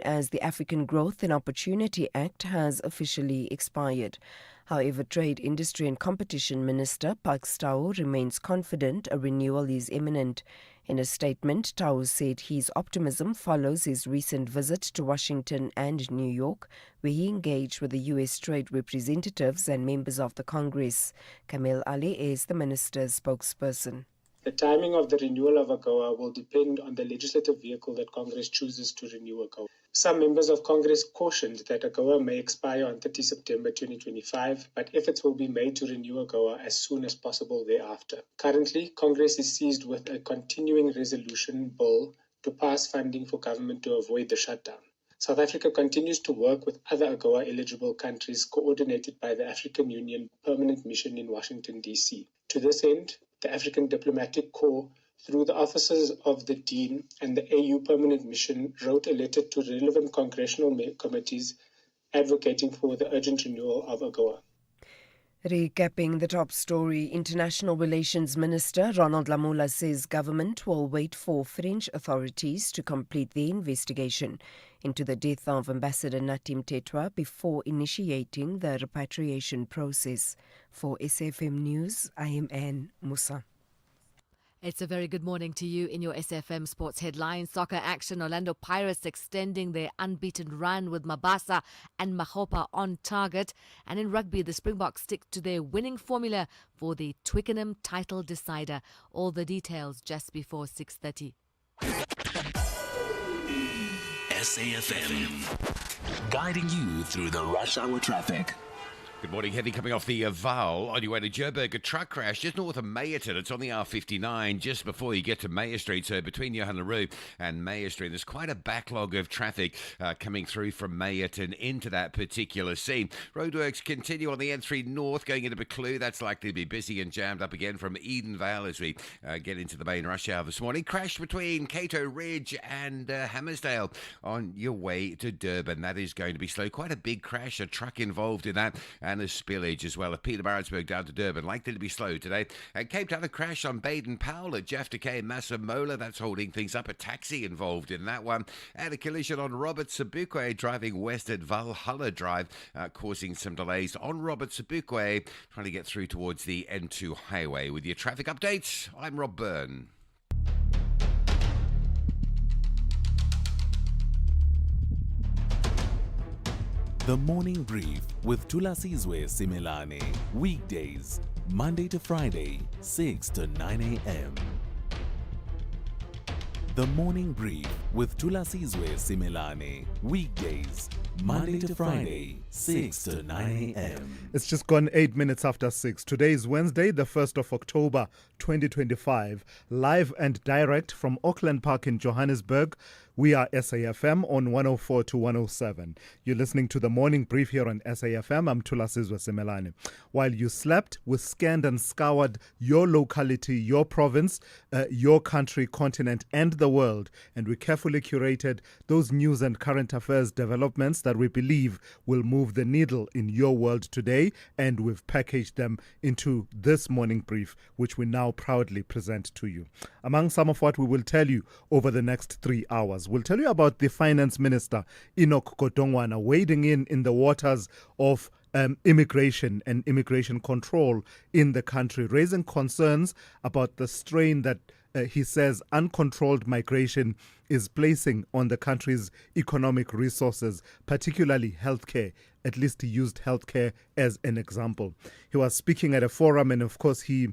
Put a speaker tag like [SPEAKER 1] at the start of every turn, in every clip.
[SPEAKER 1] known as the African Growth and Opportunity Act has officially expired. However, Trade, Industry and Competition Minister Parks Tau remains confident a renewal is imminent. In a statement, Tau said his optimism follows his recent visit to Washington and New York, where he engaged with the U.S. trade representatives and members of the Congress. Kamel Ali is the minister's spokesperson.
[SPEAKER 2] The timing of the renewal of AGOA will depend on the legislative vehicle that Congress chooses to renew AGOA. Some members of Congress cautioned that AGOA may expire on 30 September 2025, but efforts will be made to renew AGOA as soon as possible thereafter. Currently, Congress is seized with a continuing resolution bill to pass funding for government to avoid the shutdown. South Africa continues to work with other AGOA-eligible countries coordinated by the African Union Permanent Mission in Washington, D.C. To this end, the African Diplomatic Corps, through the offices of the Dean and the AU Permanent Mission, wrote a letter to relevant congressional committees advocating for the urgent renewal of AGOA.
[SPEAKER 1] Recapping the top story, International Relations Minister Ronald Lamola says government will wait for French authorities to complete their investigation into the death of Ambassador Natim Tetwa before initiating the repatriation process. For SFM News, I am Anne Musa.
[SPEAKER 3] It's a very good morning to you. In your SFM Sports headlines, soccer action, Orlando Pirates extending their unbeaten run with Mabasa and Mahopa on target. And in rugby, the Springboks stick to their winning formula for the Twickenham title decider. All the details just before 6:30.
[SPEAKER 4] SAFM, guiding you through the rush hour traffic.
[SPEAKER 5] Good morning. Heavy coming off the Val on your way to Joburg. A truck crash just north of Meyerton. It's on the R59 just before you get to Meyer Street. So between Johanna Roo and Meyer Street, there's quite a backlog of traffic coming through from Meyerton into that particular scene. Roadworks continue on the N3 North going into Buccleuch. That's likely to be busy and jammed up again from Edenvale as we get into the main rush hour this morning. Crash between Cato Ridge and Hammersdale on your way to Durban. That is going to be slow. Quite a big crash. A truck involved in that. And a spillage as well of Peterborough down to Durban. Likely to be slow today. And Cape Town, a crash on Baden Powell at Jafta K and Masamola. That's holding things up. A taxi involved in that one. And a collision on Robert Sobukwe driving west at Valhalla Drive, causing some delays on Robert Sobukwe, trying to get through towards the N2 highway. With your traffic updates, I'm Rob Byrne.
[SPEAKER 4] The Morning Brief with Thulasizwe Simelane. Weekdays, Monday to Friday, 6 to 9 a.m. The Morning Brief with Thulasizwe Simelane. Weekdays, Monday to Friday, 6 to 9 a.m.
[SPEAKER 6] It's just gone 8 minutes after 6. Today is Wednesday, the 1st of October, 2025. Live and direct from Auckland Park in Johannesburg. We are SAFM on 104 to 107. You're listening to the Morning Brief here on SAFM. I'm Thulasizwe Simelane. While you slept, we scanned and scoured your locality, your province, your country, continent, and the world. And we carefully curated those news and current affairs developments that we believe will move the needle in your world today. And we've packaged them into this Morning Brief, which we now proudly present to you. Among some of what we will tell you over the next 3 hours, we'll tell you about the Finance Minister, Enoch Godongwana, wading in the waters of immigration and immigration control in the country, raising concerns about the strain that he says uncontrolled migration is placing on the country's economic resources, particularly healthcare. At least he used healthcare as an example. He was speaking at a forum, and of course he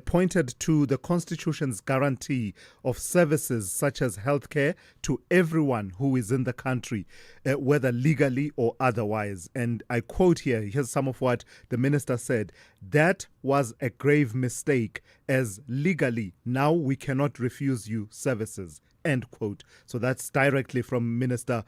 [SPEAKER 6] pointed to the Constitution's guarantee of services such as healthcare to everyone who is in the country, whether legally or otherwise. And I quote here, here's some of what the minister said: "That was a grave mistake, as legally now we cannot refuse you services." End quote. So that's directly from Minister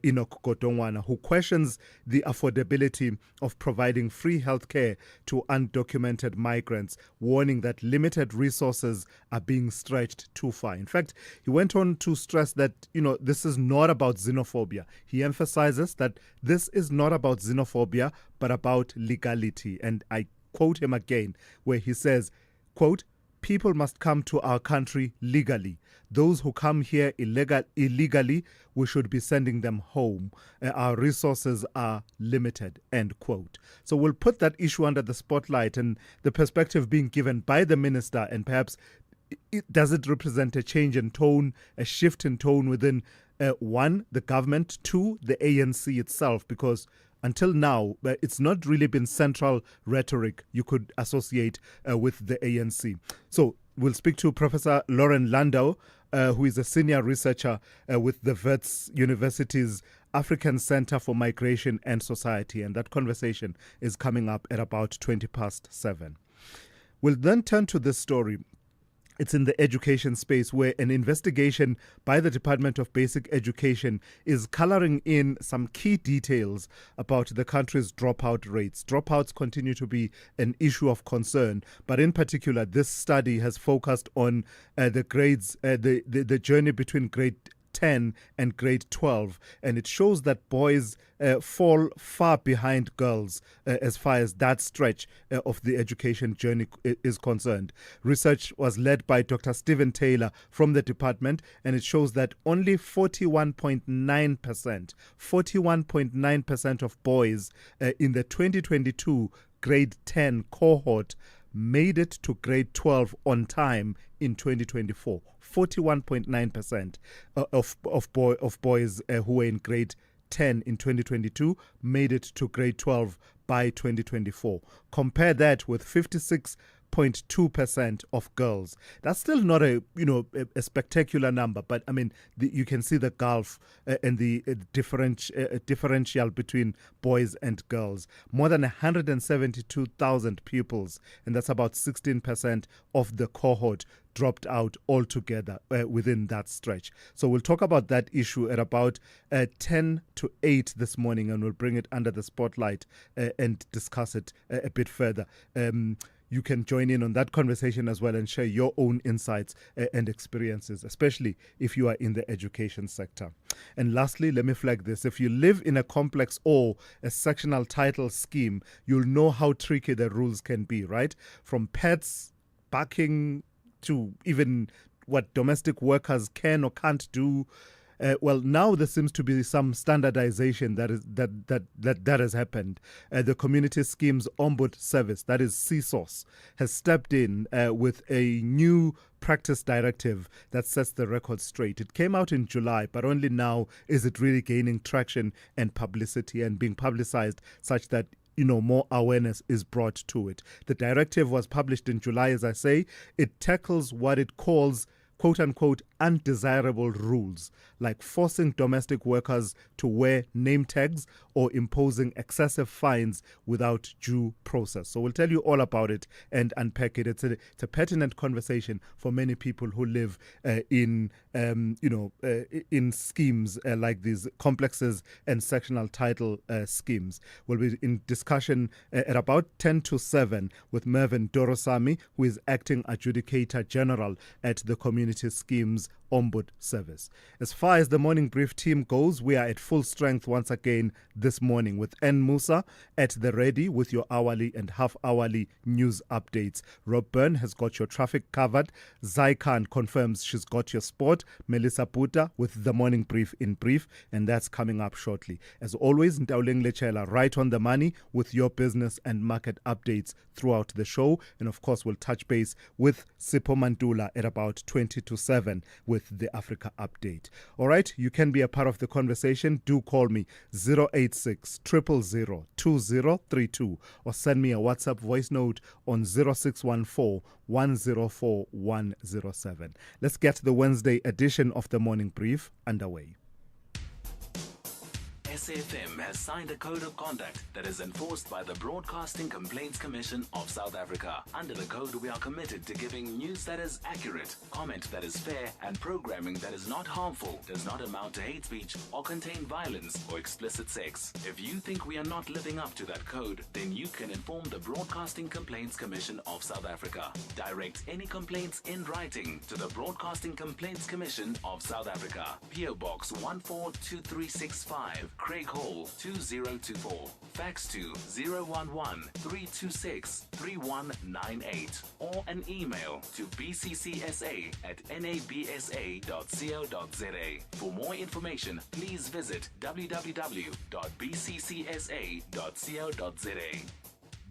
[SPEAKER 6] Enoch Godongwana, who questions the affordability of providing free healthcare to undocumented migrants, warning that limited resources are being stretched too far. In fact, he went on to stress that, this is not about xenophobia. He emphasizes that this is not about xenophobia, but about legality. And I quote him again, where he says, quote, people must come to our country legally. Those who come here illegally, we should be sending them home. Our resources are limited, end quote. So we'll put that issue under the spotlight, and the perspective being given by the minister, and perhaps does it represent a change in tone, a shift in tone within, one, the government, two, the ANC itself, because until now, it's not really been central rhetoric you could associate with the ANC. So we'll speak to Professor Lauren Landau, who is a senior researcher with the Wits University's African Center for Migration and Society. And that conversation is coming up at about 7:20. We'll then turn to this story. It's in the education space, where an investigation by the Department of Basic Education is coloring in some key details about the country's dropout rates. Dropouts continue to be an issue of concern, but in particular, this study has focused on the grades, the journey between grade 10 and grade 12, and it shows that boys fall far behind girls as far as that stretch of the education journey is concerned. Research was led by Dr. Stephen Taylor from the department, and it shows that only 41.9% of boys in the 2022 grade 10 cohort made it to grade 12 on time in 2024. 41.9% of boys who were in grade 10 in 2022 made it to grade 12 by 2024. Compare that with 56.2% of girls. That's still not a spectacular number, but I mean you can see the gulf and the differential between boys and girls. More than 172,000 pupils, and that's about 16% of the cohort, dropped out altogether within that stretch. So we'll talk about that issue at about 10 to 8 this morning, and we'll bring it under the spotlight and discuss it a bit further. You can join in on that conversation as well and share your own insights and experiences, especially if you are in the education sector. And lastly, let me flag this. If you live in a complex or a sectional title scheme, you'll know how tricky the rules can be, right? From pets, parking, to even what domestic workers can or can't do. Well, now there seems to be some standardization that has happened. The Community Schemes Ombud Service, that is CSOS, has stepped in with a new practice directive that sets the record straight. It came out in July, but only now is it really gaining traction and publicity and being publicized such that more awareness is brought to it. The directive was published in July, as I say. It tackles what it calls, quote unquote, undesirable rules, like forcing domestic workers to wear name tags or imposing excessive fines without due process. So we'll tell you all about it and unpack it. It's a pertinent conversation for many people who live in schemes like these complexes and sectional title schemes. We'll be in discussion at about 10 to 7 with Mervyn Dorosami, who is acting adjudicator general at the Community Schemes Ombud Service. As far as the Morning Brief team goes, we are at full strength once again this morning with N. Musa at the ready with your hourly and half-hourly news updates. Rob Byrne has got your traffic covered. Zai Khan confirms she's got your sport. Melissa Puta with the Morning Brief in brief, and that's coming up shortly. As always, Ntauleng Lechela right on the money with your business and market updates throughout the show. And of course, we'll touch base with Sipho Mantula at about 20 to 7 with the Africa Update. All right, you can be a part of the conversation. Do call me 086 000 2032 or send me a WhatsApp voice note on 0614 104 107. Let's get the Wednesday edition of the Morning Brief underway.
[SPEAKER 4] SAFM has signed a code of conduct that is enforced by the Broadcasting Complaints Commission of South Africa. Under the code, we are committed to giving news that is accurate, comment that is fair, and programming that is not harmful, does not amount to hate speech, or contain violence or explicit sex. If you think we are not living up to that code, then you can inform the Broadcasting Complaints Commission of South Africa. Direct any complaints in writing to the Broadcasting Complaints Commission of South Africa. PO Box 142365, Craig Hall 2024. Fax to 011-326-3198 or an email to bccsa@nabsa.co.za. For more information, please visit www.bccsa.co.za.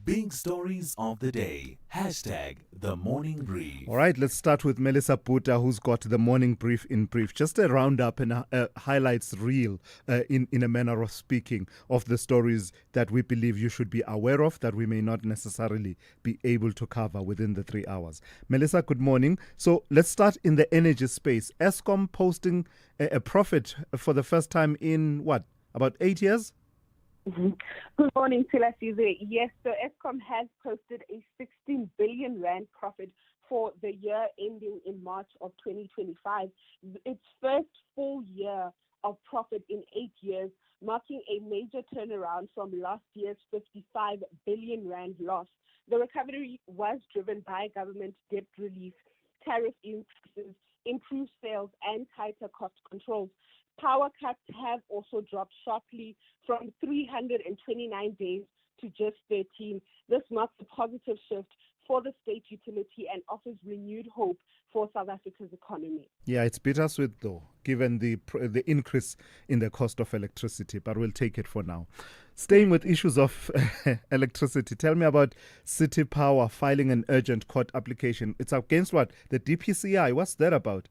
[SPEAKER 7] Big stories of the day. #The Morning Brief.
[SPEAKER 6] All right, let's start with Melissa Puta, who's got the morning brief in brief. Just a roundup and highlights reel, in a manner of speaking, of the stories that we believe you should be aware of that we may not necessarily be able to cover within the 3 hours. Melissa, good morning. So let's start in the energy space. Eskom posting a profit for the first time in, about 8 years?
[SPEAKER 8] Good morning, Thulasizwe. Yes, so Eskom has posted a 16 billion rand profit for the year ending in March of 2025. Its first full year of profit in 8 years, marking a major turnaround from last year's 55 billion rand loss. The recovery was driven by government debt relief, tariff increases, improved sales, and tighter cost controls. Power cuts have also dropped sharply from 329 days to just 13. This marks a positive shift for the state utility and offers renewed hope for South Africa's economy.
[SPEAKER 6] Yeah, it's bittersweet though, given the increase in the cost of electricity, but we'll take it for now. Staying with issues of electricity, tell me about City Power filing an urgent court application. It's against what? The DPCI. What's that about?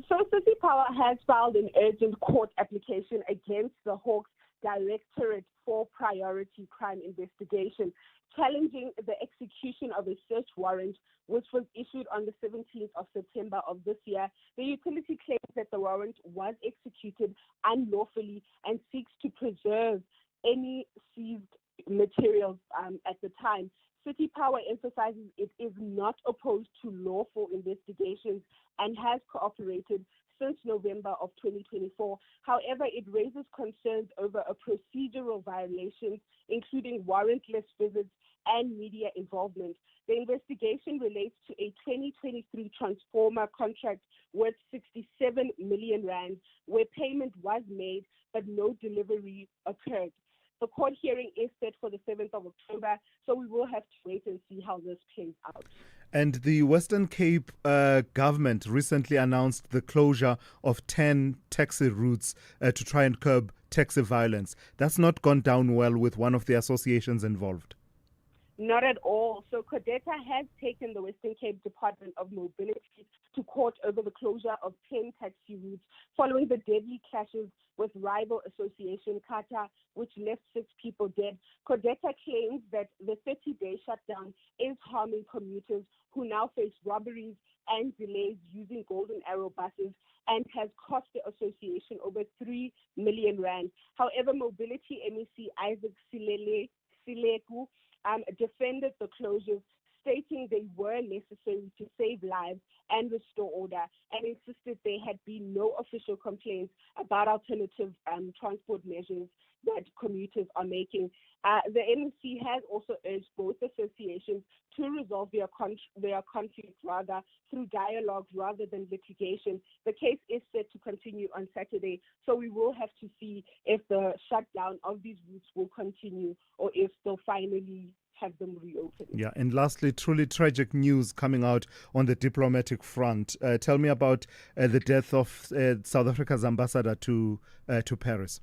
[SPEAKER 8] So City Power has filed an urgent court application against the Hawks Directorate for Priority Crime Investigation, challenging the execution of a search warrant which was issued on the 17th of September of this year. The utility claims that the warrant was executed unlawfully and seeks to preserve any seized materials at the time. City Power emphasizes it is not opposed to lawful investigations and has cooperated since November of 2024. However, it raises concerns over a procedural violations, including warrantless visits and media involvement. The investigation relates to a 2023 transformer contract worth 67 million rand, where payment was made but no delivery occurred. The court hearing is set for the 7th of October, so we will have to wait and see how this plays out.
[SPEAKER 6] And the Western Cape government recently announced the closure of 10 taxi routes to try and curb taxi violence. That's not gone down well with one of the associations involved.
[SPEAKER 8] Not at all. So CODETA has taken the Western Cape Department of Mobility to court over the closure of 10 taxi routes following the deadly clashes with rival association Qatar, which left 6 people dead. CODETA claims that the 30-day shutdown is harming commuters who now face robberies and delays using Golden Arrow buses and has cost the association over 3 million rand. However, Mobility MEC Isaac Sileku defended the closures, stating they were necessary to save lives and restore order, and insisted there had been no official complaints about alternative transport measures that commuters are making. The NEC has also urged both associations to resolve their conflict through dialogue rather than litigation. The case is set to continue on Saturday, so we will have to see if the shutdown of these routes will continue or if they'll finally have them reopened.
[SPEAKER 6] Yeah, and lastly, truly tragic news coming out on the diplomatic front. Tell me about the death of South Africa's ambassador to Paris.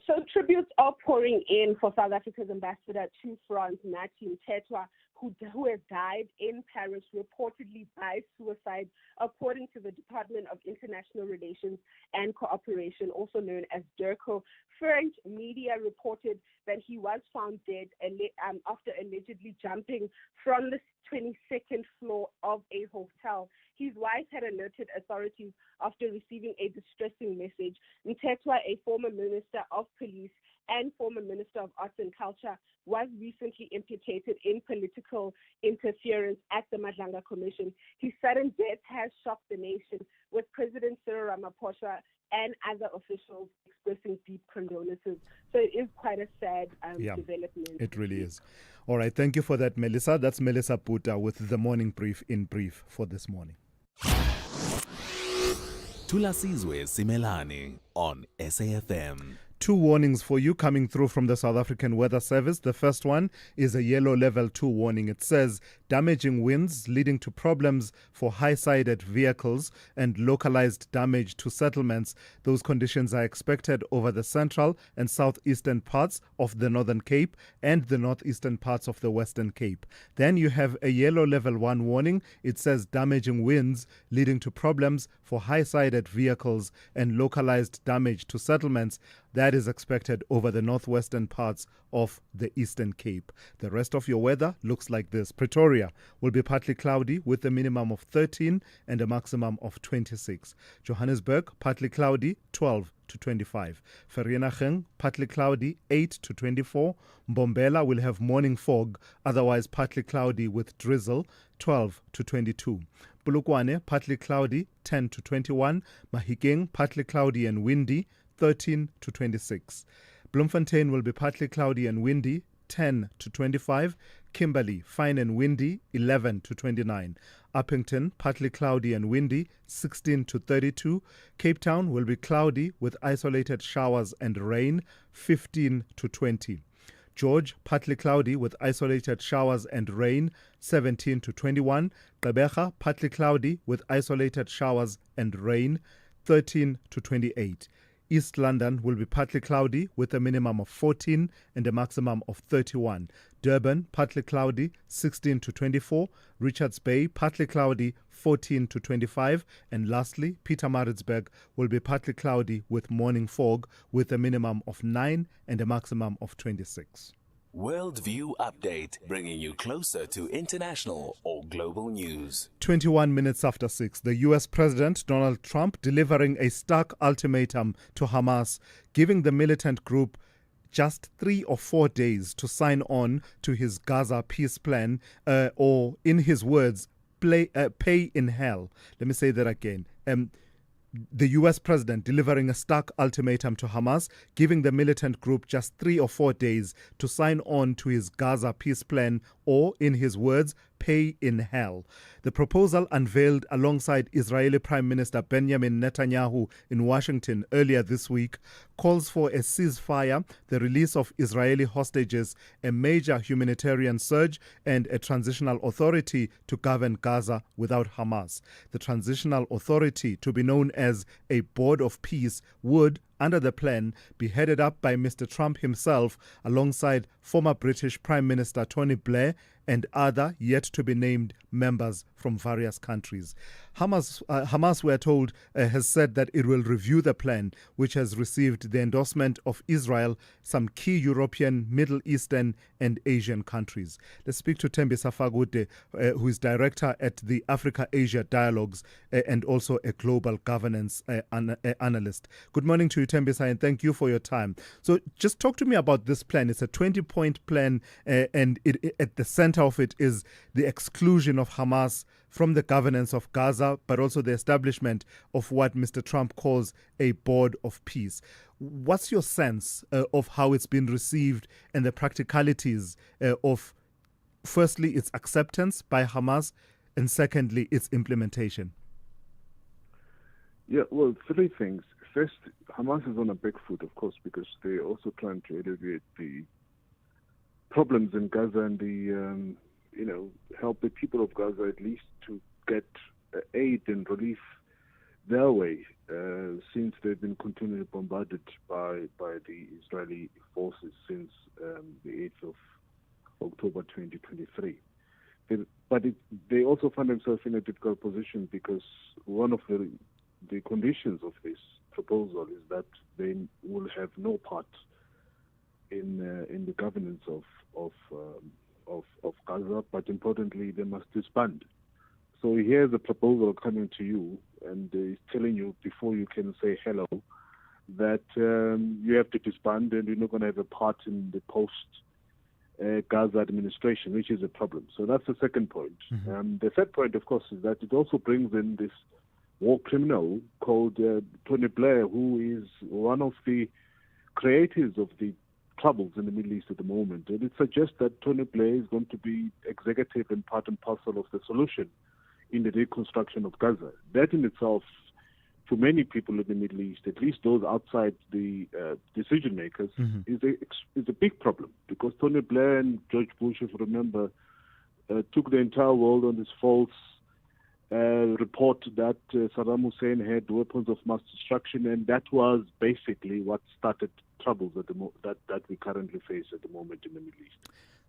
[SPEAKER 8] So tributes are pouring in for South Africa's ambassador to France, Nathi Mthethwa, who has died in Paris, reportedly by suicide, according to the Department of International Relations and Cooperation, also known as DIRCO. French media reported that he was found dead after allegedly jumping from the 22nd floor of a hotel. His wife had alerted authorities after receiving a distressing message. Mthethwa, a former minister of police and former minister of arts and culture, was recently implicated in political interference at the Madlanga Commission. His sudden death has shocked the nation, with President Cyril Ramaphosa and other officials expressing deep condolences. So it is quite a sad development.
[SPEAKER 6] It really is. All right, thank you for that, Melissa. That's Melissa Puta with the Morning Brief in brief for this morning.
[SPEAKER 7] Thulasizwe Simelane on SAFM.
[SPEAKER 6] Two warnings for you coming through from the South African Weather Service. The first one is a yellow level 2 warning. It says damaging winds leading to problems for high-sided vehicles and localized damage to settlements. Those conditions are expected over the central and southeastern parts of the Northern Cape and the northeastern parts of the Western Cape. Then you have a yellow level 1 warning. It says damaging winds leading to problems for high-sided vehicles and localized damage to settlements. That is expected over the northwestern parts of the Eastern Cape. The rest of your weather looks like this. Pretoria will be partly cloudy with a minimum of 13 and a maximum of 26. Johannesburg, partly cloudy, 12 to 25. Vereeniging, partly cloudy, 8 to 24. Mbombela will have morning fog, otherwise partly cloudy with drizzle, 12 to 22. Polokwane, partly cloudy, 10 to 21. Mahikeng, partly cloudy and windy, 13 to 26. Bloemfontein will be partly cloudy and windy, 10 to 25. Kimberley, fine and windy, 11 to 29. Uppington, partly cloudy and windy, 16 to 32. Cape Town will be cloudy with isolated showers and rain, 15 to 20. George, partly cloudy with isolated showers and rain, 17 to 21. Gqeberha, partly cloudy with isolated showers and rain, 13 to 28. East London will be partly cloudy with a minimum of 14 and a maximum of 31. Durban, partly cloudy, 16 to 24. Richards Bay, partly cloudy, 14 to 25. And lastly, Pietermaritzburg will be partly cloudy with morning fog with a minimum of 9 and a maximum of 26.
[SPEAKER 7] Worldview Update, bringing you closer to international or global news.
[SPEAKER 6] 21 minutes after 6, the U.S. President Donald Trump delivering a stark ultimatum to Hamas, giving the militant group just 3 or 4 days to sign on to his Gaza peace plan, or in his words, pay in hell. Let me say that again. The U.S. president delivering a stark ultimatum to Hamas, giving the militant group just 3 or 4 days to sign on to his Gaza peace plan, or, in his words, pay in hell. The proposal, unveiled alongside Israeli Prime Minister Benjamin Netanyahu in Washington earlier this week, calls for a ceasefire, the release of Israeli hostages, a major humanitarian surge, and a transitional authority to govern Gaza without Hamas. The transitional authority, to be known as a Board of Peace, would, under the plan, be headed up by Mr. Trump himself alongside former British Prime Minister Tony Blair and other yet-to-be-named members from various countries. Hamas, we are told, has said that it will review the plan, which has received the endorsement of Israel, some key European, Middle Eastern and Asian countries. Let's speak to Tembisa, who is director at the Africa-Asia Dialogues and also a global governance analyst. Good morning to you, Tembisa, and thank you for your time. So just talk to me about this plan. It's a 20-point plan, and at the center of it is the exclusion of Hamas from the governance of Gaza, but also the establishment of what Mr. Trump calls a board of peace. What's your sense of how it's been received and the practicalities of, firstly, its acceptance by Hamas, and secondly, its implementation?
[SPEAKER 9] Yeah, well, 3 things. First, Hamas is on a back foot, of course, because they're also trying to alleviate the problems in Gaza and help the people of Gaza at least to get aid and relief their way, since they've been continually bombarded by the Israeli forces since the 8th of October 2023. They also find themselves in a difficult position because one of the conditions of this proposal is that they will have no part in the governance of Gaza, but importantly, they must disband. So here's a proposal coming to you, and it's telling you before you can say hello that you have to disband and you're not going to have a part in the post-Gaza administration, which is a problem. So that's the second point.
[SPEAKER 6] Mm-hmm.
[SPEAKER 9] The third point, of course, is that it also brings in this war criminal called Tony Blair, who is one of the creators of the troubles in the Middle East at the moment. And it suggests that Tony Blair is going to be executive and part and parcel of the solution in the reconstruction of Gaza. That in itself to many people in the Middle East, at least those outside the decision makers, is a big problem, because Tony Blair and George Bush, if you remember, took the entire world on this false report that Saddam Hussein had weapons of mass destruction, and that was basically what started troubles that we currently face at the moment in the Middle East.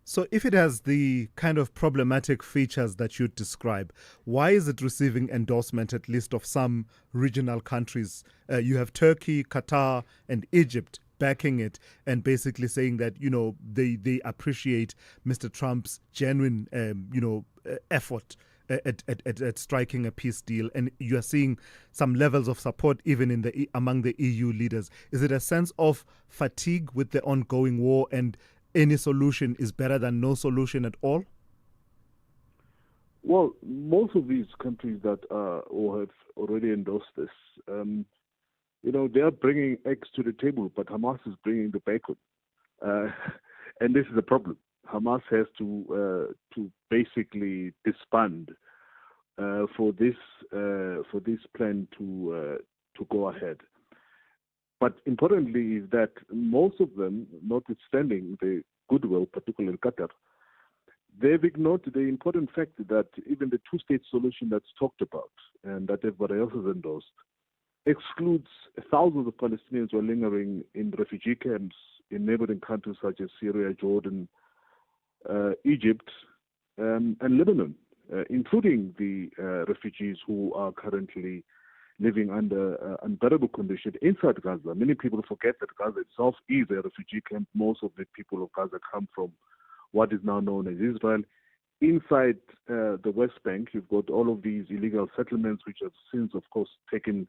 [SPEAKER 6] So if it has the kind of problematic features that you describe, why is it receiving endorsement, at least of some regional countries? You have Turkey, Qatar, and Egypt backing it and basically saying that, they appreciate Mr. Trump's genuine, effort at striking a peace deal, and you are seeing some levels of support even among the EU leaders. Is it a sense of fatigue with the ongoing war, and any solution is better than no solution at all?
[SPEAKER 9] Well, most of these countries that or have already endorsed this, they are bringing eggs to the table, but Hamas is bringing the bacon, and this is a problem. Hamas has to basically disband for this plan to go ahead. But importantly is that most of them, notwithstanding the goodwill, particularly in Qatar, they've ignored the important fact that even the two-state solution that's talked about and that everybody else has endorsed excludes thousands of Palestinians who are lingering in refugee camps in neighboring countries such as Syria, Jordan, Egypt, and Lebanon, including the refugees who are currently living under unbearable conditions inside Gaza. Many people forget that Gaza itself is a refugee camp. Most of the people of Gaza come from what is now known as Israel. Inside the West Bank, you've got all of these illegal settlements, which have since, of course, taken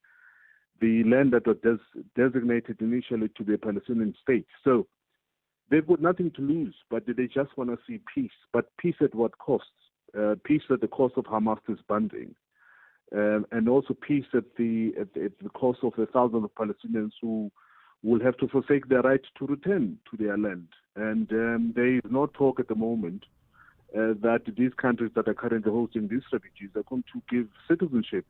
[SPEAKER 9] the land that was designated initially to be a Palestinian state. So they've got nothing to lose, but they just want to see peace. But peace at what cost? Peace at the cost of Hamas disbanding. And also peace at the cost of the thousands of Palestinians who will have to forsake their right to return to their land. And there is no talk at the moment that these countries that are currently hosting these refugees are going to give citizenship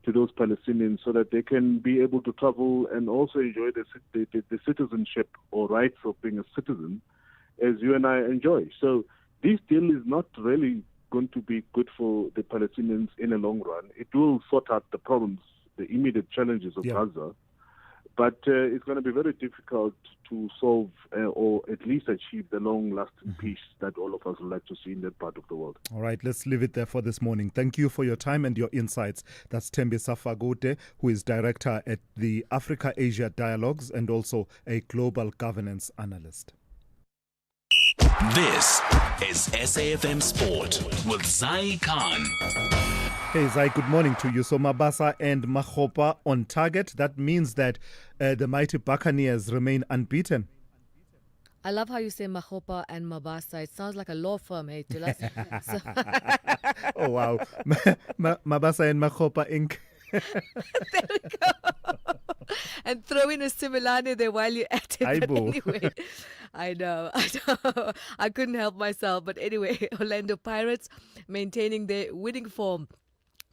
[SPEAKER 9] to those Palestinians so that they can be able to travel and also enjoy the citizenship or rights of being a citizen as you and I enjoy. So this deal is not really going to be good for the Palestinians in the long run. It will sort out the problems, the immediate challenges of Gaza, but it's going to be very difficult to solve or at least achieve the long-lasting peace that all of us would like to see in that part of the world.
[SPEAKER 6] All right, let's leave it there for this morning. Thank you for your time and your insights. That's Tembisa, who is director at the Africa-Asia Dialogues and also a global governance analyst.
[SPEAKER 7] This is SAFM Sport with Zai Khan.
[SPEAKER 6] Hey Zai, good morning to you. So Mabasa and Makgopa on target. That means that the mighty Buccaneers remain unbeaten.
[SPEAKER 3] I love how you say Makgopa and Mabasa. It sounds like a law firm, hey, Tulas.
[SPEAKER 6] Oh, wow. Mabasa and Makgopa Inc.
[SPEAKER 3] There we go. And throw in a Simelane there while you're at it. But anyway, I know. I couldn't help myself. But anyway, Orlando Pirates maintaining their winning form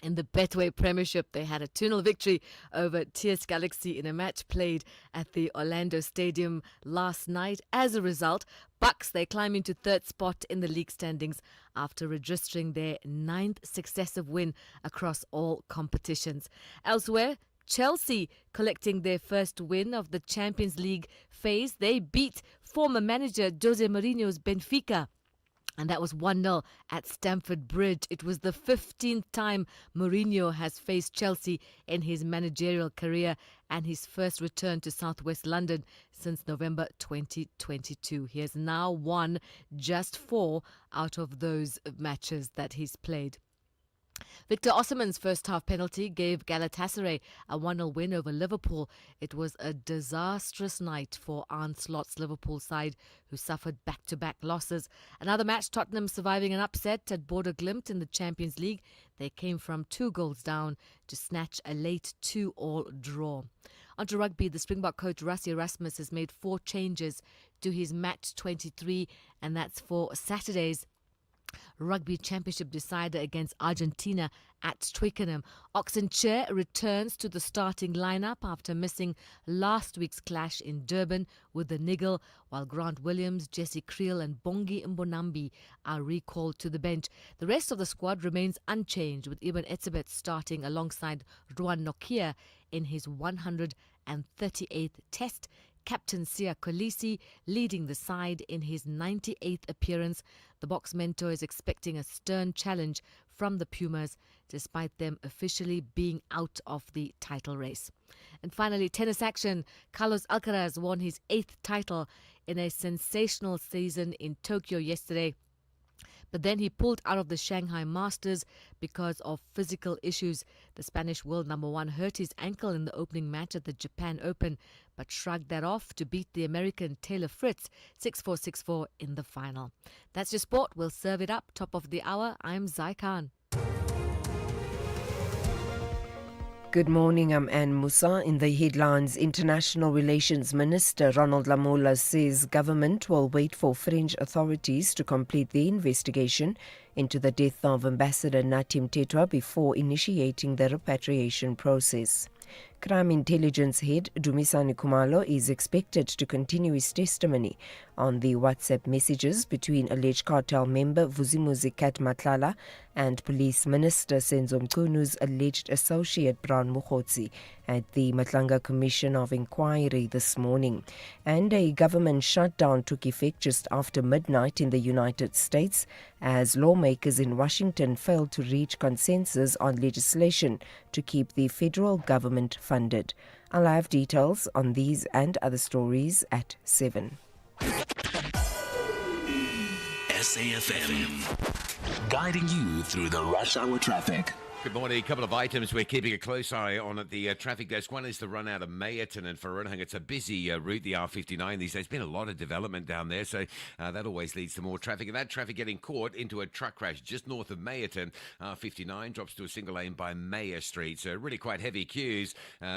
[SPEAKER 3] in the Betway Premiership. They had a 2-0 victory over TS Galaxy in a match played at the Orlando Stadium last night. As a result, Bucks, they climb into third spot in the league standings after registering their 9th successive win across all competitions. Elsewhere, Chelsea collecting their first win of the Champions League phase. They beat former manager Jose Mourinho's Benfica, and that was 1-0 at Stamford Bridge. It was the 15th time Mourinho has faced Chelsea in his managerial career and his first return to southwest London since November 2022. He has now won just 4 out of those matches that he's played. Victor Osimhen's first half penalty gave Galatasaray a 1-0 win over Liverpool. It was a disastrous night for Arne Slot's Liverpool side, who suffered back-to-back losses. Another match, Tottenham surviving an upset at Border Glimt in the Champions League. They came from 2 goals down to snatch a late 2-2 draw. On to rugby, the Springbok coach Rassie Erasmus has made 4 changes to his match 23, and that's for Saturday's Rugby Championship decider against Argentina at Twickenham. Oxenchair returns to the starting lineup after missing last week's clash in Durban with the niggle, while Grant Williams, Jesse Creel and Bongi Mbonambi are recalled to the bench. The rest of the squad remains unchanged, with Ibn Etzebeth starting alongside Ruan Nokia in his 138th test. Captain Sia Kolisi leading the side in his 98th appearance. The Boks mentor is expecting a stern challenge from the Pumas, despite them officially being out of the title race. And finally, tennis action. Carlos Alcaraz won his 8th title in a sensational season in Tokyo yesterday. But then he pulled out of the Shanghai Masters because of physical issues. The Spanish world number one hurt his ankle in the opening match at the Japan Open, but shrugged that off to beat the American Taylor Fritz 6-4, 6-4 in the final. That's your sport. We'll serve it up. Top of the hour. I'm Zai Khan.
[SPEAKER 1] Good morning, I'm Anne Musa. In the headlines, International Relations Minister Ronald Lamola says government will wait for French authorities to complete the investigation into the death of Ambassador Natim Tetwa before initiating the repatriation process. Crime Intelligence Head Dumisani Kumalo is expected to continue his testimony on the WhatsApp messages between alleged cartel member Vuzimuzi Kat Matlala and Police Minister Senzo Mkunu's alleged associate Brown Mukhotsi at the Matlanga Commission of Inquiry this morning. And a government shutdown took effect just after midnight in the United States as lawmakers in Washington failed to reach consensus on legislation to keep the federal government funded. I'll have details on these and other stories at 7.
[SPEAKER 7] SAFM, guiding you through the rush hour traffic.
[SPEAKER 5] Good morning. A couple of items we're keeping a close eye on at the traffic desk. One is the run out of Meyerton and Vereeniging. It's a busy route, the R59 these days. There's been a lot of development down there, so that always leads to more traffic. And that traffic getting caught into a truck crash just north of Meyerton. R59 drops to a single lane by Mayer Street. So really quite heavy queues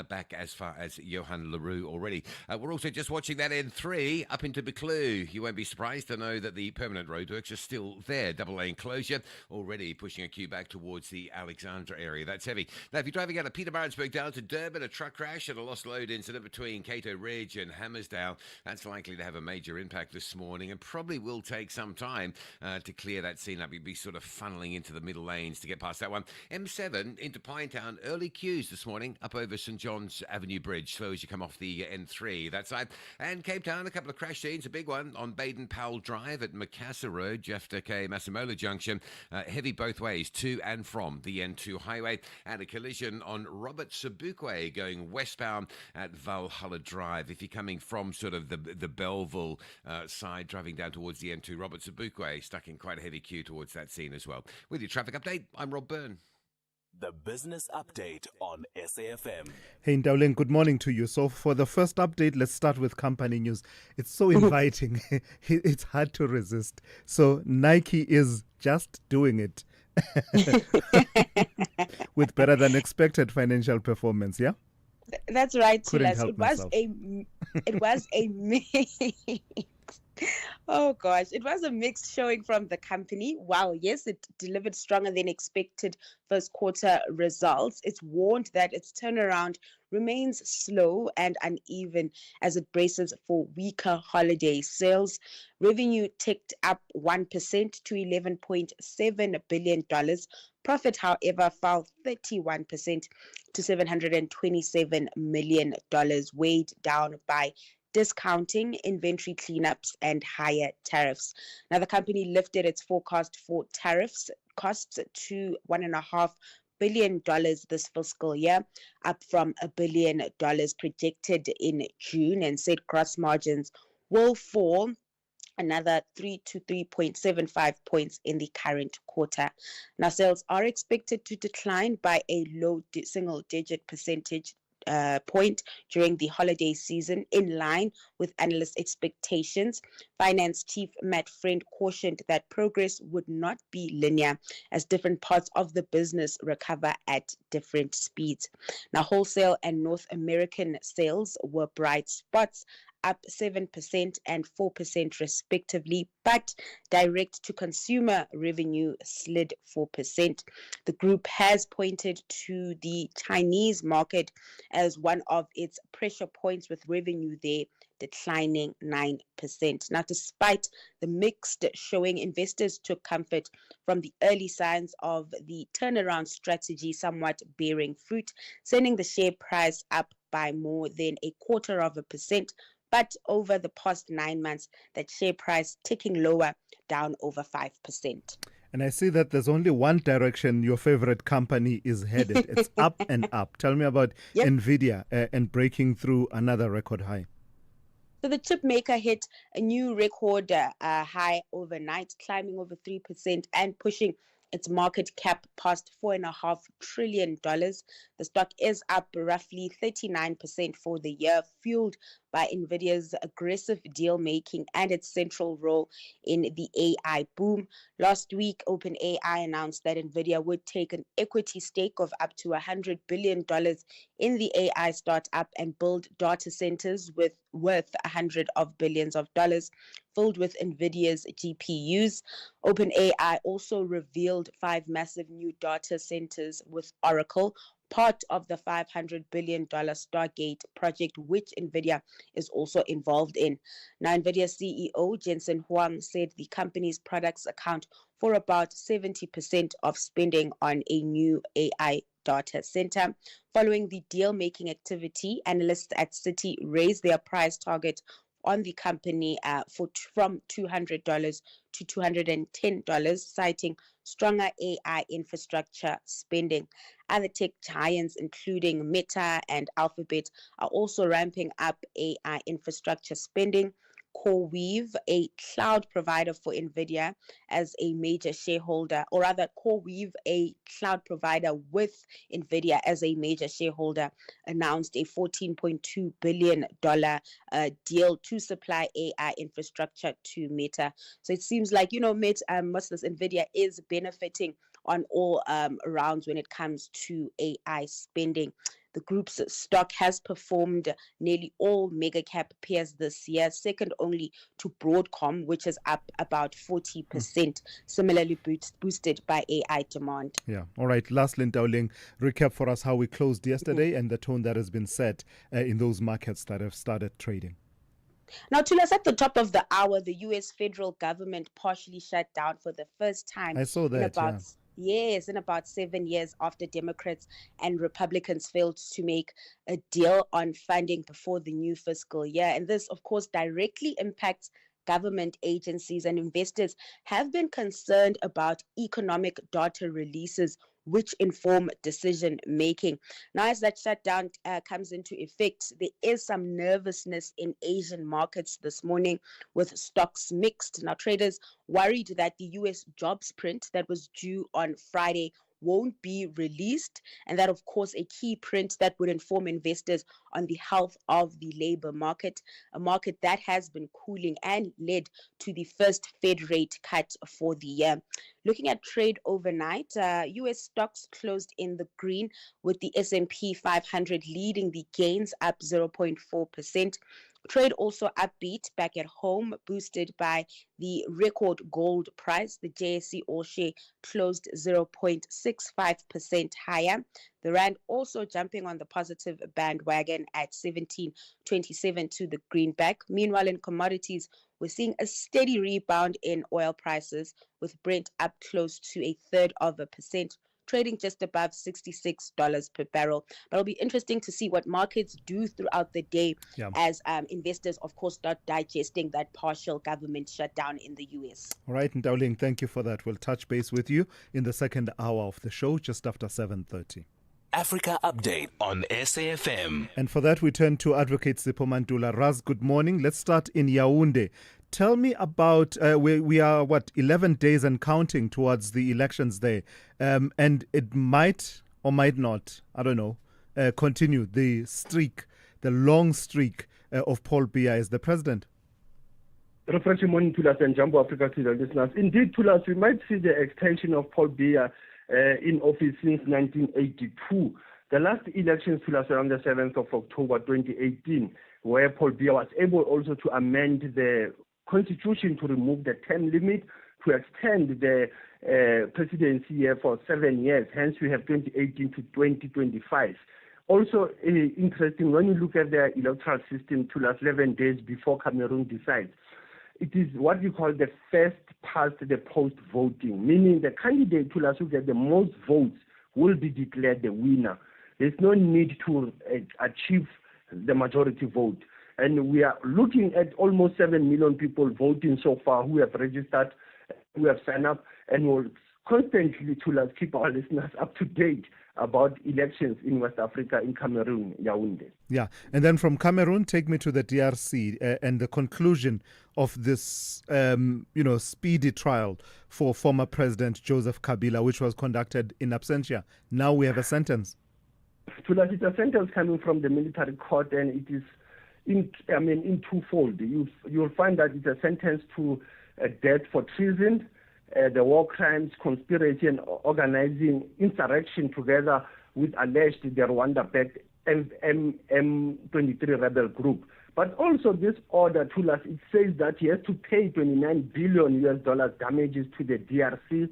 [SPEAKER 5] back as far as Johan Leroux already. We're also just watching that N3 up into Buccleuch. You won't be surprised to know that the permanent roadworks are still there. Double lane closure already pushing a queue back towards the Alexandra area. That's heavy. Now, if you're driving out of Peterborough down to Durban, a truck crash and a lost load incident between Cato Ridge and Hammersdale, that's likely to have a major impact this morning and probably will take some time to clear that scene up. You'd be sort of funneling into the middle lanes to get past that one. M7 into Pinetown, early queues this morning up over St John's Avenue Bridge, slow as you come off the N3 that side. And Cape Town, a couple of crash scenes, a big one on Baden-Powell Drive at Macassar Road, Jeffter Masemola Junction, heavy both ways to and from the N2 highway, and a collision on Robert Sobukwe going westbound at Valhalla Drive. If you're coming from sort of the Belleville side, driving down towards the N2, Robert Sobukwe stuck in quite a heavy queue towards that scene as well. With your traffic update, I'm Rob Byrne.
[SPEAKER 7] The business update on SAFM.
[SPEAKER 6] Hey, Ndaulen, good morning to you. So for the first update, let's start with company news. It's so inviting. It's hard to resist. So Nike is just doing it. With better than expected financial performance, yeah?
[SPEAKER 10] That's right,
[SPEAKER 6] Couldn't
[SPEAKER 10] Silas.
[SPEAKER 6] help myself.
[SPEAKER 10] It was a mix. Oh gosh, it was a mixed showing from the company. Wow, yes, it delivered stronger than expected first quarter results. It's warned that its turnaround remains slow and uneven as it braces for weaker holiday sales. Revenue ticked up 1% to $11.7 billion. Profit, however, fell 31% to $727 million, weighed down by discounting, inventory cleanups, and higher tariffs. Now, the company lifted its forecast for tariffs costs to $1.5 billion this fiscal year, up from $1 billion projected in June, and said gross margins will fall another 3 to 3.75 points in the current quarter. Now, sales are expected to decline by a low single-digit percentage point during the holiday season, in line with analyst expectations. Finance chief Matt Friend cautioned that progress would not be linear as different parts of the business recover at different speeds. Now, wholesale and North American sales were bright spots, up 7% and 4% respectively, but direct-to-consumer revenue slid 4%. The group has pointed to the Chinese market as one of its pressure points, with revenue there declining 9%. Now, despite the mixed showing, investors took comfort from the early signs of the turnaround strategy somewhat bearing fruit, sending the share price up by more than 0.25%. But over the past 9 months, that share price ticking lower, down over 5%.
[SPEAKER 6] And I see that there's only one direction your favorite company is headed. It's up and up. Tell me about NVIDIA and breaking through another record high.
[SPEAKER 10] So the chip maker hit a new record high overnight, climbing over 3% and pushing its market cap past $4.5 trillion. The stock is up roughly 39% for the year, fueled by NVIDIA's aggressive deal making and its central role in the AI boom. Last week, OpenAI announced that NVIDIA would take an equity stake of up to $100 billion in the AI startup and build data centers worth hundreds of billions of dollars filled with NVIDIA's GPUs. OpenAI also revealed 5 massive new data centers with Oracle, part of the $500 billion Stargate project, which NVIDIA is also involved in. Now, NVIDIA CEO Jensen Huang said the company's products account for about 70% of spending on a new AI data center. Following the deal-making activity, analysts at Citi raised their price target on the company from $200 to $210, citing stronger AI infrastructure spending. Other tech giants, including Meta and Alphabet, are also ramping up AI infrastructure spending. CoreWeave, a cloud provider for NVIDIA, as a major shareholder, or rather CoreWeave, a cloud provider with NVIDIA as a major shareholder, announced a $14.2 billion deal to supply AI infrastructure to Meta. So it seems like, Meta, most of this NVIDIA is benefiting on all rounds when it comes to AI spending. The group's stock has performed nearly all mega cap peers this year, second only to Broadcom, which is up about 40%, similarly boosted by AI demand.
[SPEAKER 6] Yeah. All right. Lastly, Ntaoling, recap for us how we closed yesterday and the tone that has been set in those markets that have started trading.
[SPEAKER 10] Now, Thulas, at the top of the hour, the U.S. federal government partially shut down for the first time.
[SPEAKER 6] I saw that,
[SPEAKER 10] Yes, in about 7 years after Democrats and Republicans failed to make a deal on funding before the new fiscal year. And this, of course, directly impacts government agencies, and investors have been concerned about economic data releases which inform decision making. Now, as that shutdown comes into effect, there is some nervousness in Asian markets this morning, with stocks mixed. Now, traders worried that the U.S. jobs print that was due on Friday won't be released, and that, of course, a key print that would inform investors on the health of the labor market, a market that has been cooling and led to the first Fed rate cut for the year. Looking at trade overnight, U.S. stocks closed in the green, with the S&P 500 leading the gains, up 0.4%. Trade also upbeat back at home, boosted by the record gold price. The JSE All-Share closed 0.65% higher. The rand also jumping on the positive bandwagon at 17.27 to the greenback. Meanwhile, in commodities, we're seeing a steady rebound in oil prices, with Brent up close to 0.33%. Trading just above $66 per barrel. But it'll be interesting to see what markets do throughout the day as investors, of course, start digesting that partial government shutdown in the U.S.
[SPEAKER 6] All right, Ntaoling, thank you for that. We'll touch base with you in the second hour of the show, just after 7:30.
[SPEAKER 7] Africa Update on SAFM.
[SPEAKER 6] And for that, we turn to Advocate Sipho Mantula. Raz, good morning. Let's start in Yaoundé. Tell me about, we are, 11 days and counting towards the elections there. And it might or might not, I don't know, continue the long streak of Paul Biya as the president.
[SPEAKER 11] Refreshing morning, Thulas and Jumbo Africa to the listeners. Indeed, Thulas, we might see the extension of Paul Biya in office since 1982. The last elections, Thulas, around the 7th of October 2018, where Paul Biya was able also to amend the constitution to remove the term limit, to extend the presidency here for 7 years. Hence, we have 2018 to 2025. Also interesting, when you look at the electoral system to last 11 days before Cameroon decides, it is what you call the first past the post voting, meaning the candidate to last who get the most votes will be declared the winner. There's no need to achieve the majority vote. And we are looking at almost 7 million people voting so far who have registered, who have signed up, and will constantly to keep our listeners up to date about elections in West Africa, in Cameroon, Yaoundé.
[SPEAKER 6] Yeah, and then from Cameroon, take me to the DRC and the conclusion of this, speedy trial for former President Joseph Kabila, which was conducted in absentia. Now we have a sentence.
[SPEAKER 11] It's a sentence coming from the military court, and it is in twofold. You'll find that it's a sentence to death for treason, the war crimes, conspiracy, and organizing insurrection together with alleged the Rwanda-backed M23 rebel group. But also this order to us, it says that he has to pay $29 billion damages to the DRC,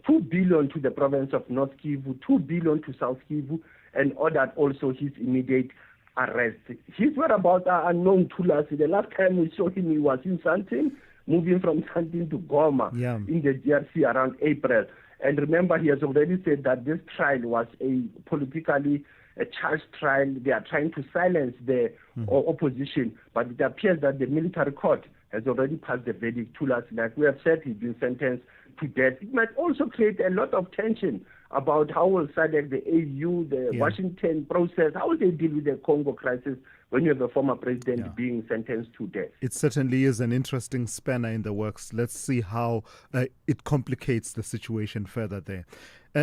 [SPEAKER 11] $2 billion to the province of North Kivu, $2 billion to South Kivu, and ordered also his immediate arrest. His whereabouts are unknown to us. The last time we saw him, he was in Sandton, moving from Sandton to Goma in the DRC around April. And remember, he has already said that this trial was a politically charged trial. They are trying to silence the opposition, but it appears that the military court has already passed the verdict to us. Like we have said, he's been sentenced to death. It might also create a lot of tension about how will SADC, the AU, the Washington process, how will they deal with the Congo crisis when you have a former president being sentenced to death.
[SPEAKER 6] It certainly is an interesting spanner in the works. Let's see how it complicates the situation further there.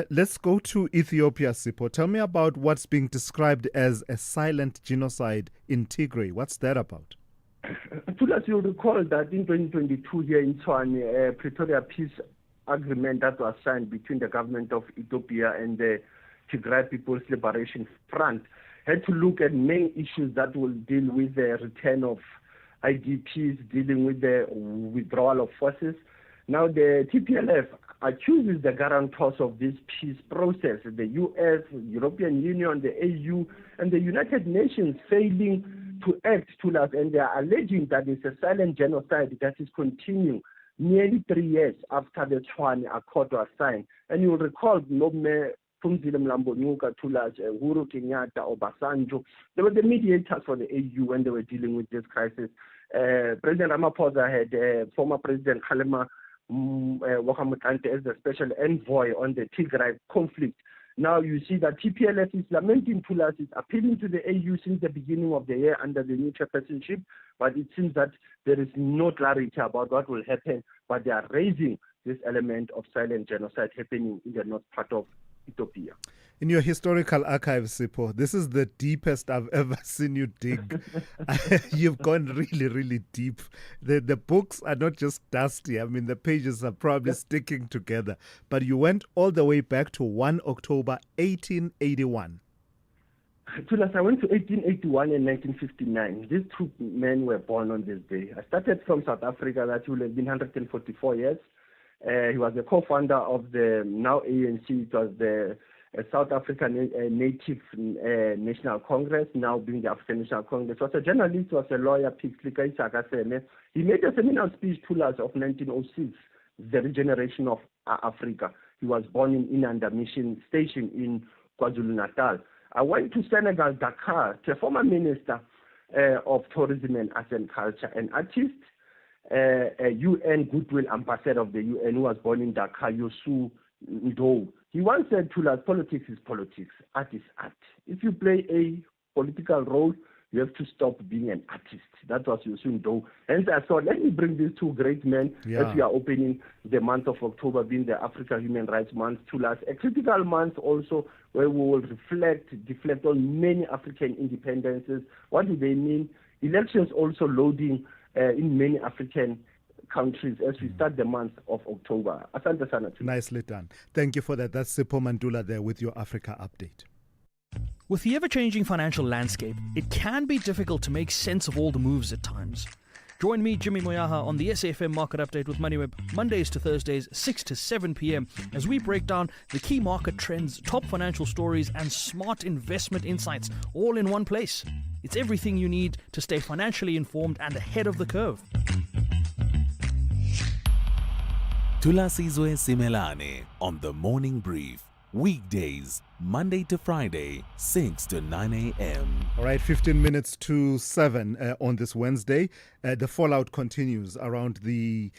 [SPEAKER 6] Let's go to Ethiopia, Sipho. Tell me about what's being described as a silent genocide in Tigray. What's that about?
[SPEAKER 11] Tulas, you'll recall that in 2022 here in Tshwane, a Pretoria Peace Agreement that was signed between the government of Ethiopia and the Tigray People's Liberation Front had to look at main issues that will deal with the return of IDPs, dealing with the withdrawal of forces. Now the TPLF accuses the guarantors of this peace process, the US, European Union, the AU, and the United Nations failing to act to us, and they are alleging that it's a silent genocide that is continuing nearly 3 years after the Tshwane Accord was signed. And you'll recall Nome Phumzile Mlambo-Nyuka, Thulas, Uhuru Kenyatta, Obasanjo. They were the mediators for the AU when they were dealing with this crisis. President Ramaphosa had former President Kgalema Mohamed-Ante as the special envoy on the Tigray conflict. Now you see that TPLF is lamenting Thulas, is appealing to the AU since the beginning of the year under the new chairpersonship, but it seems that there is no clarity about what will happen, but they are raising this element of silent genocide happening in the north part of Ethiopia.
[SPEAKER 6] In your historical archives, Sipho, this is the deepest I've ever seen you dig. You've gone really, really deep. The books are not just dusty. I mean, the pages are probably sticking together. But you went all the way back to 1 October 1881.
[SPEAKER 11] Tulas, I went to 1881 and 1959. These two men were born on this day. I started from South Africa. That will have been 144 years. He was the co-founder of the now ANC. It was the South African Native National Congress, now being the African National Congress. He was a journalist, was a lawyer, he made a seminal speech to us of 1906, the regeneration of Africa. He was born in Inanda Mission Station in KwaZulu-Natal. I went to Senegal, Dakar, to a former minister of tourism and arts and culture, an artist, a UN Goodwill Ambassador of the UN who was born in Dakar, Yosu Ndo. He once said to us, politics is politics, art is art. If you play a political role, you have to stop being an artist. That was Yosu Ndo. Hence I thought, let me bring these two great men as we are opening the month of October, being the Africa Human Rights Month, to us. A critical month also where we will deflect on many African independences. What do they mean? Elections also loading in many African countries as we start the month of October. Asante sana.
[SPEAKER 6] Nicely done. Thank you for that. That's Sipho Mandula there with your Africa update.
[SPEAKER 12] With the ever-changing financial landscape, it can be difficult to make sense of all the moves at times. Join me, Jimmy Moyaha, on the SAFM Market Update with MoneyWeb, Mondays to Thursdays, 6 to 7 p.m, as we break down the key market trends, top financial stories, and smart investment insights, all in one place. It's everything you need to stay financially informed and ahead of the curve.
[SPEAKER 7] Thulasizwe Simelane on The Morning Brief. Weekdays, Monday to Friday, 6 to 9 a.m.
[SPEAKER 6] All right, 15 minutes to 7 on this Wednesday. The fallout continues around the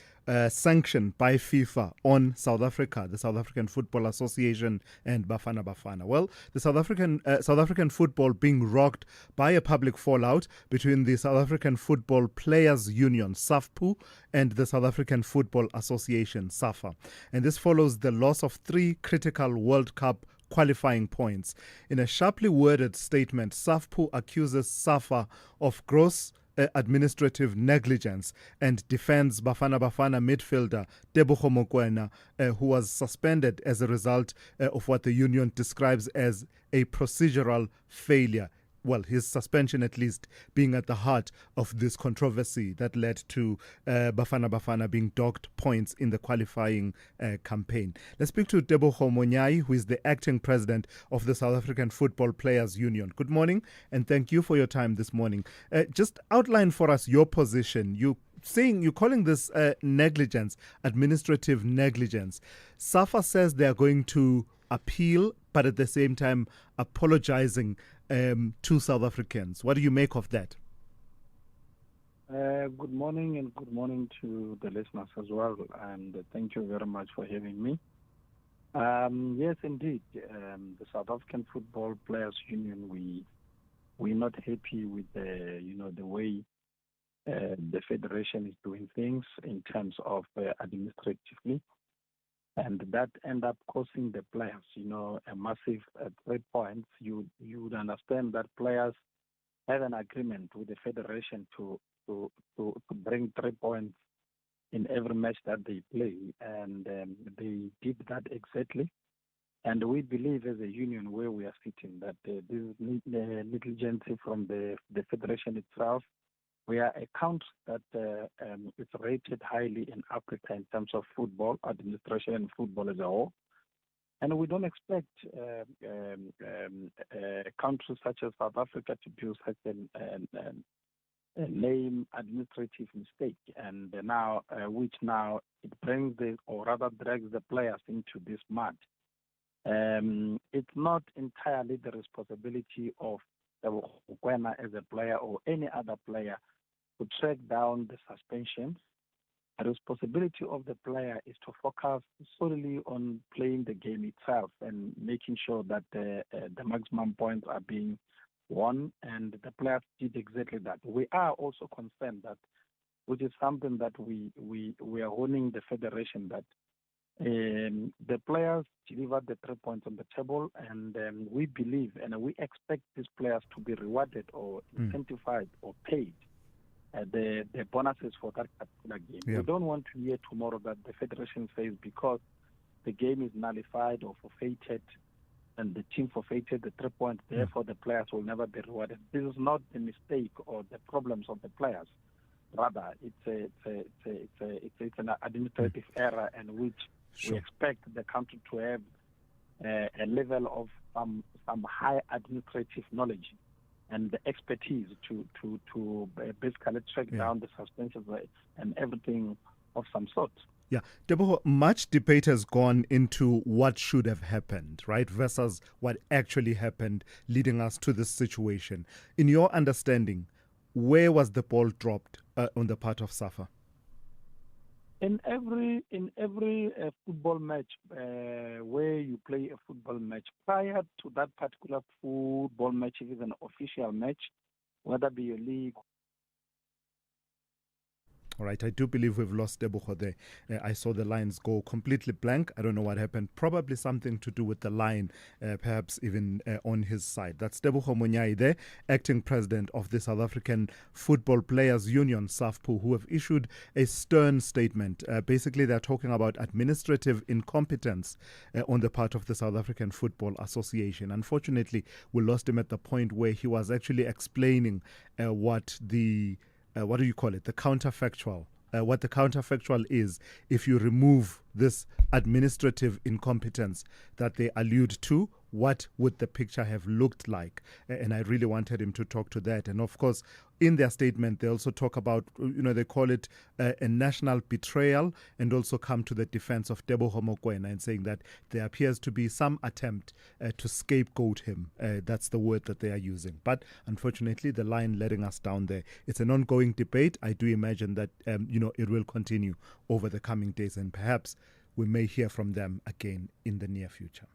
[SPEAKER 6] sanction by FIFA on South Africa, the South African Football Association and Bafana Bafana. Well, the South African football being rocked by a public fallout between the South African Football Players Union, SAFPU, and the South African Football Association, SAFA. And this follows the loss of 3 critical World Cup qualifying points. In a sharply worded statement, SAFPU accuses SAFA of gross administrative negligence and defends Bafana Bafana midfielder Tebogo Mokoena, who was suspended as a result of what the union describes as a procedural failure. Well, his suspension at least being at the heart of this controversy that led to Bafana Bafana being docked points in the qualifying campaign. Let's speak to Tebogo Mokoena, who is the acting president of the South African Football Players Union. Good morning, and thank you for your time this morning. Just outline for us your position. You're calling this negligence, administrative negligence. SAFA says they are going to appeal, but at the same time apologizing to South Africans. What do you make of that?
[SPEAKER 13] Good morning, and good morning to the listeners as well, and thank you very much for having me. Yes, indeed, the South African Football Players Union, we're not happy with the way the federation is doing things in terms of administratively. And that end up costing the players, a massive 3 points. You would understand that players have an agreement with the federation to bring 3 points in every match that they play, and they did that exactly. And we believe as a union where we are sitting that this is negligence from the federation itself. We are a country that is rated highly in Africa in terms of football administration and football as a whole. And we don't expect countries such as South Africa to do such a lame administrative mistake, and now which now it brings or rather drags the players into this mud. It's not entirely the responsibility of Mokoena as a player or any other player to track down the suspensions. The responsibility of the player is to focus solely on playing the game itself and making sure that the maximum points are being won, and the players did exactly that. We are also concerned that, which is something that we are warning the federation that the players delivered the 3 points on the table, and we believe and we expect these players to be rewarded or incentivized or paid the bonuses for that particular game. Yeah. We don't want to hear tomorrow that the federation says because the game is nullified or forfeited and the team forfeited the 3 points, therefore the players will never be rewarded. This is not the mistake or the problems of the players. Rather, it's an administrative error, and which we expect the country to have a level of some high administrative knowledge and the expertise to basically track down the suspensions and everything of some sort.
[SPEAKER 6] Yeah, Tebogo, much debate has gone into what should have happened, right, versus what actually happened, leading us to this situation. In your understanding, where was the ball dropped on the part of SAFA?
[SPEAKER 13] In every football match where you play a football match, prior to that particular football match, if it's an official match, whether it be your league.
[SPEAKER 6] All right, I do believe we've lost Tebogo there. I saw the lines go completely blank. I don't know what happened. Probably something to do with the line, perhaps even on his side. That's Tebogo Monyai there, acting president of the South African Football Players Union, SAFPU, who have issued a stern statement. Basically, they're talking about administrative incompetence on the part of the South African Football Association. Unfortunately, we lost him at the point where he was actually explaining what the what do you call it? The counterfactual. What the counterfactual is if you remove this administrative incompetence that they allude to, what would the picture have looked like? And I really wanted him to talk to that. And of course, in their statement, they also talk about, they call it a national betrayal, and also come to the defense of Tebogo Mokoena and saying that there appears to be some attempt to scapegoat him. That's the word that they are using. But unfortunately, the line letting us down there. It's an ongoing debate. I do imagine that, it will continue over the coming days, and perhaps we may hear from them again in the near future.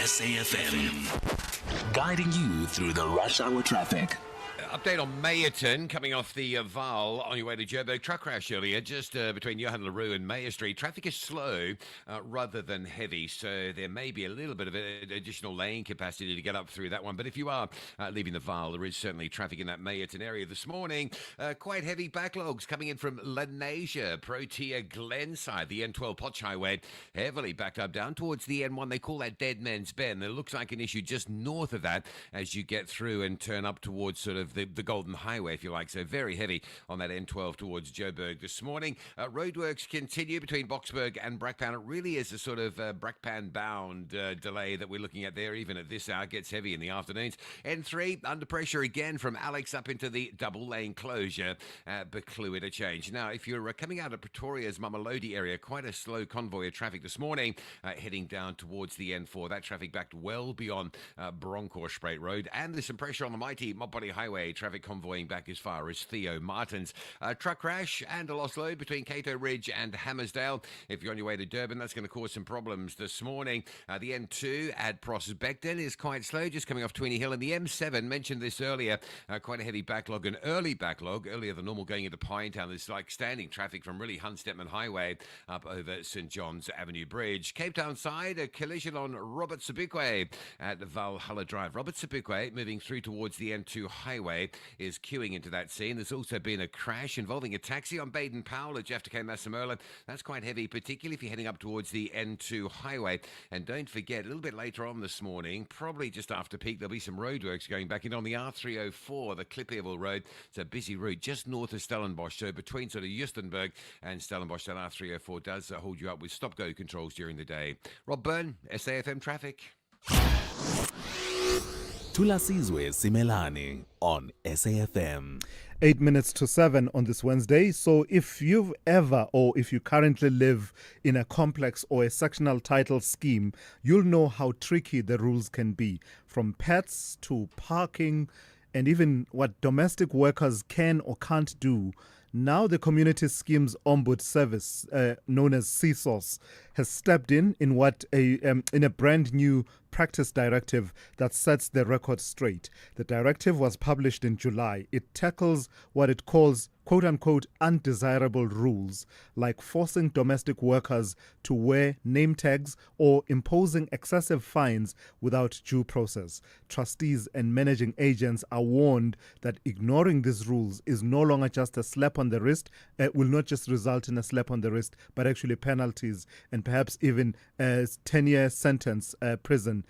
[SPEAKER 4] SAFM, guiding you through the rush hour traffic.
[SPEAKER 5] Update on Meyerton, coming off the Vaal on your way to Joburg. Truck crash earlier, just between Johan Leroux and Meyer Street. Traffic is slow rather than heavy, so there may be a little bit of additional lane capacity to get up through that one. But if you are leaving the Vaal, there is certainly traffic in that Meyerton area this morning. Quite heavy backlogs coming in from Lenasia, Protea, Glenside, the N12 Potch Highway, heavily backed up down towards the N1. They call that Dead Man's Bend. There looks like an issue just north of that as you get through and turn up towards sort of the Golden Highway, if you like. So very heavy on that N12 towards Joburg this morning. Roadworks continue between Boksburg and Brakpan. It really is a sort of Brakpan bound delay that we're looking at there, even at this hour. It gets heavy in the afternoons. N3 under pressure again from Alex up into the double lane closure, Buccleuch interchange. Now, if you're coming out of Pretoria's Mamelodi area, quite a slow convoy of traffic this morning, heading down towards the N4. That traffic backed well beyond Bronkhorstspruit Road, and there's some pressure on the mighty Mopani Highway. Traffic convoying back as far as Theo Martins. Truck crash and a lost load between Cato Ridge and Hammersdale. If you're on your way to Durban, that's going to cause some problems this morning. The N2 at Prospecton is quite slow, just coming off Tweeny Hill. And the M7, mentioned this earlier, quite a heavy backlog, an early backlog, earlier than normal going into Pinetown. There's like standing traffic from really Hunstedman Highway up over St. John's Avenue Bridge. Cape Town side, a collision on Robert Sobukwe at Valhalla Drive. Robert Sobukwe moving through towards the N2 highway is queuing into that scene. There's also been a crash involving a taxi on Baden Powell at Jeff Masemola. That's quite heavy, particularly if you're heading up towards the N2 highway. And don't forget, a little bit later on this morning, probably just after peak, there'll be some roadworks going back in on the R304, the Klippevel Road. It's a busy route just north of Stellenbosch. So between sort of Justenburg and Stellenbosch, that R304 does hold you up with stop-go controls during the day. Rob Byrne, SAFM Traffic.
[SPEAKER 7] Thulasizwe Simelane on SAFM.
[SPEAKER 6] 8 minutes to 7 on this Wednesday. So if you've ever, or if you currently live in a complex or a sectional title scheme, you'll know how tricky the rules can be, from pets to parking and even what domestic workers can or can't do. Now the Community Schemes Ombud Service, known as CSOS, has stepped in a brand new practice directive that sets the record straight. The directive was published in July. It tackles what it calls quote-unquote undesirable rules, like forcing domestic workers to wear name tags or imposing excessive fines without due process. Trustees and managing agents are warned that ignoring these rules is no longer just a slap on the wrist. It will not just result in a slap on the wrist, but actually penalties and perhaps even a 10-year sentence, prison,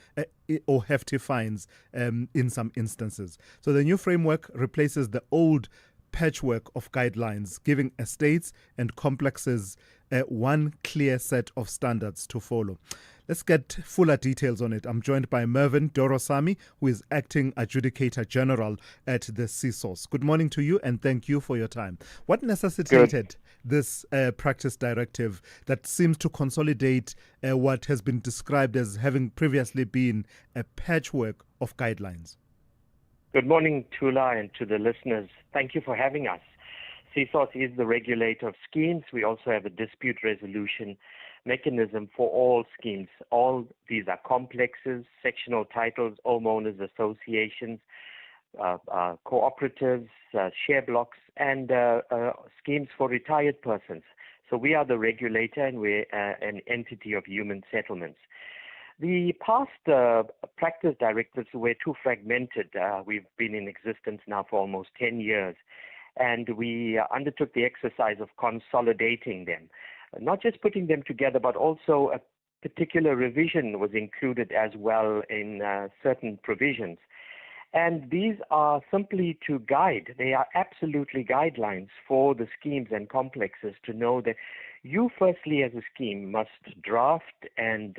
[SPEAKER 6] or hefty fines in some instances. So the new framework replaces the old patchwork of guidelines, giving estates and complexes one clear set of standards to follow. Let's get fuller details on it. I'm joined by Mervyn Dorosami, who is Acting Adjudicator General at the CSOS. Good morning to you, and thank you for your time. What necessitated this practice directive that seems to consolidate what has been described as having previously been a patchwork of guidelines?
[SPEAKER 14] Good morning, Tula, and to the listeners. Thank you for having us. CSOS is the regulator of schemes. We also have a dispute resolution mechanism for all schemes. All these are complexes, sectional titles, homeowners associations, cooperatives, share blocks, and schemes for retired persons. So we are the regulator, and we're an entity of human settlements. The past practice directives were too fragmented. We've been in existence now for almost 10 years, and we undertook the exercise of consolidating them, not just putting them together, but also a particular revision was included as well in certain provisions. And these are simply to guide. They are absolutely guidelines for the schemes and complexes to know that you firstly as a scheme must draft and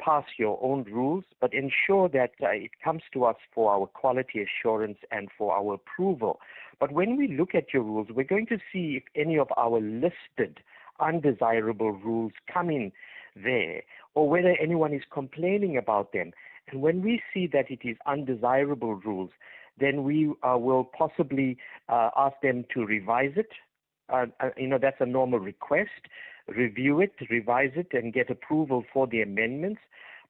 [SPEAKER 14] pass your own rules, but ensure that it comes to us for our quality assurance and for our approval. But when we look at your rules, we're going to see if any of our listed undesirable rules come in there, or whether anyone is complaining about them. And when we see that it is undesirable rules, then we will possibly ask them to revise it. That's a normal request. Review it, revise it, and get approval for the amendments.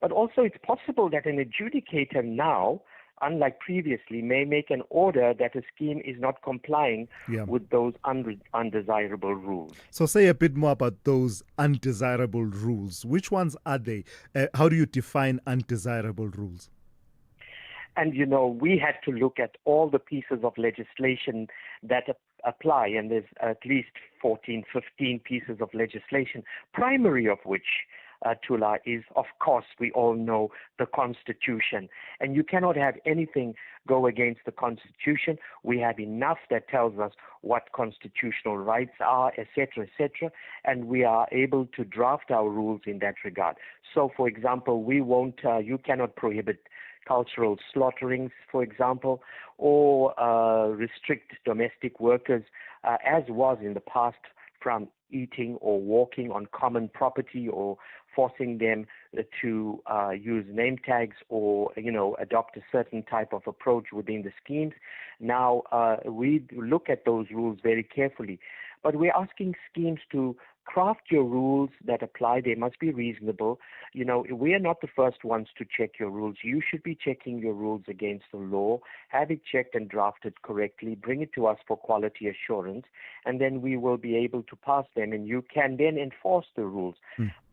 [SPEAKER 14] But also it's possible that an adjudicator now, unlike previously, may make an order that a scheme is not complying with those undesirable rules.
[SPEAKER 6] So say a bit more about those undesirable rules. Which ones are they? How do you define undesirable rules?
[SPEAKER 14] And, we had to look at all the pieces of legislation that apply, and there's at least 14, 15 pieces of legislation, primary of which, Tula, is, of course, we all know, the Constitution. And you cannot have anything go against the Constitution. We have enough that tells us what constitutional rights are, etc., and we are able to draft our rules in that regard. So, for example, you cannot prohibit cultural slaughterings, for example, or restrict domestic workers, as was in the past, from eating or walking on common property, or forcing them to use name tags or, adopt a certain type of approach within the schemes. Now, we look at those rules very carefully, but we're asking schemes to craft your rules that apply. They must be reasonable. We are not the first ones to check your rules. You should be checking your rules against the law, have it checked and drafted correctly, bring it to us for quality assurance, and then we will be able to pass them, and you can then enforce the rules.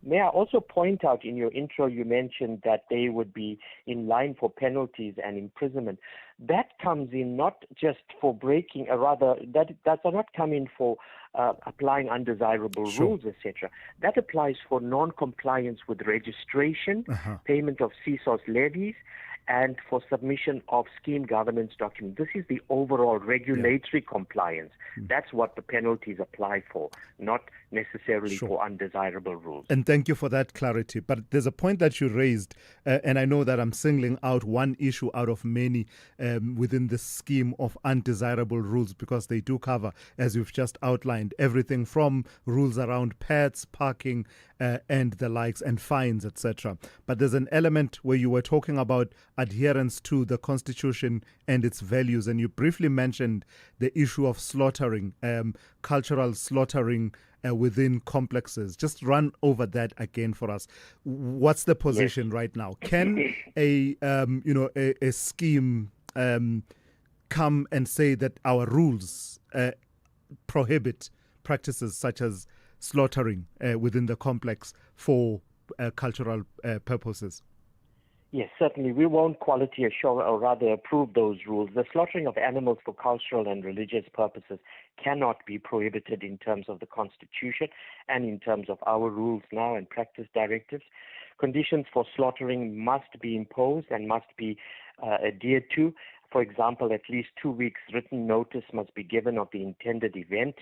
[SPEAKER 14] May I also point out, in your intro, you mentioned that they would be in line for penalties and imprisonment. That comes in not just for breaking, that does not come in for applying undesirable rules, etc. That applies for non-compliance with registration, payment of CSOS levies, and for submission of scheme governance documents. This is the overall regulatory compliance. That's what the penalties apply for, not necessarily for undesirable rules.
[SPEAKER 6] And thank you for that clarity. But there's a point that you raised, and I know that I'm singling out one issue out of many within the scheme of undesirable rules, because they do cover, as you've just outlined, everything from rules around pets, parking, and the likes, and fines, etc. But there's an element where you were talking about adherence to the Constitution and its values, and you briefly mentioned the issue of slaughtering, cultural slaughtering within complexes. Just run over that again for us. What's the position right now? Can a scheme come and say that our rules prohibit practices such as slaughtering within the complex for cultural purposes?
[SPEAKER 14] Yes, certainly. We won't quality assure, or rather approve those rules. The slaughtering of animals for cultural and religious purposes cannot be prohibited in terms of the Constitution and in terms of our rules now and practice directives. Conditions for slaughtering must be imposed and must be adhered to. For example, at least 2 weeks written notice must be given of the intended event,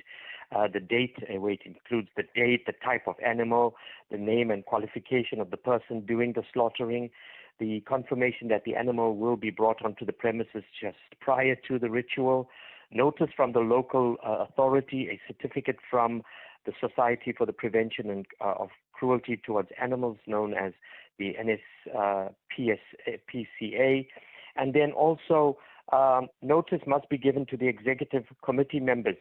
[SPEAKER 14] the date, where it includes the date, the type of animal, the name and qualification of the person doing the slaughtering, the confirmation that the animal will be brought onto the premises just prior to the ritual, notice from the local authority, a certificate from the Society for the Prevention of Cruelty Towards Animals, known as the NSPCA, and then also notice must be given to the executive committee members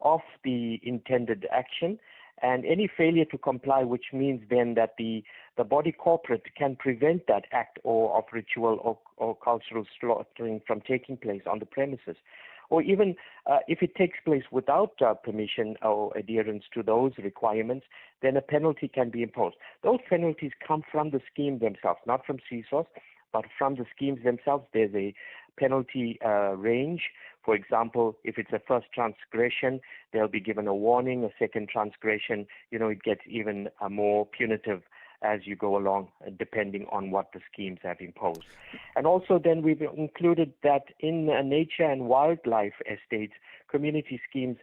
[SPEAKER 14] of the intended action, And any failure to comply, which means then that the body corporate can prevent that act or of ritual or cultural slaughtering from taking place on the premises. Or even if it takes place without permission or adherence to those requirements, then a penalty can be imposed. Those penalties come from the scheme themselves, not from CSOS, but from the schemes themselves. There's a penalty range. For example, if it's a first transgression, they'll be given a warning. A second transgression, it gets even more punitive as you go along, depending on what the schemes have imposed. And also then we've included that in nature and wildlife estates, community schemes,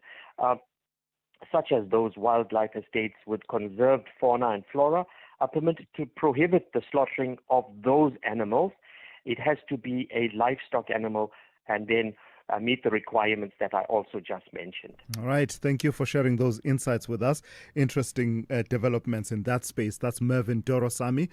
[SPEAKER 14] such as those wildlife estates with conserved fauna and flora, are permitted to prohibit the slaughtering of those animals. It has to be a livestock animal and then meet the requirements that I also just mentioned.
[SPEAKER 6] All right. Thank you for sharing those insights with us. Interesting developments in that space. That's Mervyn Dorosami,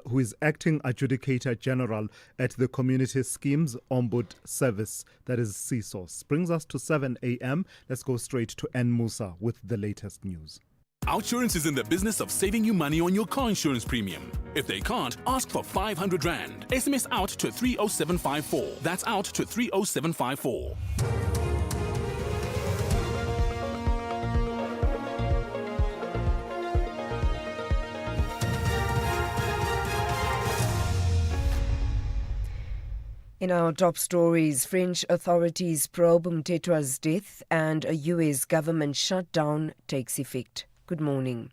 [SPEAKER 6] who is Acting Adjudicator General at the Community Schemes Ombud Service, that is CSOS. Brings us to 7 a.m. Let's go straight to N. Musa with the latest news.
[SPEAKER 15] Outsurance is in the business of saving you money on your car insurance premium. If they can't, ask for 500 Rand. SMS out to 30754. That's out to 30754.
[SPEAKER 1] In our top stories, French authorities probe Mtetwa's death and a US government shutdown takes effect. Good morning.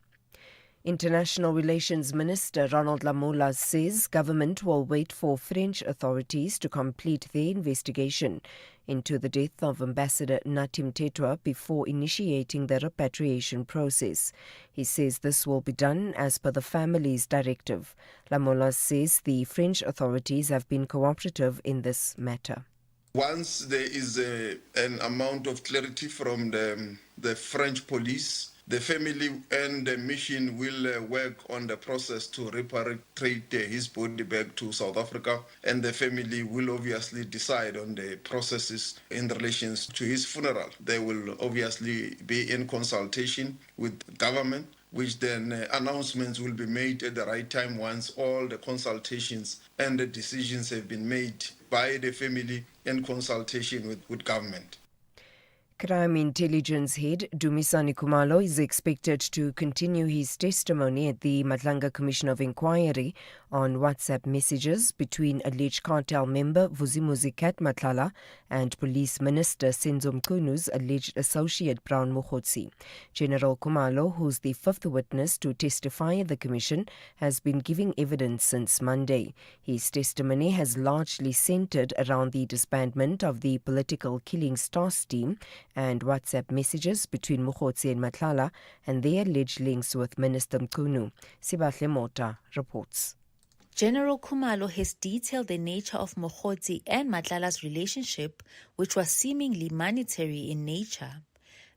[SPEAKER 1] International Relations Minister Ronald Lamola says government will wait for French authorities to complete their investigation into the death of Ambassador Nathi Mtetwa before initiating the repatriation process. He says this will be done as per the family's directive. Lamola says the French authorities have been cooperative in this matter.
[SPEAKER 16] Once there is an amount of clarity from the French police, the family and the mission will work on the process to repatriate his body back to South Africa, and the family will obviously decide on the processes in relation to his funeral. They will obviously be in consultation with government, which then announcements will be made at the right time once all the consultations and the decisions have been made by the family in consultation with government.
[SPEAKER 1] Crime Intelligence Head Dumisani Khumalo is expected to continue his testimony at the Madlanga Commission of Inquiry on WhatsApp messages between alleged cartel member Vuzimuzi Kat Matlala and Police Minister Senzo Mkunu's alleged associate Brown Mukhotsi. General Khumalo, who's the fifth witness to testify at the Commission, has been giving evidence since Monday. His testimony has largely centered around the disbandment of the Political Killings Task Team and WhatsApp messages between Mukhotsi and Matlala and their alleged links with Minister Mkunu. Sibahle Mota reports.
[SPEAKER 17] General Khumalo has detailed the nature of Mukhotsi and Matlala's relationship, which was seemingly monetary in nature.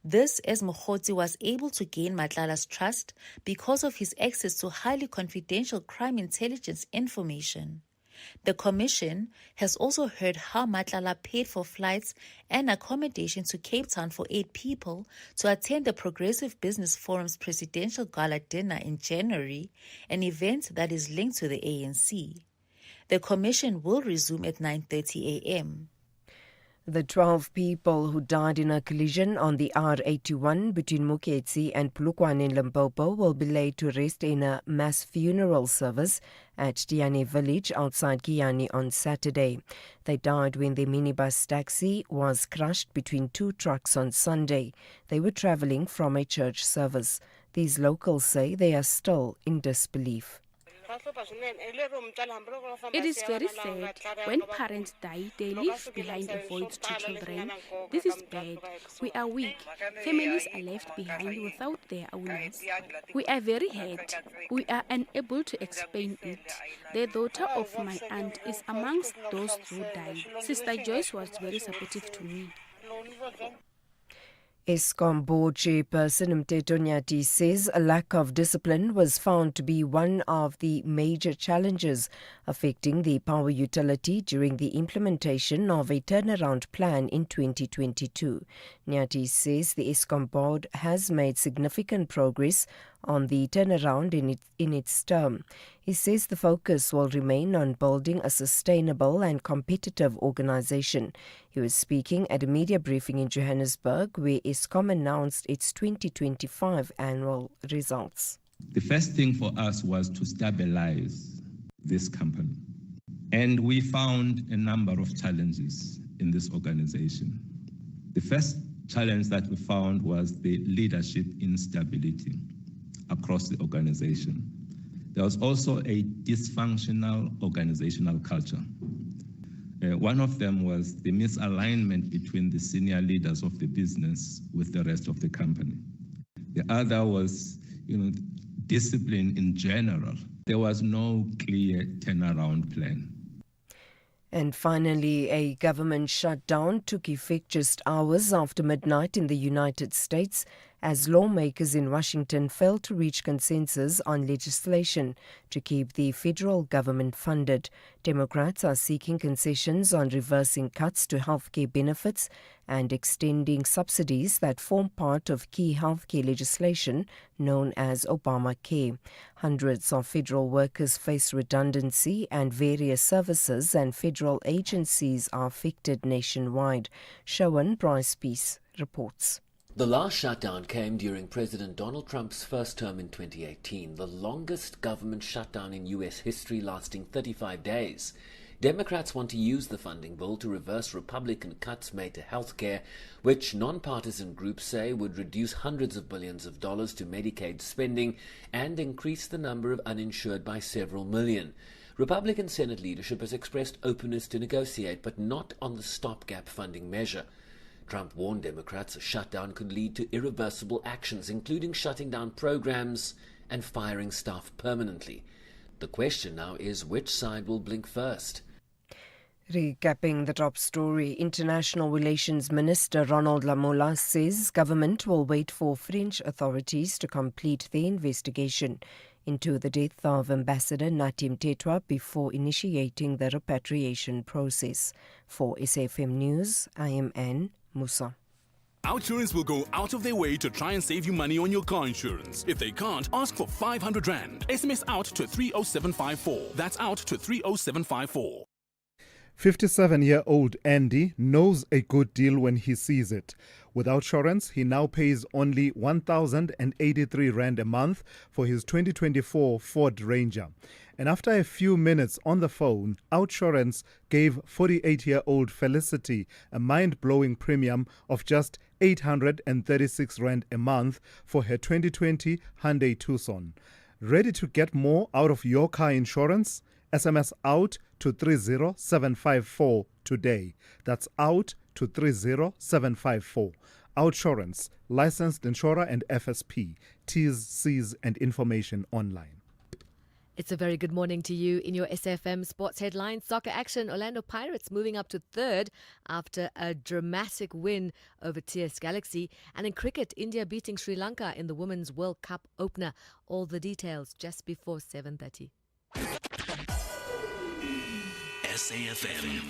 [SPEAKER 17] This as Mukhotsi was able to gain Matlala's trust because of his access to highly confidential crime intelligence information. The Commission has also heard how Matlala paid for flights and accommodation to Cape Town for 8 people to attend the Progressive Business Forum's presidential gala dinner in January, an event that is linked to the ANC. The Commission will resume at 9:30 a.m.
[SPEAKER 1] The 12 people who died in a collision on the R81 between Muketsi and Polokwane in Limpopo will be laid to rest in a mass funeral service at Tiane village outside Giyani on Saturday. They died when their minibus taxi was crushed between 2 trucks on Sunday. They were travelling from a church service. These locals say they are still in disbelief.
[SPEAKER 18] It is very sad. When parents die, they leave behind a void to children. This is bad. We are weak. Families are left behind without their owners. We are very hurt. We are unable to explain it. The daughter of my aunt is amongst those who died. Sister Joyce was very supportive to me.
[SPEAKER 1] Eskom board chairperson Mteto Nyati says a lack of discipline was found to be one of the major challenges affecting the power utility during the implementation of a turnaround plan in 2022. Nyati says the Eskom board has made significant progress on the turnaround in its term. He says the focus will remain on building a sustainable and competitive organisation. He was speaking at a media briefing in Johannesburg where Eskom announced its 2025 annual results.
[SPEAKER 19] The first thing for us was to stabilize this company. And we found a number of challenges in this organization. The first challenge that we found was the leadership instability across the organization. There was also a dysfunctional organizational culture. One of them was the misalignment between the senior leaders of the business with the rest of the company. The other was, discipline in general. There was no clear turnaround plan.
[SPEAKER 1] And finally, a government shutdown took effect just hours after midnight in the United States as lawmakers in Washington failed to reach consensus on legislation to keep the federal government funded. Democrats are seeking concessions on reversing cuts to healthcare benefits and extending subsidies that form part of key healthcare legislation known as Obamacare. Hundreds of federal workers face redundancy and various services and federal agencies are affected nationwide. Shawan Bryce Peace reports.
[SPEAKER 20] The last shutdown came during President Donald Trump's first term in 2018, the longest government shutdown in U.S. history, lasting 35 days. Democrats want to use the funding bill to reverse Republican cuts made to health care, which nonpartisan groups say would reduce hundreds of billions of dollars to Medicaid spending and increase the number of uninsured by several million. Republican Senate leadership has expressed openness to negotiate, but not on the stopgap funding measure. Trump warned Democrats a shutdown could lead to irreversible actions, including shutting down programs and firing staff permanently. The question now is which side will blink first.
[SPEAKER 1] Recapping the top story, International Relations Minister Ronald Lamola says government will wait for French authorities to complete their investigation into the death of Ambassador Natim Tetwa before initiating the repatriation process. For SAFM News, I am Anne Musa.
[SPEAKER 15] Outsurance will go out of their way to try and save you money on your car insurance. If they can't, ask for 500 Rand. SMS out to 30754. That's out to 30754.
[SPEAKER 6] 57-year-old Andy knows a good deal when he sees it. With Outsurance, he now pays only 1,083 Rand a month for his 2024 Ford Ranger. And after a few minutes on the phone, Outsurance gave 48-year-old Felicity a mind-blowing premium of just 836 Rand a month for her 2020 Hyundai Tucson. Ready to get more out of your car insurance? SMS out to 30754 today. That's out to 30754. Outsurance, licensed insurer and FSP. T's, C's and information online.
[SPEAKER 3] It's a very good morning to you in your SFM Sports Headlines. Soccer action, Orlando Pirates moving up to third after a dramatic win over TS Galaxy. And in cricket, India beating Sri Lanka in the Women's World Cup opener. All the details just before 7:30.
[SPEAKER 4] SAFM,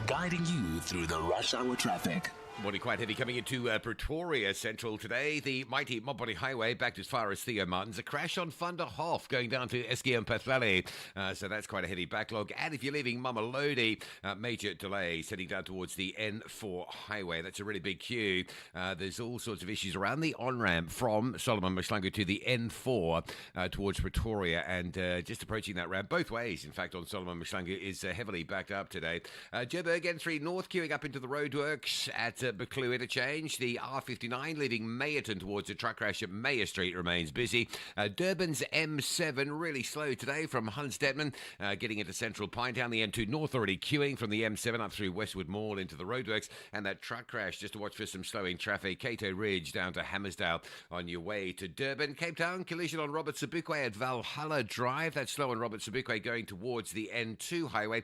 [SPEAKER 4] guiding you through the rush hour traffic.
[SPEAKER 5] Morning quite heavy coming into Pretoria Central today. The mighty Mopani Highway backed as far as Theo Martins. A crash on Van der Hof going down to SKM Pathlale. So that's quite a heavy backlog. And if you're leaving Mamelodi, major delay heading down towards the N4 highway. That's a really big queue. There's all sorts of issues around the on-ramp from Solomon Mashlangu to the N4 towards Pretoria. And just approaching that ramp both ways, in fact, on Solomon Mashlangu is heavily backed up today. Joburg N3 North queuing up into the roadworks at Buccleuch interchange. The R59 leaving Mayerton towards the truck crash at Mayer Street remains busy. Durban's M7 really slow today from Hunsdetman getting into central Pinetown. The M2 North already queuing from the M7 up through Westwood Mall into the roadworks. And that truck crash, just to watch for some slowing traffic. Cato Ridge down to Hammersdale on your way to Durban. Cape Town, collision on Robert Sobukwe at Valhalla Drive. That's slow on Robert Sobukwe going towards the N2 highway.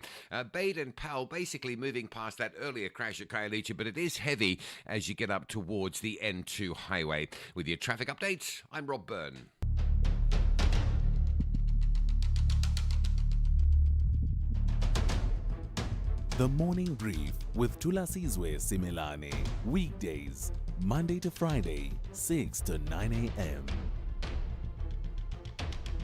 [SPEAKER 5] Baden Powell basically moving past that earlier crash at Khayelitsha, but it is heavy heavy as you get up towards the N2 highway. With your traffic updates, I'm Rob Byrne.
[SPEAKER 7] The Morning Brief with Thulasizwe Simelane. Weekdays, Monday to Friday, 6 to 9 a.m.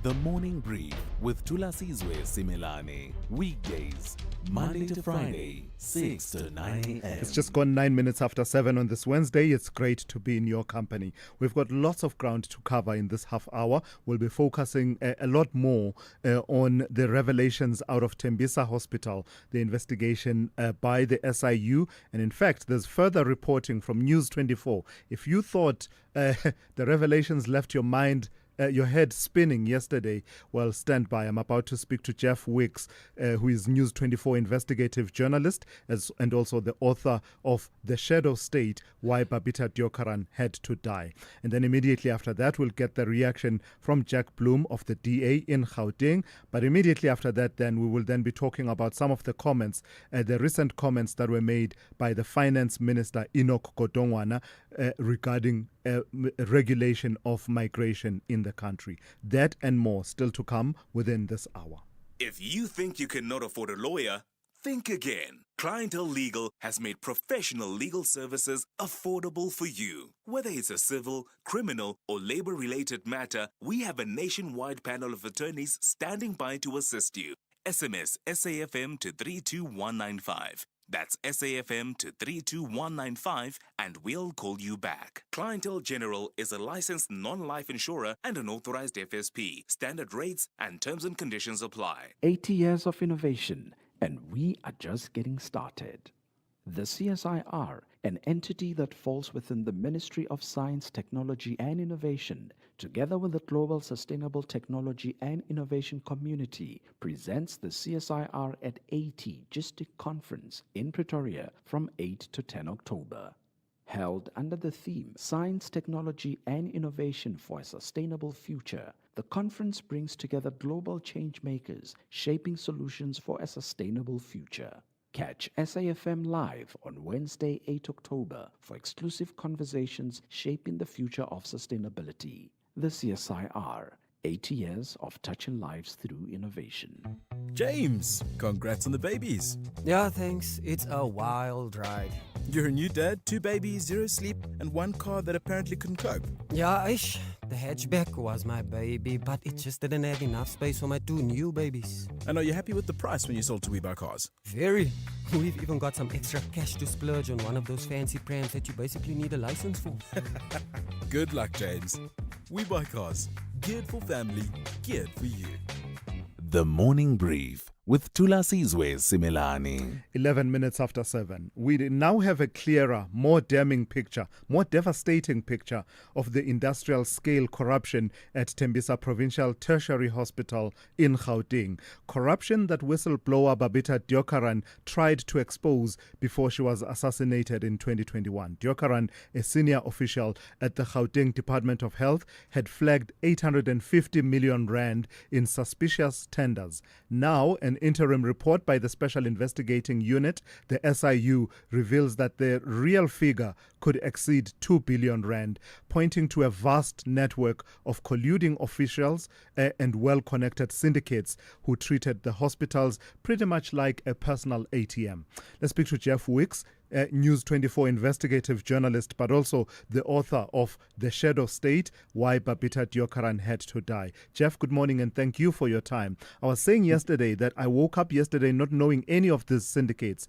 [SPEAKER 7] The Morning Brief with Thulasizwe Simelane. Weekdays, Monday to Friday, 6 to 9 a.m.
[SPEAKER 6] It's just gone 9 minutes after 7 on this Wednesday. It's great to be in your company. We've got lots of ground to cover in this half hour. We'll be focusing a lot more on the revelations out of Tembisa Hospital, the investigation by the SIU. And in fact, there's further reporting from News 24. If you thought the revelations left your head spinning yesterday, well, stand by. I'm about to speak to Jeff Wicks, who is News 24 investigative journalist and also the author of The Shadow State, Why Babita Deokaran Had to Die. And then immediately after that, we'll get the reaction from Jack Bloom of the DA in Gauteng. But immediately after that, then we will then be talking about some of the comments, the recent comments that were made by the Finance Minister Enoch Godongwana regarding regulation of migration in the country. That and more still to come within this hour.
[SPEAKER 15] If you think you cannot afford a lawyer, think again. Clientele Legal has made professional legal services affordable for you. Whether it's a civil, criminal, or labor-related matter, we have a nationwide panel of attorneys standing by to assist you. SMS SAFM to 32195. That's SAFM to 32195 and we'll call you back. Clientele General is a licensed non-life insurer and an authorized FSP. Standard rates and terms and conditions apply.
[SPEAKER 21] 80 years of innovation, and we are just getting started. The CSIR, an entity that falls within the Ministry of Science, Technology and Innovation, together with the global sustainable technology and innovation community, presents the CSIR at 80 GISTIC Conference in Pretoria from 8 to 10 October. Held under the theme Science, Technology and Innovation for a Sustainable Future, the conference brings together global change makers shaping solutions for a sustainable future. Catch SAFM live on Wednesday, 8 October for exclusive conversations shaping the future of sustainability. The CSIR, 80 years of touching lives through innovation.
[SPEAKER 22] James, congrats on the babies.
[SPEAKER 23] Yeah, thanks. It's a wild ride.
[SPEAKER 22] You're a new dad, 2 babies, 0 sleep, and 1 car that apparently couldn't cope.
[SPEAKER 23] Yeah, the hatchback was my baby, but it just didn't have enough space for my 2 new babies.
[SPEAKER 22] And are you happy with the price when you sold 2 WeBuy cars?
[SPEAKER 23] Very. We've even got some extra cash to splurge on one of those fancy prams that you basically need a license for.
[SPEAKER 22] Good luck, James. WeBuy cars. Geared for family, geared for you.
[SPEAKER 7] The Morning Brief with Thulasizwe Simelane.
[SPEAKER 6] 11 minutes after 7. We now have a clearer, more damning picture, more devastating picture of the industrial scale corruption at Tembisa Provincial Tertiary Hospital in Gauteng. Corruption that whistleblower Babita Deokaran tried to expose before she was assassinated in 2021. Deokaran, a senior official at the Gauteng Department of Health, had flagged 850 million rand in suspicious tenders. Now, an interim report by the Special Investigating Unit, the SIU, reveals that the real figure could exceed 2 billion rand, pointing to a vast network of colluding officials and well-connected syndicates who treated the hospitals pretty much like a personal ATM. Let's speak to Jeff Wicks, News 24 investigative journalist, but also the author of The Shadow State, Why Babita Deokaran Had to Die. Jeff, good morning and thank you for your time. I was saying yesterday that I woke up yesterday not knowing any of these syndicates,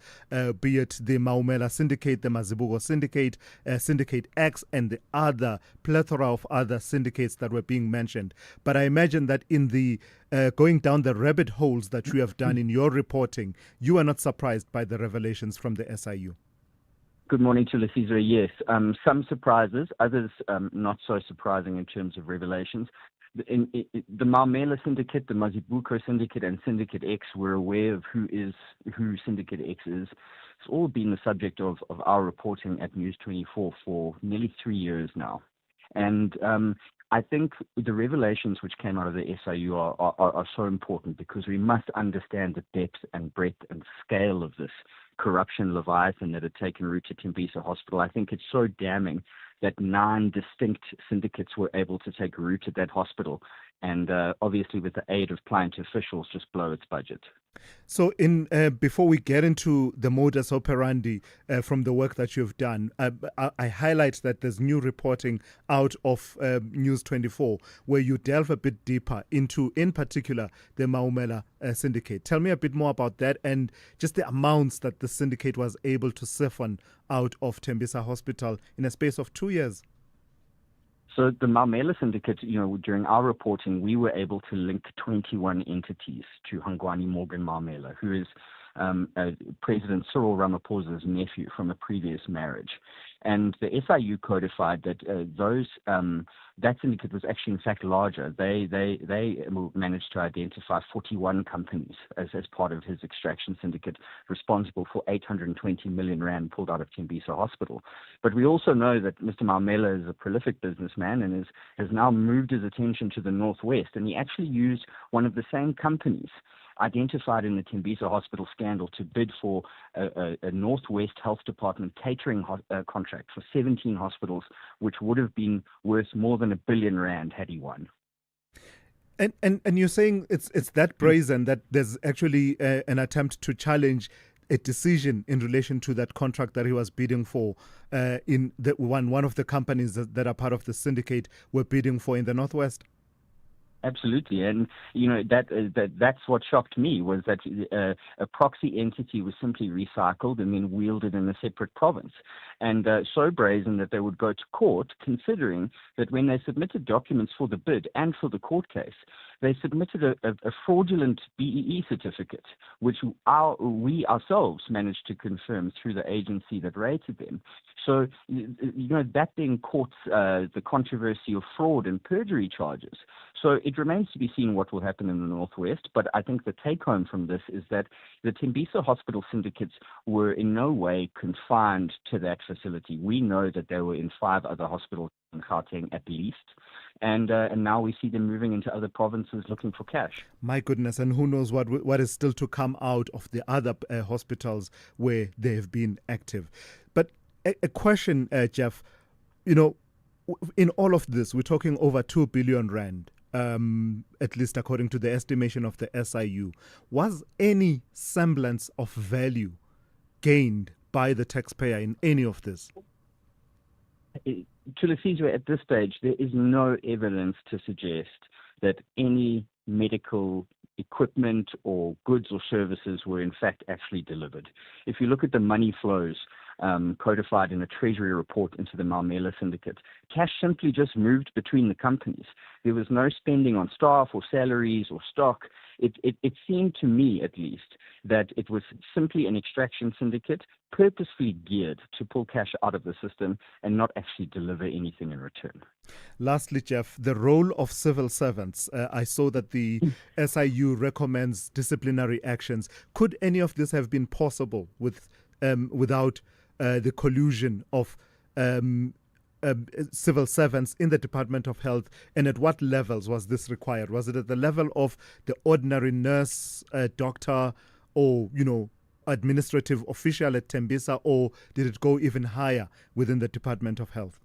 [SPEAKER 6] be it the Maumela Syndicate, the Mazibugo Syndicate, Syndicate X, and the other plethora of other syndicates that were being mentioned. But I imagine that in the going down the rabbit holes that you have done in your reporting, you are not surprised by the revelations from the SIU.
[SPEAKER 24] Good morning to Thulasizwe. Yes, some surprises, others not so surprising in terms of revelations. The Maumela Syndicate, the Mazibuko Syndicate, and Syndicate X were aware of who Syndicate X is. It's all been the subject of our reporting at News 24 for nearly 3 years now. And I think the revelations which came out of the SIU are so important because we must understand the depth and breadth and scale of this corruption leviathan that had taken root at Tembisa Hospital. I think it's so damning that 9 distinct syndicates were able to take root at that hospital and obviously with the aid of client officials just blow its budget.
[SPEAKER 6] So, before we get into the modus operandi from the work that you've done, I highlight that there's new reporting out of News 24 where you delve a bit deeper into, in particular, the Maumela syndicate. Tell me a bit more about that and just the amounts that the syndicate was able to siphon out of Tembisa Hospital in a space of 2 years.
[SPEAKER 24] So the Maumela syndicate, during our reporting, we were able to link 21 entities to Hangwani Morgan Maumela, who is President Cyril Ramaphosa's nephew from a previous marriage. And the SIU codified that that syndicate was actually in fact larger. They managed to identify 41 companies as part of his extraction syndicate, responsible for 820 million rand pulled out of Tembisa Hospital. But we also know that Mr. Maumela is a prolific businessman and has now moved his attention to the Northwest, and he actually used one of the same companies identified in the Tembisa Hospital scandal to bid for a Northwest Health Department catering contract for 17 hospitals, which would have been worth more than R1 billion had he won.
[SPEAKER 6] And you're saying it's that brazen that there's actually an attempt to challenge a decision in relation to that contract that he was bidding for in the one of the companies that are part of the syndicate were bidding for in the Northwest?
[SPEAKER 24] Absolutely, and that's what shocked me was that a proxy entity was simply recycled and then wielded in a separate province, and so brazen that they would go to court, considering that when they submitted documents for the bid and for the court case, they submitted a fraudulent BEE certificate, which we ourselves managed to confirm through the agency that rated them. So, that then courts the controversy of fraud and perjury charges. So it remains to be seen what will happen in the Northwest, but I think the take-home from this is that the Tembisa Hospital syndicates were in no way confined to that facility. We know that they were in 5 other hospitals in Gauteng at least, and now we see them moving into other provinces looking for cash.
[SPEAKER 6] My goodness, and who knows what is still to come out of the other hospitals where they have been active. But a question, Jeff, in all of this, we're talking over 2 billion rand. At least according to the estimation of the SIU. Was any semblance of value gained by the taxpayer in any of this?
[SPEAKER 24] Thulasizwe, at this stage, there is no evidence to suggest that any medical equipment or goods or services were in fact actually delivered. If you look at the money flows codified in a treasury report into the Maumela syndicate, cash simply just moved between the companies. There was no spending on staff or salaries or stock. It seemed to me, at least, that it was simply an extraction syndicate purposefully geared to pull cash out of the system and not actually deliver anything in return.
[SPEAKER 6] Lastly, Jeff, the role of civil servants. I saw that the SIU recommends disciplinary actions. Could any of this have been possible without the collusion of civil servants in the Department of Health, and at what levels was this required? Was it at the level of the ordinary nurse, doctor, or administrative official at Tembisa, or did it go even higher within the Department of Health?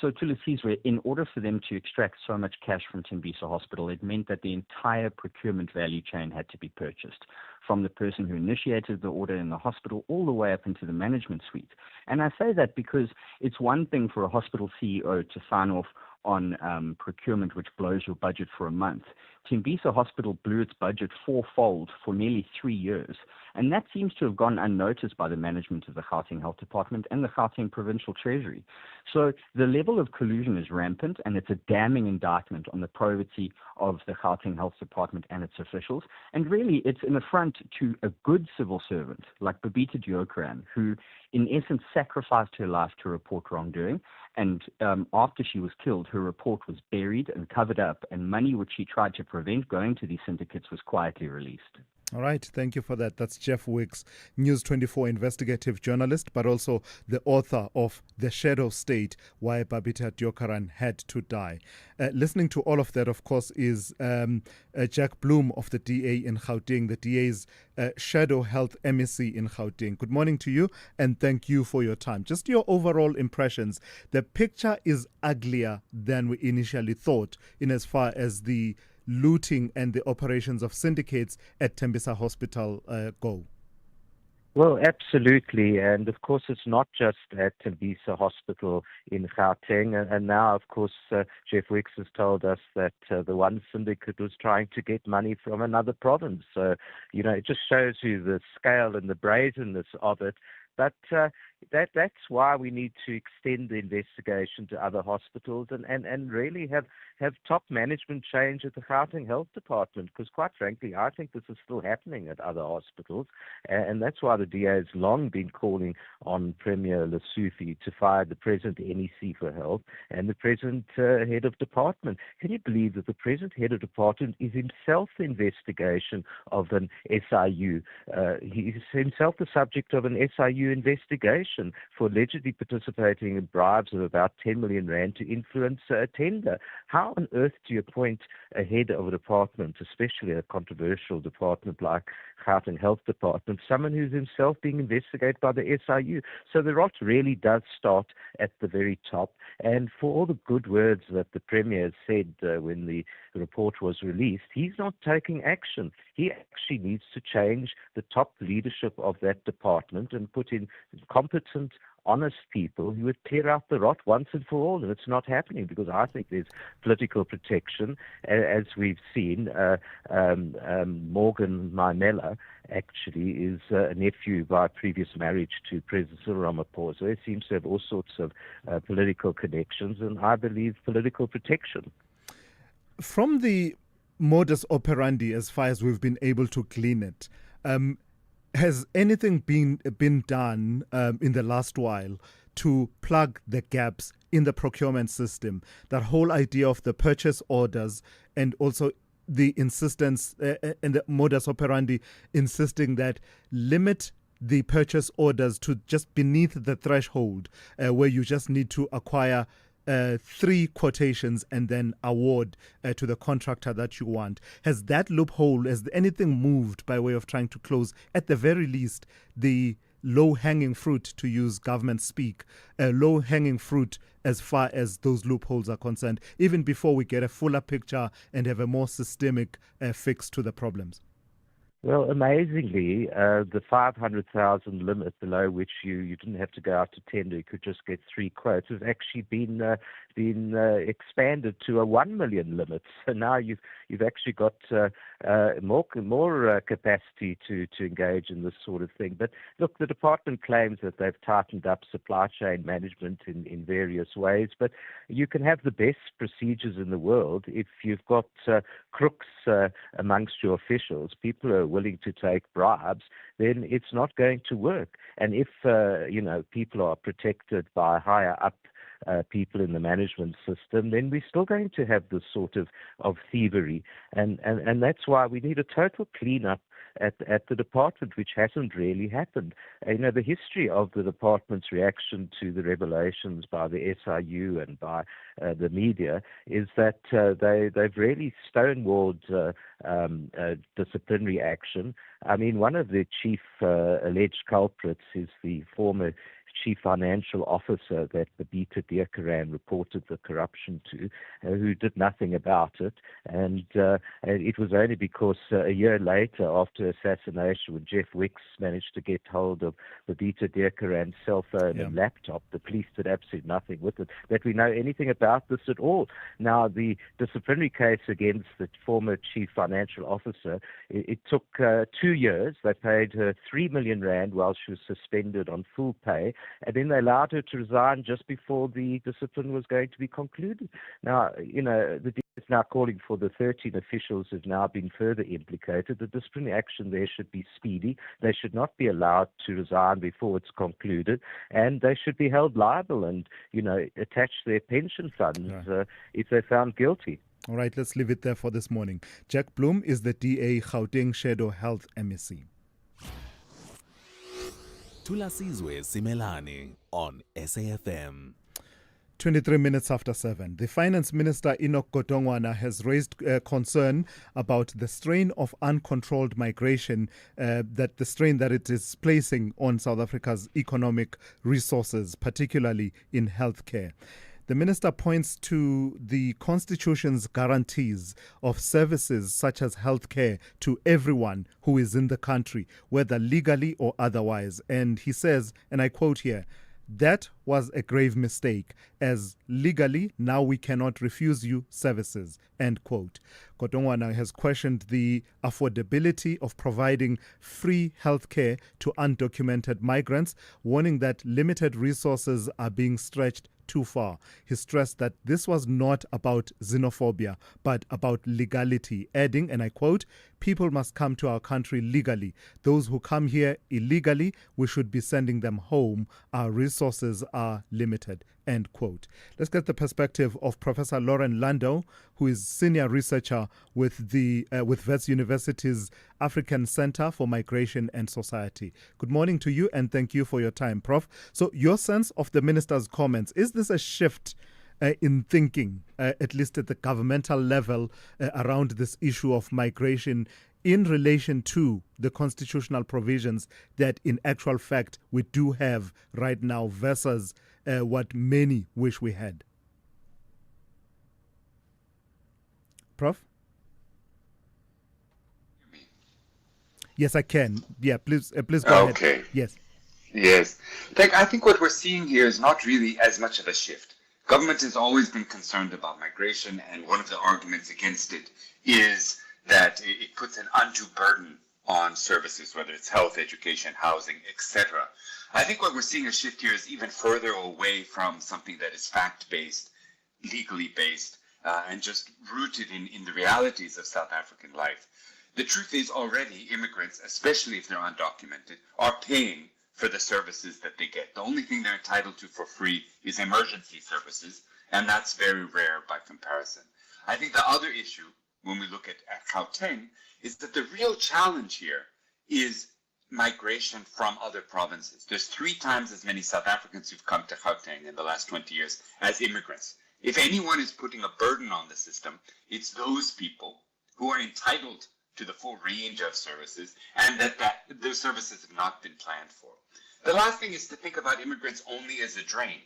[SPEAKER 24] So Thulasizwe, in order for them to extract so much cash from Tembisa Hospital, it meant that the entire procurement value chain had to be purchased, from the person who initiated the order in the hospital all the way up into the management suite. And I say that because it's one thing for a hospital CEO to sign off on procurement which blows your budget for a month. Tembisa Hospital blew its budget fourfold for nearly 3 years, and that seems to have gone unnoticed by the management of the Gauteng Health Department and the Gauteng Provincial Treasury. So the level of collusion is rampant, and it's a damning indictment on the probity of the Gauteng Health Department and its officials. And really, it's an affront to a good civil servant like Babita Deokaran, who in essence sacrificed her life to report wrongdoing. And after she was killed, her report was buried and covered up, and money which she tried to prevent going to these syndicates was quietly released.
[SPEAKER 6] All right, thank you for that. That's Jeff Wicks, News 24 investigative journalist, but also the author of The Shadow State, Why Babita Deokaran Had to Die. Listening to all of that, of course, is Jack Bloom of the DA in Gauteng, the DA's Shadow Health MEC in Gauteng. Good morning to you, and thank you for your time. Just your overall impressions. The picture is uglier than we initially thought in as far as the looting and the operations of syndicates at Tembisa Hospital go.
[SPEAKER 24] Well, absolutely. And of course, it's not just at Tembisa Hospital in Gauteng. And now, of course, Jeff Wicks has told us that the one syndicate was trying to get money from another province. So, it just shows you the scale and the brazenness of it. But that's why we need to extend the investigation to other hospitals and really have top management change at the Gauteng Health Department, because quite frankly, I think this is still happening at other hospitals. And that's why the DA has long been calling on Premier Lesotho to fire the present NEC for Health and the present head of department. Can you believe that the present head of department is himself the investigation of an SIU? He's himself the subject of an SIU investigation for allegedly participating in bribes of about 10 million rand to influence a tender. How on earth do you appoint a head of a department, especially a controversial department like Gauteng Health Department, someone who's himself being investigated by the SIU? So the rot really does start at the very top. And for all the good words that the Premier has said when the report was released, he's not taking action. He actually needs to change the top leadership of that department and put in competent, honest people who would clear out the rot once and for all. And it's not happening because I think there's political protection. As we've seen, Morgan Maimela actually is a nephew by previous marriage to President Cyril Ramaphosa. He seems to have all sorts of political connections and I believe political protection.
[SPEAKER 6] From the modus operandi, as far as we've been able to glean it, has anything been done in the last while to plug the gaps in the procurement system? That whole idea of the purchase orders and also the insistence and the modus operandi insisting that limit the purchase orders to just beneath the threshold where you just need to acquire 3 quotations and then award to the contractor that you want. Has that loophole, has anything moved by way of trying to close, at the very least, the low-hanging fruit, to use government speak, low-hanging fruit as far as those loopholes are concerned, even before we get a fuller picture and have a more systemic fix to the problems?
[SPEAKER 24] Well, amazingly, the 500,000 limit below which you didn't have to go out to tender, you could just get 3 quotes, has actually been expanded to a 1 million limit. So now you've actually got more capacity to engage in this sort of thing. But look, the department claims that they've tightened up supply chain management in various ways. But you can have the best procedures in the world if you've got crooks amongst your officials, people who are willing to take bribes, then it's not going to work. And if people are protected by higher up people in the management system, then we're still going to have this sort of thievery. And that's why we need a total cleanup at the department, which hasn't really happened. The history of the department's reaction to the revelations by the SIU and by the media is that they've really stonewalled disciplinary action. I mean, one of the chief alleged culprits is the former chief financial officer that Babita Deokaran reported the corruption to, who did nothing about it. And it was only because a year later, after assassination, when Jeff Wicks managed to get hold of Babita Deokaran's cell phone and laptop, the police did absolutely nothing with it, that we know anything about this at all. Now, the disciplinary case against the former chief financial officer, it took 2 years. They paid her 3 million rand while she was suspended on full pay. And then they allowed her to resign just before the discipline was going to be concluded. Now, the DA is now calling for the 13 officials who have now been further implicated. The disciplinary action there should be speedy. They should not be allowed to resign before it's concluded. And they should be held liable and, attach their pension funds if they're found guilty.
[SPEAKER 6] All right, let's leave it there for this morning. Jack Bloom is the DA Gauteng Shadow Health MEC.
[SPEAKER 7] Thulasizwe Simelane on SAFM.
[SPEAKER 6] 23 minutes after 7. The Finance Minister Enoch Godongwana has raised concern about the strain of uncontrolled migration, that it is placing on South Africa's economic resources, particularly in healthcare. The minister points to the Constitution's guarantees of services such as healthcare to everyone who is in the country, whether legally or otherwise. And he says, and I quote here, "That was a grave mistake, as legally now we cannot refuse you services," end quote. Godongwana has questioned the affordability of providing free healthcare to undocumented migrants, warning that limited resources are being stretched too far. He stressed that this was not about xenophobia, but about legality, adding, and I quote, "People must come to our country legally. Those who come here illegally, we should be sending them home. Our resources are limited," end quote. Let's get the perspective of Professor Lauren Landau, who is senior researcher with Wits University's African Center for Migration and Society. Good morning to you, and thank you for your time, Prof. So your sense of the minister's comments, is this a shift in thinking, at least at the governmental level, around this issue of migration in relation to the constitutional provisions that in actual fact we do have right now versus what many wish we had? Prof? Yes, I can. Yeah, please go ahead.
[SPEAKER 2] Okay.
[SPEAKER 6] Yes.
[SPEAKER 2] Yes. I think what we're seeing here is not really as much of a shift. Government has always been concerned about migration, and one of the arguments against it is that it puts an undue burden on services, whether it's health, education, housing, etc. I think what we're seeing a shift here is even further away from something that is fact-based, legally based, and just rooted in the realities of South African life. The truth is already immigrants, especially if they're undocumented, are paying for the services that they get. The only thing they're entitled to for free is emergency services, and that's very rare by comparison. I think the other issue, when we look at Gauteng, is that the real challenge here is migration from other provinces. There's 3 times as many South Africans who've come to Gauteng in the last 20 years as immigrants. If anyone is putting a burden on the system, it's those people who are entitled to the full range of services, and that those services have not been planned for. The last thing is to think about immigrants only as a drain.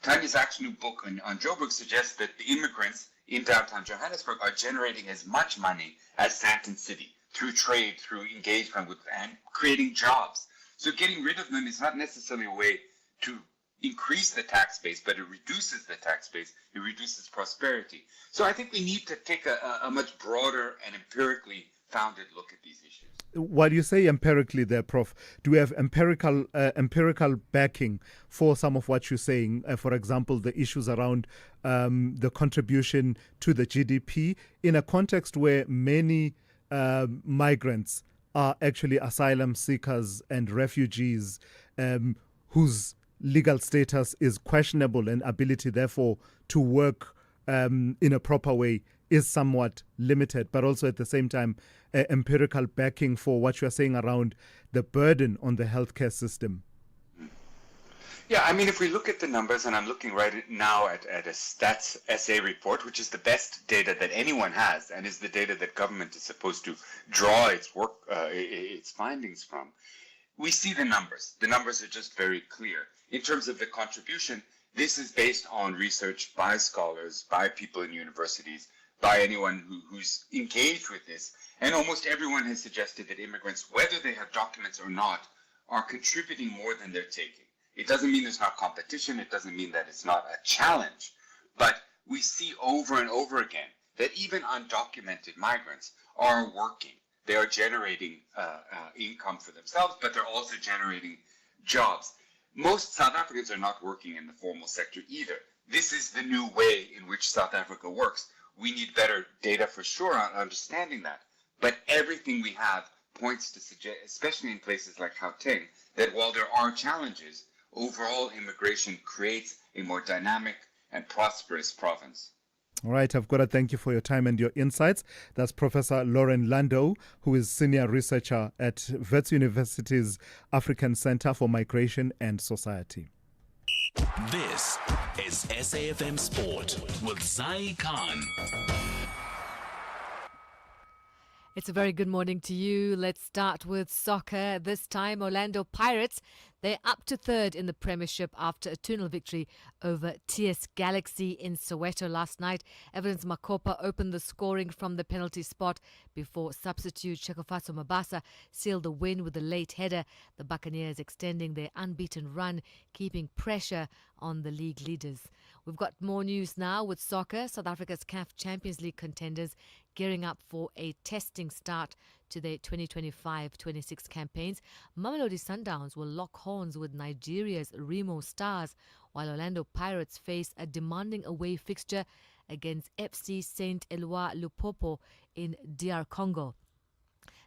[SPEAKER 2] Tanya Zach's new book on Joburg suggests that the immigrants in downtown Johannesburg are generating as much money as Sandton City through trade, through engagement with, and creating jobs. So getting rid of them is not necessarily a way to increase the tax base, but it reduces the tax base, it reduces prosperity. So I think we need to take a much broader and empirically founded look at these issues.
[SPEAKER 6] While you say empirically there, Prof, do we have empirical backing for some of what you're saying? For example, the issues around the contribution to the GDP in a context where many migrants are actually asylum seekers and refugees whose legal status is questionable and ability, therefore, to work in a proper way is somewhat limited, but also at the same time, empirical backing for what you're saying around the burden on the healthcare system.
[SPEAKER 2] Yeah, I mean, if we look at the numbers, and I'm looking right now at a stats SA report, which is the best data that anyone has, and is the data that government is supposed to draw its findings from, we see the numbers. The numbers are just very clear. In terms of the contribution, this is based on research by scholars, by people in universities, by anyone who's engaged with this. And almost everyone has suggested that immigrants, whether they have documents or not, are contributing more than they're taking. It doesn't mean there's not competition. It doesn't mean that it's not a challenge. But we see over and over again that even undocumented migrants are working. They are generating income for themselves, but they're also generating jobs. Most South Africans are not working in the formal sector either. This is the new way in which South Africa works. We need better data for sure on understanding that. But everything we have points to suggest, especially in places like Gauteng, that while there are challenges, overall immigration creates a more dynamic and prosperous province.
[SPEAKER 6] All right, I've got to thank you for your time and your insights. That's Professor Lauren Lando, who is Senior Researcher at Wits University's African Center for Migration and Society.
[SPEAKER 15] This is SAFM Sport with Zai Khan.
[SPEAKER 3] It's a very good morning to you. Let's start with soccer. This time, Orlando Pirates, they're up to third in the Premiership after a 2-0 victory over TS Galaxy in Soweto last night. Evidence Makopa opened the scoring from the penalty spot before substitute Shekofatso Mabasa sealed the win with a late header. The Buccaneers extending their unbeaten run, keeping pressure on the league leaders. We've got more news now with soccer. South Africa's CAF Champions League contenders gearing up for a testing start to their 2025-26 campaigns. Mamelodi Sundowns will lock horns with Nigeria's Remo Stars, while Orlando Pirates face a demanding away fixture against FC Saint Eloi Lupopo in DR Congo.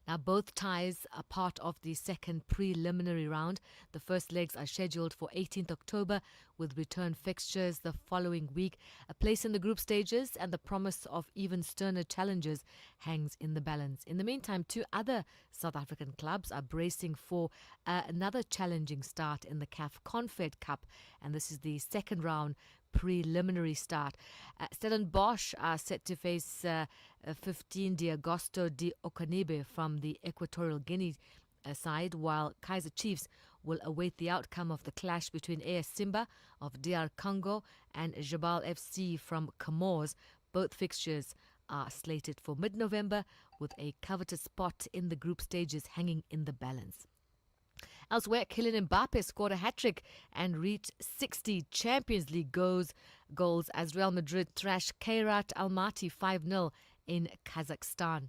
[SPEAKER 3] Now, both ties are part of the second preliminary round. The first legs are scheduled for 18th October with return fixtures the following week. A place in the group stages and the promise of even sterner challenges hangs in the balance. In the meantime, 2 other South African clubs are bracing for another challenging start in the CAF Confed Cup, and this is the second round preliminary start. Stellenbosch are set to face 15 de Agosto de Okanebe from the Equatorial Guinea side, while Kaizer Chiefs will await the outcome of the clash between AS Simba of DR Congo and Jabal FC from Comores. Both fixtures are slated for mid-November, with a coveted spot in the group stages hanging in the balance. Elsewhere, Kylian Mbappe scored a hat-trick and reached 60 Champions League goals as Real Madrid thrashed Kairat Almaty 5-0 in Kazakhstan.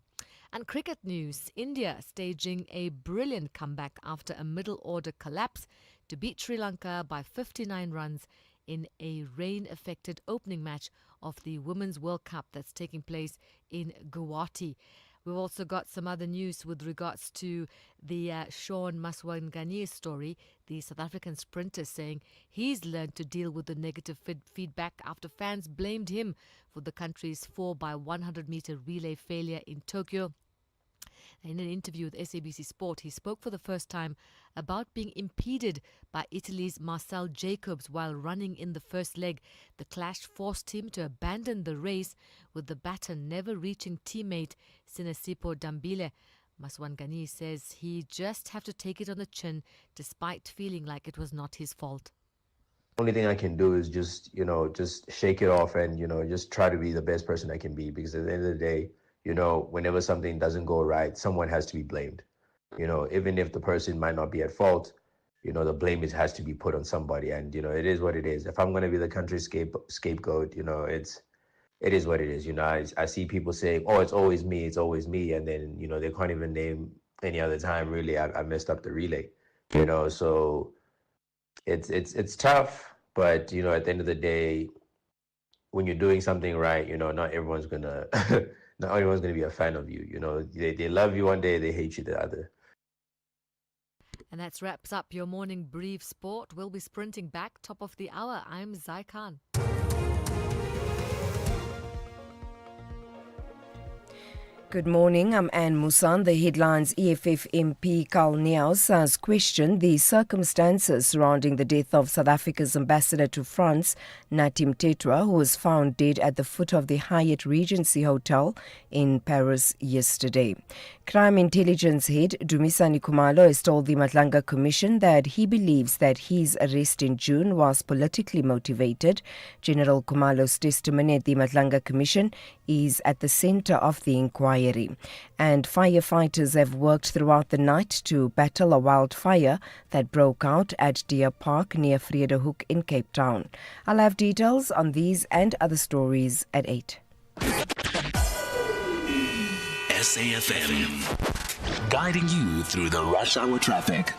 [SPEAKER 3] And cricket news, India staging a brilliant comeback after a middle-order collapse to beat Sri Lanka by 59 runs in a rain-affected opening match of the Women's World Cup that's taking place in Guwahati. We've also got some other news with regards to the Sean Maswanganyi story. The South African sprinter saying he's learned to deal with the negative feedback after fans blamed him for the country's 4x100-meter relay failure in Tokyo. In an interview with SABC Sport, he spoke for the first time about being impeded by Italy's Marcel Jacobs while running in the first leg. The clash forced him to abandon the race, with the baton never reaching teammate Sinesipo Dambile. Maswanganyi says he just have to take it on the chin despite feeling like it was not his fault.
[SPEAKER 8] Only thing I can do is just shake it off and, just try to be the best person I can be, because at the end of the day, whenever something doesn't go right, someone has to be blamed. Even if the person might not be at fault, the blame has to be put on somebody. And, it is what it is. If I'm going to be the country scapegoat, it is what it is. I see people saying, oh, it's always me. And then, they can't even name any other time, really, I messed up the relay, so it's tough. But, at the end of the day, when you're doing something right, not everyone's going to... Not everyone's going to be a fan of you. They love you one day, they hate you the other.
[SPEAKER 3] And that wraps up your morning brief sport. We'll be sprinting back top of the hour. I'm Zai Khan.
[SPEAKER 1] Good morning, I'm Anne Musan. The headlines: EFF MP Carl Neus has questioned the circumstances surrounding the death of South Africa's ambassador to France, Natim Tetwa, who was found dead at the foot of the Hyatt Regency Hotel in Paris yesterday. Crime Intelligence Head Dumisani Khumalo has told the Matlanga Commission that he believes that his arrest in June was politically motivated. General Khumalo's testimony at the Matlanga Commission is at the center of the inquiry. And firefighters have worked throughout the night to battle a wildfire that broke out at Deer Park near Vredehoek in Cape Town. I'll have details on these and other stories at 8.
[SPEAKER 15] SAFM, guiding you through the rush hour traffic.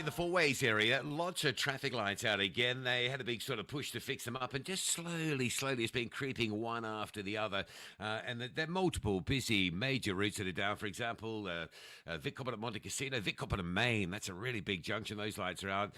[SPEAKER 5] in the four-ways area, lots of traffic lights out again. They had a big sort of push to fix them up, and just slowly it's been creeping one after the other. And there are multiple busy major routes that are down. For example, Vic Coppin at Monte Casino, Vic Coppin at Maine. That's a really big junction. Those lights are out.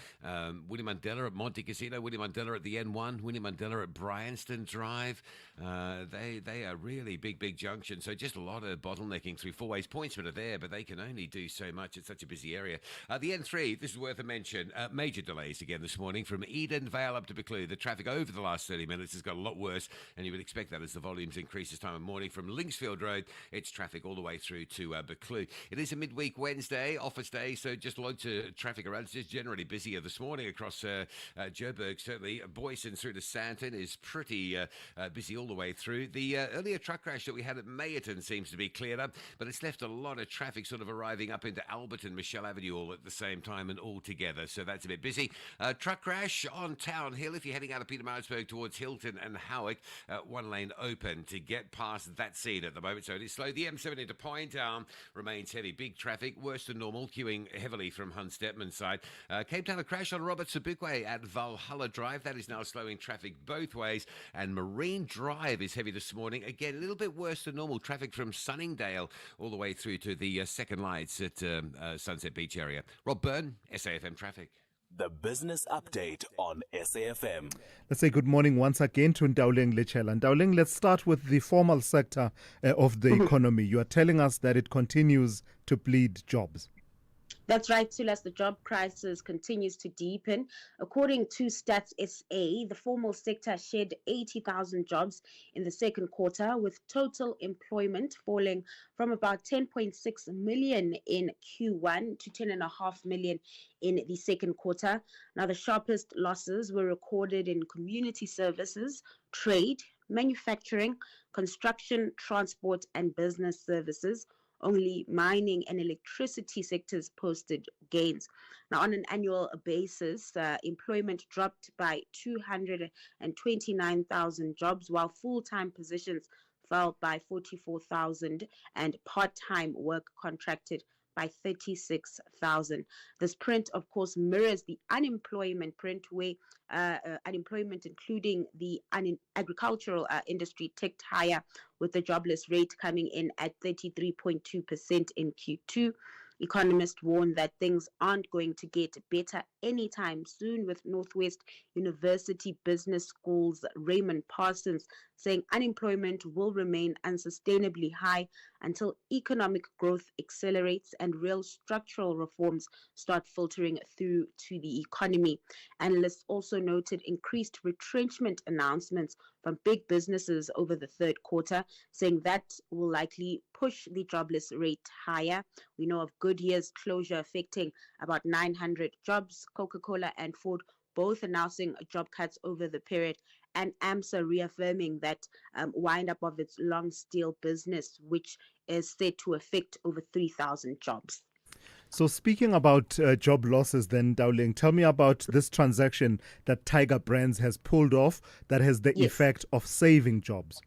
[SPEAKER 5] William Mandela at Monte Casino, William Mandela at the N1, William Mandela at Bryanston Drive. They are really big junctions. So just a lot of bottlenecking through four-ways. Pointsmen are there, but they can only do so much. It's such a busy area. The N3, this is worth a mention. Major delays again this morning from Edenvale up to Buccleuch. The traffic over the last 30 minutes has got a lot worse, and you would expect that as the volumes increase this time of morning. From Linksfield Road, it's traffic all the way through to Buccleuch. It is a midweek Wednesday, office day, so just loads of traffic around. It's just generally busier this morning across Joburg, certainly. Boyson through to Santon is pretty busy all the way through. The earlier truck crash that we had at Mayerton seems to be cleared up, but it's left a lot of traffic sort of arriving up into Albert and Michelle Avenue all at the same time and all together, so that's a bit busy. Truck crash on Town Hill if you're heading out of Pietermaritzburg towards Hilton and Howick, one lane open to get past that scene at the moment, so it is slow. The M7 into Point remains heavy, big traffic, worse than normal, queuing heavily from Hunt Stepman's side. Cape Town a crash on Robert Sobukwe at Valhalla Drive, that is now slowing traffic both ways, and Marine Drive is heavy this morning, again a little bit worse than normal, traffic from Sunningdale all the way through to the second lights at Sunset Beach area. Rob Byrne, SAFM Traffic.
[SPEAKER 22] The business update on SAFM.
[SPEAKER 6] Let's say good morning once again to Ndauling Lechela. Ndauling, let's start with the formal sector of the economy. You are telling us that it continues to bleed jobs.
[SPEAKER 9] That's right, Thulas. The job crisis continues to deepen. According to Stats SA, the formal sector shed 80,000 jobs in the second quarter, with total employment falling from about 10.6 million in Q1 to 10.5 million in the second quarter. Now, the sharpest losses were recorded in community services, trade, manufacturing, construction, transport, and business services. Only mining and electricity sectors posted gains. Now, on an annual basis, employment dropped by 229,000 jobs, while full-time positions fell by 44,000 and part-time work contracted by 36,000. This print, of course, mirrors the unemployment print, where unemployment, including the agricultural industry, ticked higher, with the jobless rate coming in at 33.2% in Q2. Economists warn that things aren't going to get better anytime soon, with Northwest University Business School's Raymond Parsons saying unemployment will remain unsustainably high until economic growth accelerates and real structural reforms start filtering through to the economy. Analysts also noted increased retrenchment announcements from big businesses over the third quarter, saying that will likely push the jobless rate higher. We know of Goodyear's closure affecting about 900 jobs, Coca-Cola and Ford both announcing job cuts over the period, and AMSA reaffirming that wind-up of its long steel business, which is said to affect over 3,000 jobs.
[SPEAKER 6] So speaking about job losses then, Dowling, tell me about this transaction that Tiger Brands has pulled off that has the effect of saving jobs.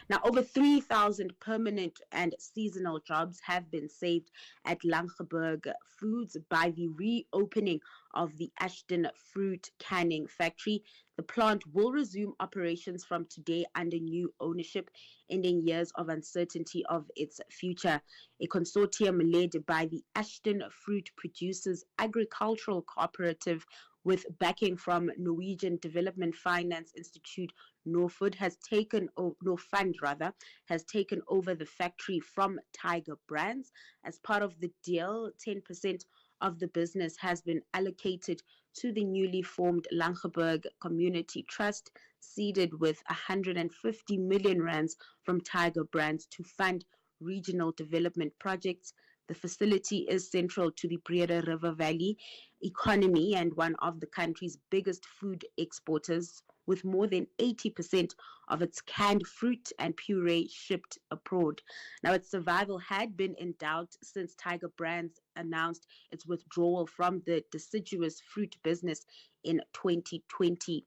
[SPEAKER 9] Now, over 3,000 permanent and seasonal jobs have been saved at Langeberg Foods by the reopening of the Ashton Fruit Canning Factory. The plant will resume operations from today under new ownership, ending years of uncertainty of its future. A consortium led by the Ashton Fruit Producers Agricultural Cooperative, with backing from Norwegian Development Finance Institute, Norfund has taken over the factory from Tiger Brands. As part of the deal, 10% of the business has been allocated to the newly formed Langeberg Community Trust, seeded with 150 million rands from Tiger Brands to fund regional development projects. The facility is central to the Breede River Valley economy and one of the country's biggest food exporters, with more than 80% of its canned fruit and puree shipped abroad. Now, its survival had been in doubt since Tiger Brands announced its withdrawal from the deciduous fruit business in 2020.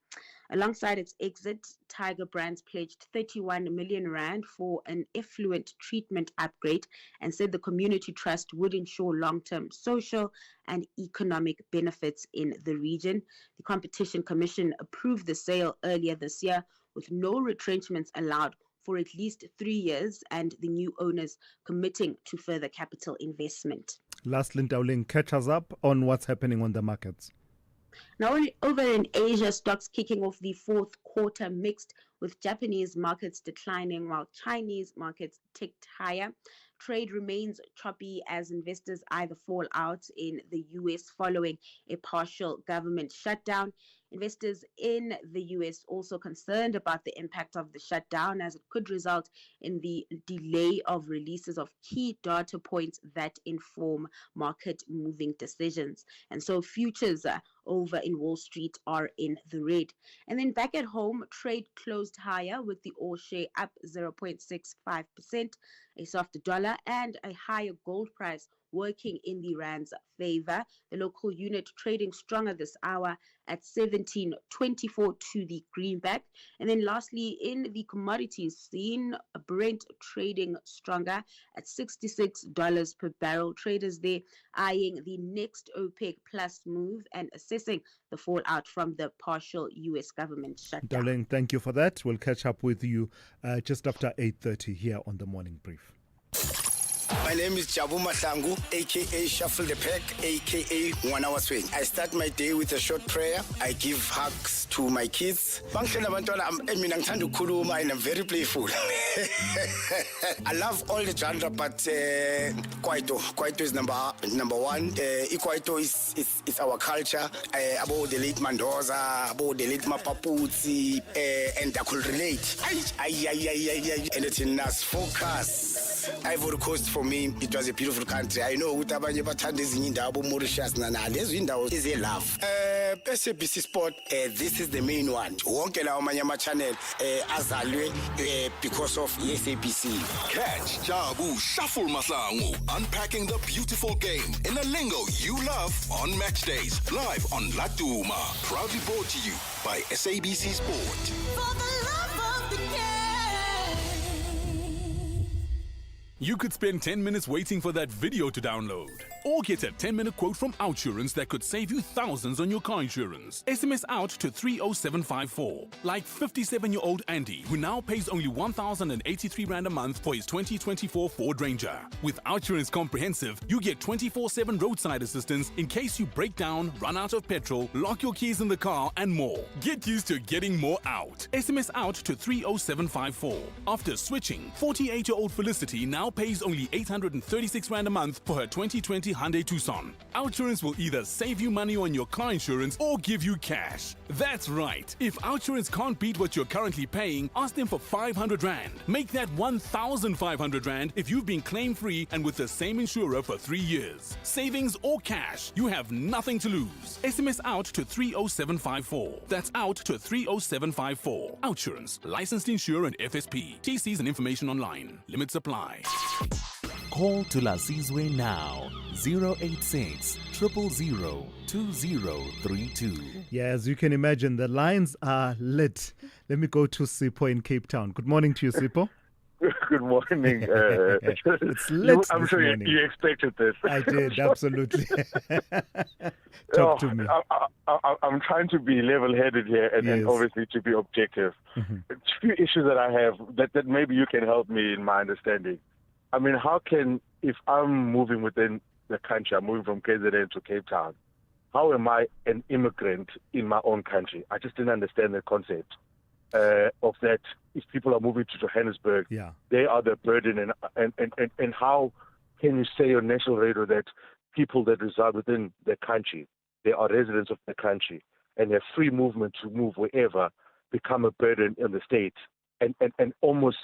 [SPEAKER 9] Alongside its exit, Tiger Brands pledged 31 million rand for an effluent treatment upgrade and said the community trust would ensure long-term social and economic benefits in the region. The Competition Commission approved the sale earlier this year with no retrenchments allowed for at least 3 years and the new owners committing to further capital investment.
[SPEAKER 6] Lastly, Dowling, catch us up on what's happening on the markets.
[SPEAKER 9] Now, over in Asia, stocks kicking off the fourth quarter mixed, with Japanese markets declining while Chinese markets ticked higher. Trade remains choppy as investors either fall out in the US following a partial government shutdown. Investors in the US also concerned about the impact of the shutdown, as it could result in the delay of releases of key data points that inform market moving decisions. And so futures over in Wall Street are in the red. And then back at home, trade closed higher with the All share up 0.65%, a softer dollar and a higher gold price working in the rand's favor. The local unit trading stronger this hour at 17.24 to the greenback. And then lastly, in the commodities scene, Brent trading stronger at $66 per barrel. Traders there eyeing the next OPEC plus move and assessing the fallout from the partial U.S. government shutdown.
[SPEAKER 6] Darling, thank you for that. We'll catch up with you just after 8:30 here on the Morning Brief.
[SPEAKER 10] My name is Jabu Mahlangu, aka Shuffle the Pack, aka 1 Hour Swing. I start my day with a short prayer. I give hugs to my kids. I'm very playful. I love all the genre, but Kwaito is number one. Kwaito is our culture. About the late Mandoza, about the late Mapaputsi, and I could relate. And it's in us focus. Ivory Coast for me, it was a beautiful country. I know Utabanye Batandes in Indabo, Mauritius, Nana. This window is a love. SABC Sport, this is the main one. Wonkela Omanyama channel, Azalwe, because of SABC.
[SPEAKER 11] Catch Jabu Shuffle Mahlangu unpacking the beautiful game in a lingo you love on match days, live on Latuma. Proudly brought to you by SABC Sport.
[SPEAKER 12] For the love of the game.
[SPEAKER 13] You could spend 10 minutes waiting for that video to download. Or get a 10-minute quote from Outsurance that could save you thousands on your car insurance. SMS out to 30754. Like 57-year-old Andy, who now pays only 1,083 Rand a month for his 2024 Ford Ranger. With Outsurance Comprehensive, you get 24/7 roadside assistance in case you break down, run out of petrol, lock your keys in the car, and more. Get used to getting more out. SMS out to 30754. After switching, 48-year-old Felicity now pays only 836 Rand a month for her 2020 Hyundai Tucson. Outsurance will either save you money on your car insurance or give you cash. That's right. If Outsurance can't beat what you're currently paying, ask them for 500 Rand. Make that 1,500 Rand if you've been claim-free and with the same insurer for 3 years. Savings or cash, you have nothing to lose. SMS out to 30754. That's out to 30754. Outsurance, licensed insurer and FSP. TCs and information online. Limits apply.
[SPEAKER 7] Call Thulasizwe now, 086 000 2032.
[SPEAKER 6] Yeah, as you can imagine, the lines are lit. Let me go to Sipho in Cape Town. Good morning to you, Sipho.
[SPEAKER 25] Good morning.
[SPEAKER 6] It's lit.
[SPEAKER 25] I'm sure you expected this.
[SPEAKER 6] I did, absolutely. Talk to me.
[SPEAKER 25] I'm trying to be level-headed here and obviously to be objective.
[SPEAKER 6] Mm-hmm.
[SPEAKER 25] A few issues that I have that maybe you can help me in my understanding. I mean, how can, if I'm moving within the country, I'm moving from KZN to Cape Town, how am I an immigrant in my own country? I just didn't understand the concept of that. If people are moving to Johannesburg, they are the burden. And how can you say on national radio that people that reside within the country, they are residents of the country, and have free movement to move wherever, become a burden in the state, and almost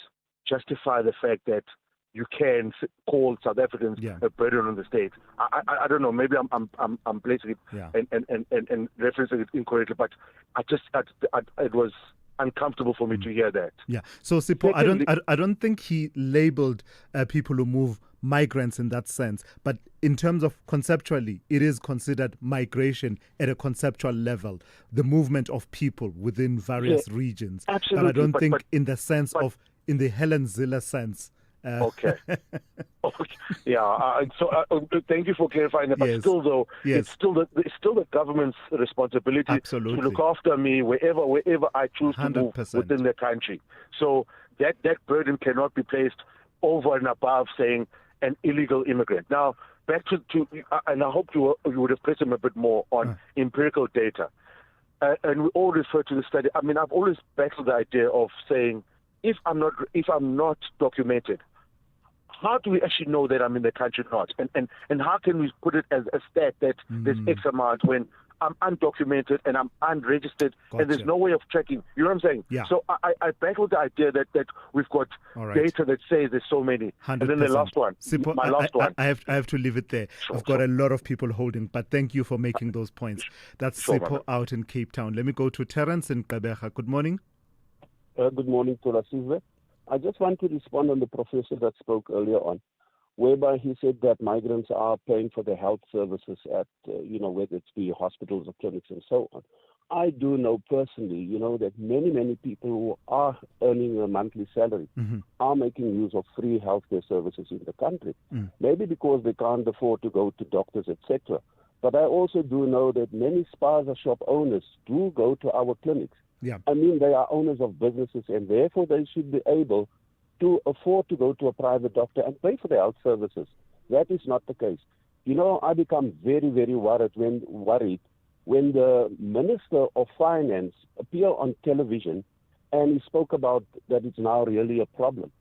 [SPEAKER 25] justify the fact that you can call South Africans a burden on the state. I don't know. Maybe I'm placing it and referencing it incorrectly, but it was uncomfortable for me to hear that.
[SPEAKER 6] Yeah. So Sipho, I don't think he labeled people who move migrants in that sense, but in terms of conceptually, it is considered migration at a conceptual level, the movement of people within various regions.
[SPEAKER 25] Absolutely.
[SPEAKER 6] But I don't think in the sense of, in the Helen Ziller sense.
[SPEAKER 25] Okay. Yeah. Thank you for clarifying that. But still, though, it's still the government's responsibility to look after me wherever I choose to move within the country. So that burden cannot be placed over and above saying an illegal immigrant. Now, back to and I hope you would have pressed him a bit more on empirical data. And we all refer to the study. I mean, I've always battled the idea of saying, if I'm not documented, how do we actually know that I'm in the country or not? And how can we put it as a stat that there's X amount when I'm undocumented and I'm unregistered and there's no way of tracking? You know what I'm saying?
[SPEAKER 6] Yeah.
[SPEAKER 25] So I battle the idea that we've got data that says there's so many.
[SPEAKER 6] 100%.
[SPEAKER 25] And then the last one,
[SPEAKER 6] Sipho,
[SPEAKER 25] my last one.
[SPEAKER 6] I have to leave it there. I've got a lot of people holding, but thank you for making those points. That's Sipho out in Cape Town. Let me go to Terence in Gqeberha. Good morning.
[SPEAKER 14] Good morning, Thulasizwe. I just want to respond on the professor that spoke earlier on, whereby he said that migrants are paying for their health services at, whether it's be hospitals or clinics and so on. I do know personally, that many people who are earning a monthly salary are making use of free healthcare services in the country. Maybe because they can't afford to go to doctors, etc. But I also do know that many spaza shop owners do go to our clinics.
[SPEAKER 6] Yeah.
[SPEAKER 14] I mean, they are owners of businesses and therefore they should be able to afford to go to a private doctor and pay for their health services. That is not the case. I become very, very worried when the Minister of Finance appeared on television and he spoke about that it's now really a problem.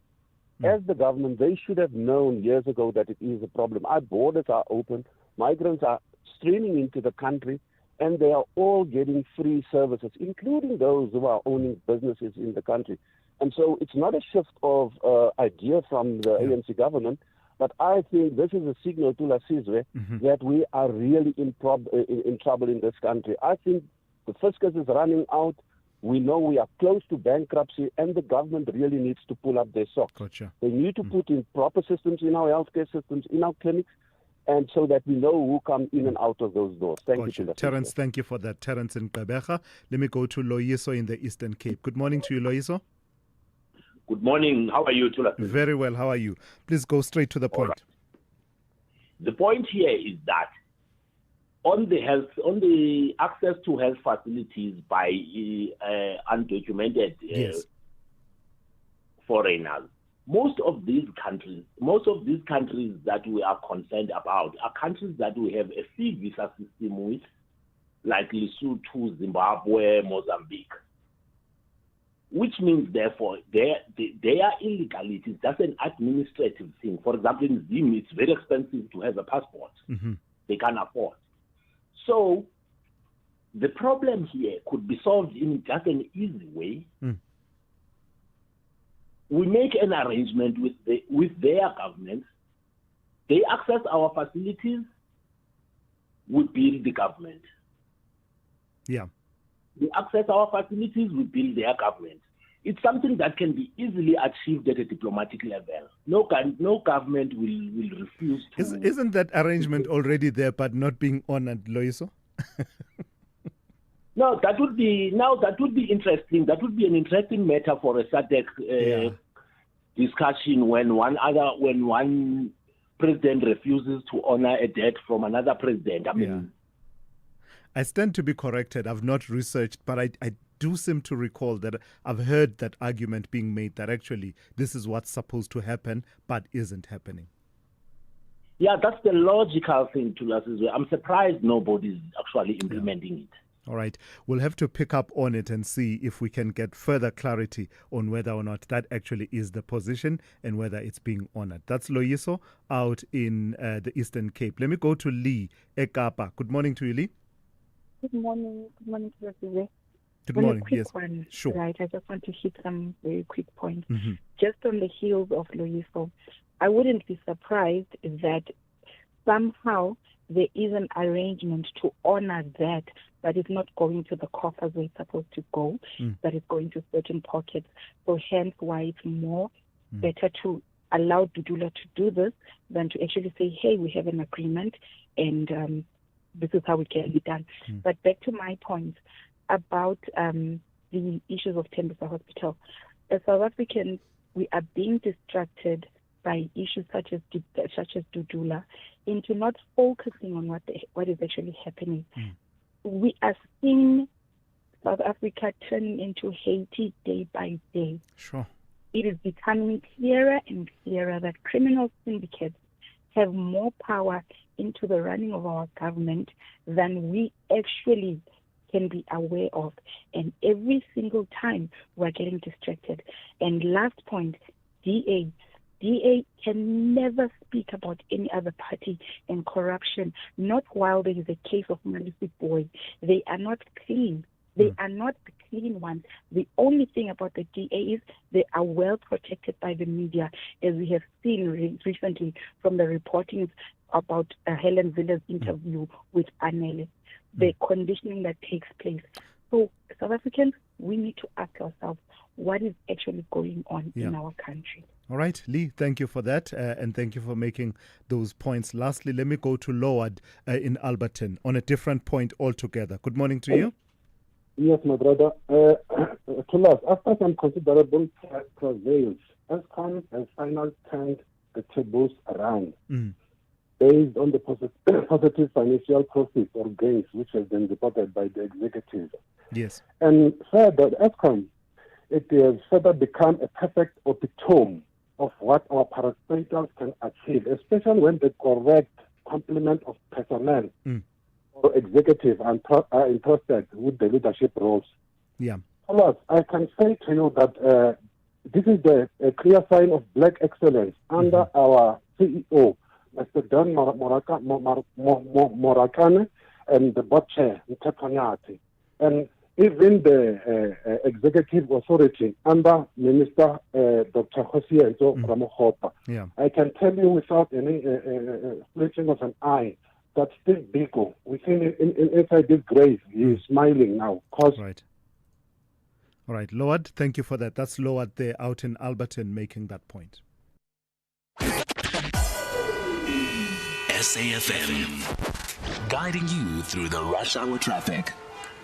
[SPEAKER 14] As the government, they should have known years ago that it is a problem. Our borders are open. Migrants are streaming into the country. And they are all getting free services, including those who are owning businesses in the country. And so it's not a shift of idea from the ANC government, but I think this is a signal to Thulasizwe that we are really in trouble in this country. I think the fiscus is running out. We know we are close to bankruptcy, and the government really needs to pull up their socks.
[SPEAKER 6] Gotcha.
[SPEAKER 14] They need to put in proper systems in our healthcare systems, in our clinics, and so that we know who come in and out of those doors. Thank you.
[SPEAKER 6] Terence, thank you for that. Terence in Gqeberha. Let me go to Loyiso in the Eastern Cape. Good morning to you, Loyiso.
[SPEAKER 16] Good morning. How are you, Tula?
[SPEAKER 6] Very well. How are you? Please go straight to the point.
[SPEAKER 16] Right. The point here is that on the access to health facilities by undocumented foreigners, most of these countries that we are concerned about are countries that we have a free visa system with, like Lesotho, Zimbabwe, Mozambique. Which means, therefore, their illegality is just an administrative thing. For example, in Zim, it's very expensive to have a passport. They can't afford. So the problem here could be solved in just an easy way. We make an arrangement with their governments. They access our facilities. We build the government.
[SPEAKER 6] Yeah.
[SPEAKER 16] They access our facilities. We build their government. It's something that can be easily achieved at a diplomatic level. No government will refuse to.
[SPEAKER 6] Isn't that arrangement already there but not being honored, Loyiso?
[SPEAKER 16] No, that would be interesting. That would be an interesting matter for a SADC discussion when one president refuses to honor a debt from another president. I mean,
[SPEAKER 6] I stand to be corrected. I've not researched, but I do seem to recall that I've heard that argument being made that actually this is what's supposed to happen but isn't happening.
[SPEAKER 16] Yeah, that's the logical thing to us. I'm surprised nobody's actually implementing it.
[SPEAKER 6] All right. We'll have to pick up on it and see if we can get further clarity on whether or not that actually is the position and whether it's being honored. That's Loyiso out in the Eastern Cape. Let me go to Lee Ekapa. Good morning to you, Lee.
[SPEAKER 17] Good morning. Good morning to you.
[SPEAKER 6] Good morning.
[SPEAKER 17] Yes.
[SPEAKER 6] Sure.
[SPEAKER 17] Right. I just want to hit some very quick points. Just on the heels of Loyiso, I wouldn't be surprised that somehow there is an arrangement to honor that, but it's not going to the coffers where it's supposed to go, but it's going to certain pockets. So hence why it's more better to allow Dudula to do this than to actually say, hey, we have an agreement and this is how it can be done. But back to my point about the issues of Tembisa Hospital. As South Africans, we are being distracted by issues such as Dudula into not focusing on what is actually happening. We are seeing South Africa turning into Haiti day by day.
[SPEAKER 6] Sure.
[SPEAKER 17] It is becoming clearer and clearer that criminal syndicates have more power into the running of our government than we actually can be aware of. And every single time we're getting distracted. And last point, DA can never speak about any other party and corruption, not while there is a case of Malisi Boy. They are not clean. They are not the clean ones. The only thing about the DA is they are well protected by the media, as we have seen recently from the reportings about Helen Villa's interview with Anele, the conditioning that takes place. So South Africans, we need to ask ourselves what is actually going on in our country.
[SPEAKER 6] All right, Lee, thank you for that, and thank you for making those points. Lastly, let me go to Loward in Alberton on a different point altogether. Good morning to you.
[SPEAKER 14] Yes, my brother. Tulas, after some considerable travails, Eskom has finally turned the tables around based on the positive financial profits or gains which has been reported by the executive.
[SPEAKER 6] Yes.
[SPEAKER 14] And further, Eskom, it has further become a perfect epitome of what our parastatals can achieve, especially when the correct complement of personnel or executive are entrusted with the leadership roles.
[SPEAKER 6] Yeah.
[SPEAKER 14] Plus, I can say to you that this is a clear sign of black excellence under our CEO, Mr. Dan Morakane, and the board chair, Mr. Kanyati. And even the executive authority under Minister Dr. Hosienzo Ramohopa.
[SPEAKER 6] Yeah.
[SPEAKER 14] I can tell you without any flinching of an eye that Steve Biko, inside this grave, he is smiling now.
[SPEAKER 6] Right. All right, Lord, thank you for that. That's Lord there out in Alberton making that point.
[SPEAKER 11] SAFM, guiding you through the rush hour traffic.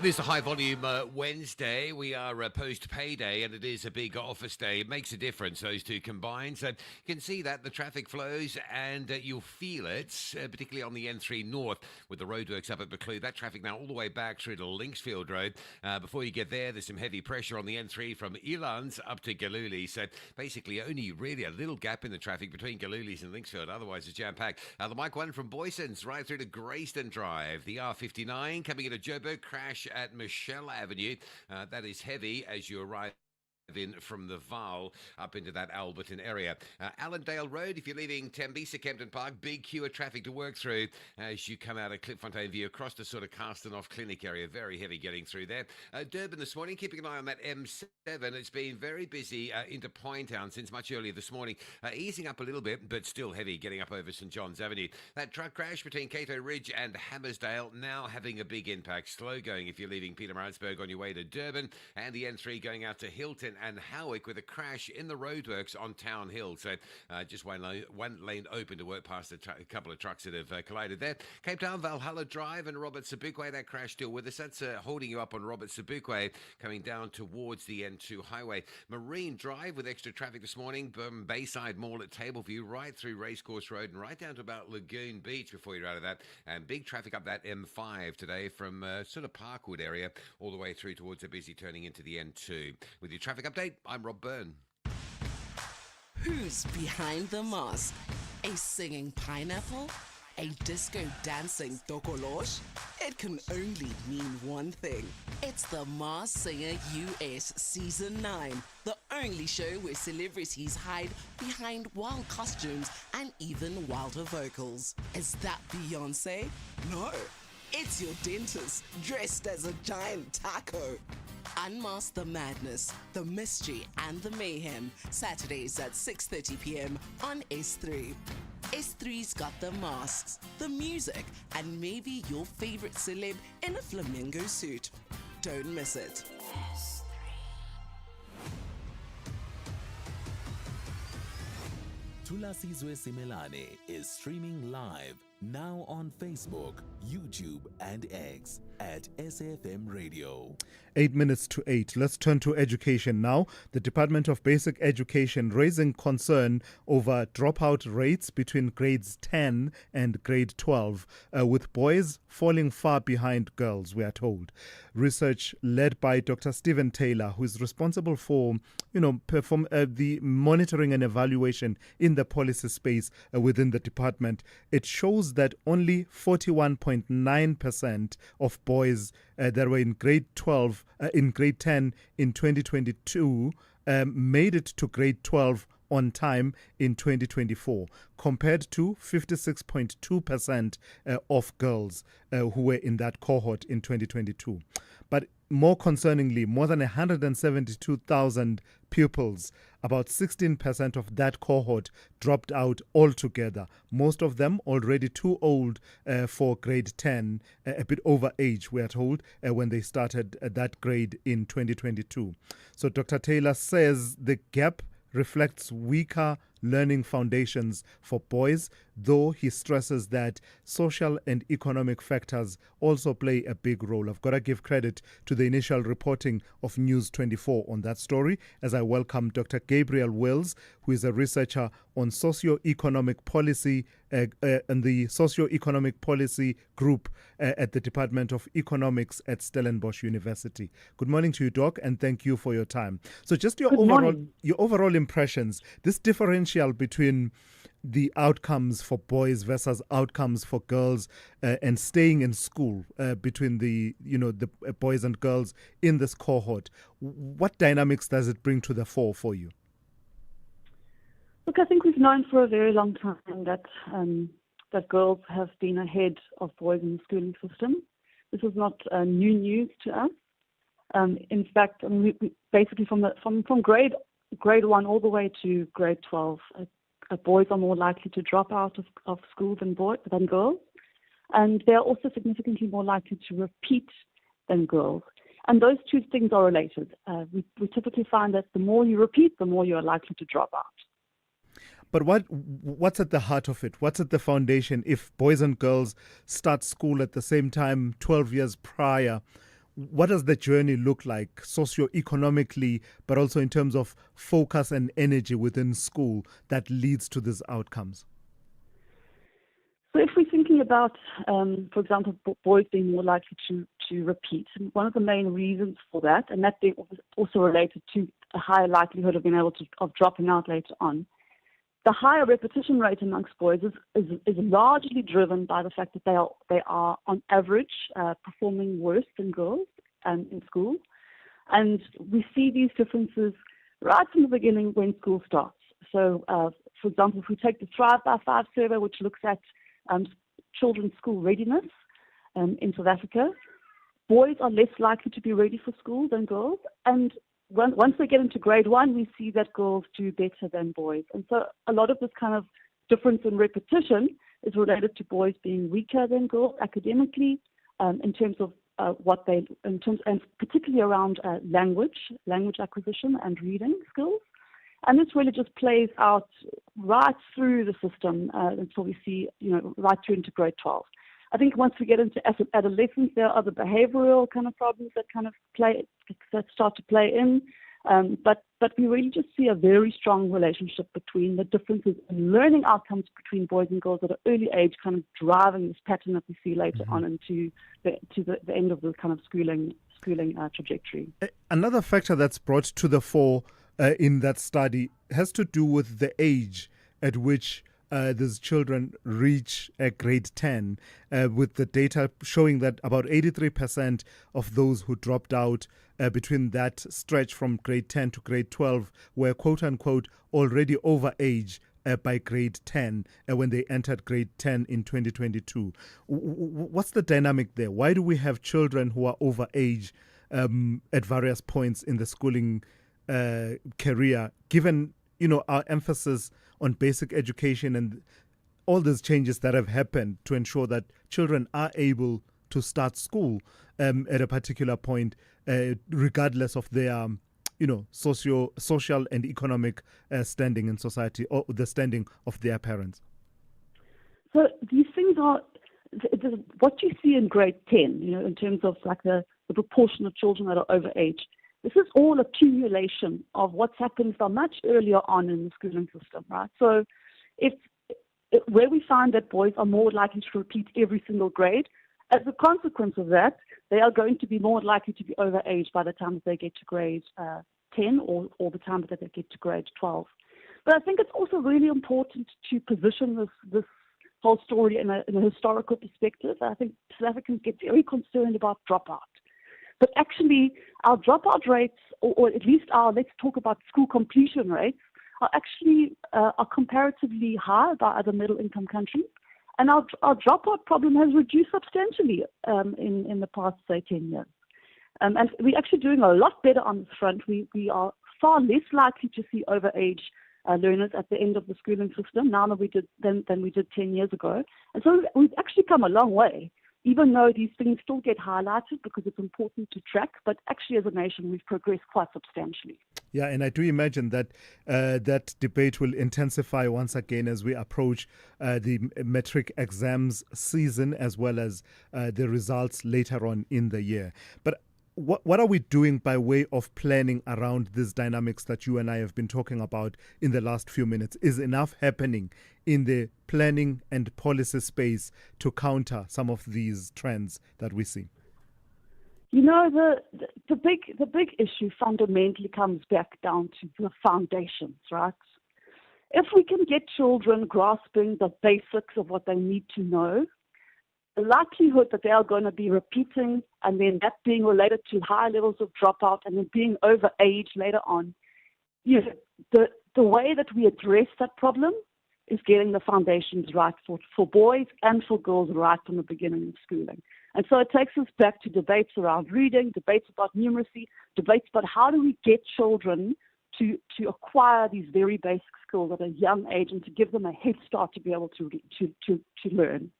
[SPEAKER 5] This is a high volume Wednesday. We are post payday and it is a big office day. It makes a difference, those two combined. So you can see that the traffic flows and you'll feel it, particularly on the N3 North with the roadworks up at Buccleuch. That traffic now all the way back through to Linksfield Road. Before you get there, there's some heavy pressure on the N3 from Elands up to Galooly. So basically only really a little gap in the traffic between Galooly's and Linksfield. Otherwise it's jam-packed. The Mike 1 from Boyson's right through to Grayston Drive. The R59 coming into Joburg, crash at Michelle Avenue. That is heavy as you arrive in from the Vaal up into that Alberton area. Allendale Road, if you're leaving Tembisa, Kempton Park, big queue of traffic to work through as you come out of Klipfontein View across the sort of Carstenoff Clinic area. Very heavy getting through there. Durban this morning, keeping an eye on that M7. It's been very busy into Point Town since much earlier this morning. Easing up a little bit, but still heavy getting up over St John's Avenue. That truck crash between Cato Ridge and Hammersdale now having a big impact. Slow going if you're leaving Pietermaritzburg on your way to Durban, and the N3 going out to Hilton and Howick with a crash in the roadworks on Town Hill. So just one lane open to work past a couple of trucks that have collided there. Cape Town, Valhalla Drive and Robert Sobukwe, that crash still with us. That's holding you up on Robert Sobukwe coming down towards the N2 highway. Marine Drive with extra traffic this morning. Bayside Mall at Tableview, right through Racecourse Road and right down to about Lagoon Beach before you're out of that. And big traffic up that M5 today from sort of Parkwood area all the way through towards a busy turning into the N2. With your traffic update, I'm Rob Byrne.
[SPEAKER 4] Who's behind the mask? A singing pineapple? A disco dancing tokolosh? It can only mean one thing. It's the Masked Singer US Season 9, the only show where celebrities hide behind wild costumes and even wilder vocals. Is that Beyonce? No. It's your dentist dressed as a giant taco. Unmask the madness, the mystery, and the mayhem. Saturdays at 6:30 p.m. on S3. S3's got the masks, the music, and maybe your favorite celeb in a flamingo suit. Don't miss it.
[SPEAKER 7] Thulasizwe Simelane is streaming live now on Facebook, YouTube, and X at SAFM Radio.
[SPEAKER 6] 8 minutes to 8. Let's turn to education now. The Department of Basic Education raising concern over dropout rates between grades 10 and grade 12, with boys falling far behind girls, we are told. Research led by Dr. Stephen Taylor, who is responsible for, the monitoring and evaluation in the policy space within the department. It shows that only 41.9% of boys that were in grade 12, in grade 10 in 2022 made it to grade 12 on time in 2024, compared to 56.2% of girls who were in that cohort in 2022. But more concerningly, more than 172,000 pupils, about 16% of that cohort, dropped out altogether. Most of them already too old for grade 10, a bit over age, we are told, when they started that grade in 2022. So Dr. Taylor says the gap reflects weaker learning foundations for boys, though he stresses that social and economic factors also play a big role. I've got to give credit to the initial reporting of News 24 on that story, as I welcome Dr. Gabriel Wills, who is a researcher on socio-economic policy and the socio-economic policy group at the Department of Economics at Stellenbosch University. Good morning to you, Doc, and thank you for your time. So just your overall impressions, this differential between the outcomes for boys versus outcomes for girls and staying in school between the boys and girls in this cohort. What dynamics does it bring to the fore for you?
[SPEAKER 18] Look, I think we've known for a very long time that girls have been ahead of boys in the schooling system. This is not new news to us. In fact, we basically from grade 1 all the way to grade 12, boys are more likely to drop out of school than girls, and they are also significantly more likely to repeat than girls. And those two things are related. We typically find that the more you repeat, the more you are likely to drop out.
[SPEAKER 6] But what's at the heart of it? What's at the foundation? If boys and girls start school at the same time 12 years prior, what does the journey look like socio-economically, but also in terms of focus and energy within school that leads to these outcomes?
[SPEAKER 18] So if we're thinking about, for example, boys being more likely to repeat, and one of the main reasons for that, and that being also related to a higher likelihood of being able of dropping out later on, the higher repetition rate amongst boys is largely driven by the fact that they are on average performing worse than girls in school, and we see these differences right from the beginning when school starts. So, for example, if we take the Thrive by 5 survey, which looks at children's school readiness in South Africa, boys are less likely to be ready for school than girls, and once they get into grade 1, we see that girls do better than boys. And so a lot of this kind of difference in repetition is related to boys being weaker than girls academically, in terms of and particularly around language acquisition and reading skills. And this really just plays out right through the system until we see, right through into grade 12. I think once we get into adolescence, there are other behavioral kind of problems that start to play in. But we really just see a very strong relationship between the differences in learning outcomes between boys and girls at an early age, kind of driving this pattern that we see later on into the end of the kind of schooling trajectory.
[SPEAKER 6] Another factor that's brought to the fore in that study has to do with the age at which these children reach grade 10, with the data showing that about 83% of those who dropped out between that stretch from grade 10 to grade 12 were quote-unquote already over age by grade 10 when they entered grade 10 in 2022. What's the dynamic there? Why do we have children who are over age at various points in the schooling career, given, our emphasis on basic education and all these changes that have happened to ensure that children are able to start school at a particular point, regardless of their, social and economic standing in society or the standing of their parents?
[SPEAKER 18] So these things are what you see in grade 10, in terms of like the proportion of children that are over age. This is all accumulation of what's happened from much earlier on in the schooling system, right? So where we find that boys are more likely to repeat every single grade, as a consequence of that, they are going to be more likely to be overage by the time that they get to grade 10 or the time that they get to grade 12. But I think it's also really important to position this whole story in a historical perspective. I think South Africans get very concerned about dropout. But actually, our dropout rates, or at least let's talk about school completion rates, are actually are comparatively high by other middle-income countries. And our dropout problem has reduced substantially in the past, say, 10 years. And we're actually doing a lot better on this front. We are far less likely to see overage learners at the end of the schooling system now than we did 10 years ago. And so we've actually come a long way, even though these things still get highlighted because it's important to track. But actually, as a nation, we've progressed quite substantially.
[SPEAKER 6] Yeah, and I do imagine that that debate will intensify once again as we approach the matric exams season, as well as the results later on in the year. But what are we doing by way of planning around these dynamics that you and I have been talking about in the last few minutes? Is enough happening in the planning and policy space to counter some of these trends that we see?
[SPEAKER 18] The big issue fundamentally comes back down to the foundations, right? If we can get children grasping the basics of what they need to know, the likelihood that they are going to be repeating and then that being related to high levels of dropout and then being overage later on, the way that we address that problem is getting the foundations right for boys and for girls right from the beginning of schooling. And so it takes us back to debates around reading, debates about numeracy, debates about how do we get children to acquire these very basic skills at a young age and to give them a head start to be able to learn.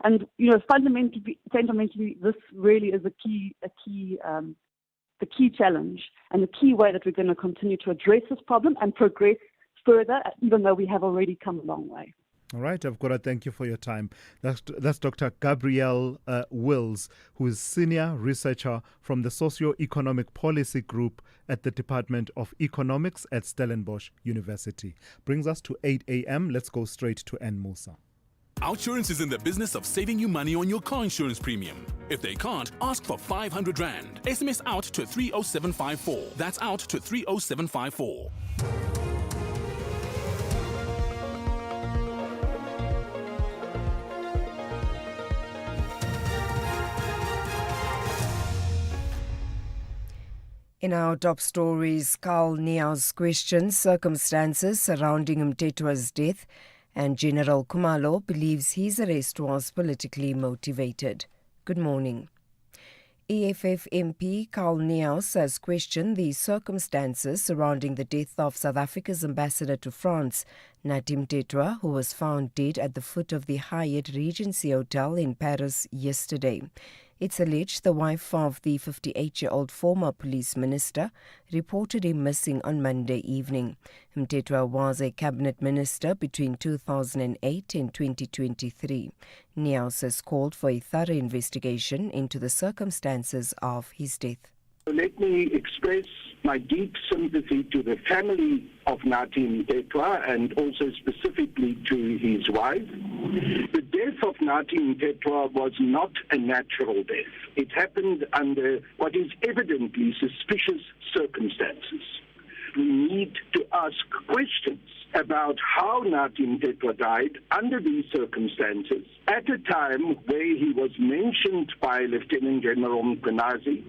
[SPEAKER 18] And fundamentally, this really is the key challenge and the key way that we're going to continue to address this problem and progress further, even though we have already come a long way.
[SPEAKER 6] All right, I've got to thank you for your time. That's Dr. Gabrielle Wills, who is Senior Researcher from the Socio-Economic Policy Group at the Department of Economics at Stellenbosch University. Brings us to 8 a.m. Let's go straight to N. Musa.
[SPEAKER 13] Outsurance is in the business of saving you money on your car insurance premium. If they can't, ask for 500 Rand. SMS out to 30754. That's out to 30754.
[SPEAKER 1] In our top stories, Carl Nea's questions circumstances surrounding Mtetwa's death, and General Khumalo believes his arrest was politically motivated. Good morning. EFF MP Carl Neas has questioned the circumstances surrounding the death of South Africa's ambassador to France, Nathi Mtetwa, who was found dead at the foot of the Hyatt Regency Hotel in Paris yesterday. It's alleged the wife of the 58-year-old former police minister reported him missing on Monday evening. Mtetwa was a cabinet minister between 2008 and 2023. Neas has called for a thorough investigation into the circumstances of his death.
[SPEAKER 19] Let me express my deep sympathy to the family of Nathi Mtetwa and also specifically to his wife. The death of Nathi Mtetwa was not a natural death. It happened under what is evidently suspicious circumstances. We need to ask questions about how Nathi Mtetwa died under these circumstances at a time where he was mentioned by Lieutenant General Mkhwanazi.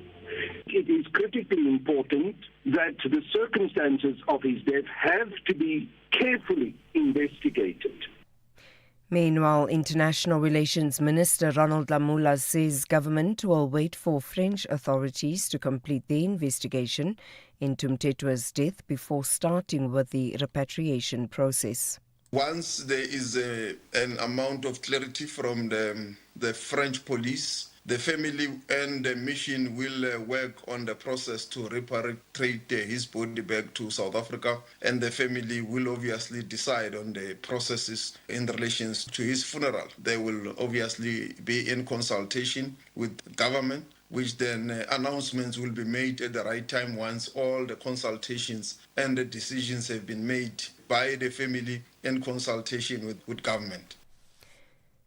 [SPEAKER 19] It is critically important that the circumstances of his death have to be carefully investigated.
[SPEAKER 1] Meanwhile, International Relations Minister Ronald Lamola says government will wait for French authorities to complete their investigation into Mthethwa's death before starting with the repatriation process.
[SPEAKER 2] Once there is an amount of clarity from the French police, the family and the mission will work on the process to repatriate his body back to South Africa, and the family will obviously decide on the processes in relation to his funeral. They will obviously be in consultation with government, which then announcements will be made at the right time once all the consultations and the decisions have been made by the family in consultation with government.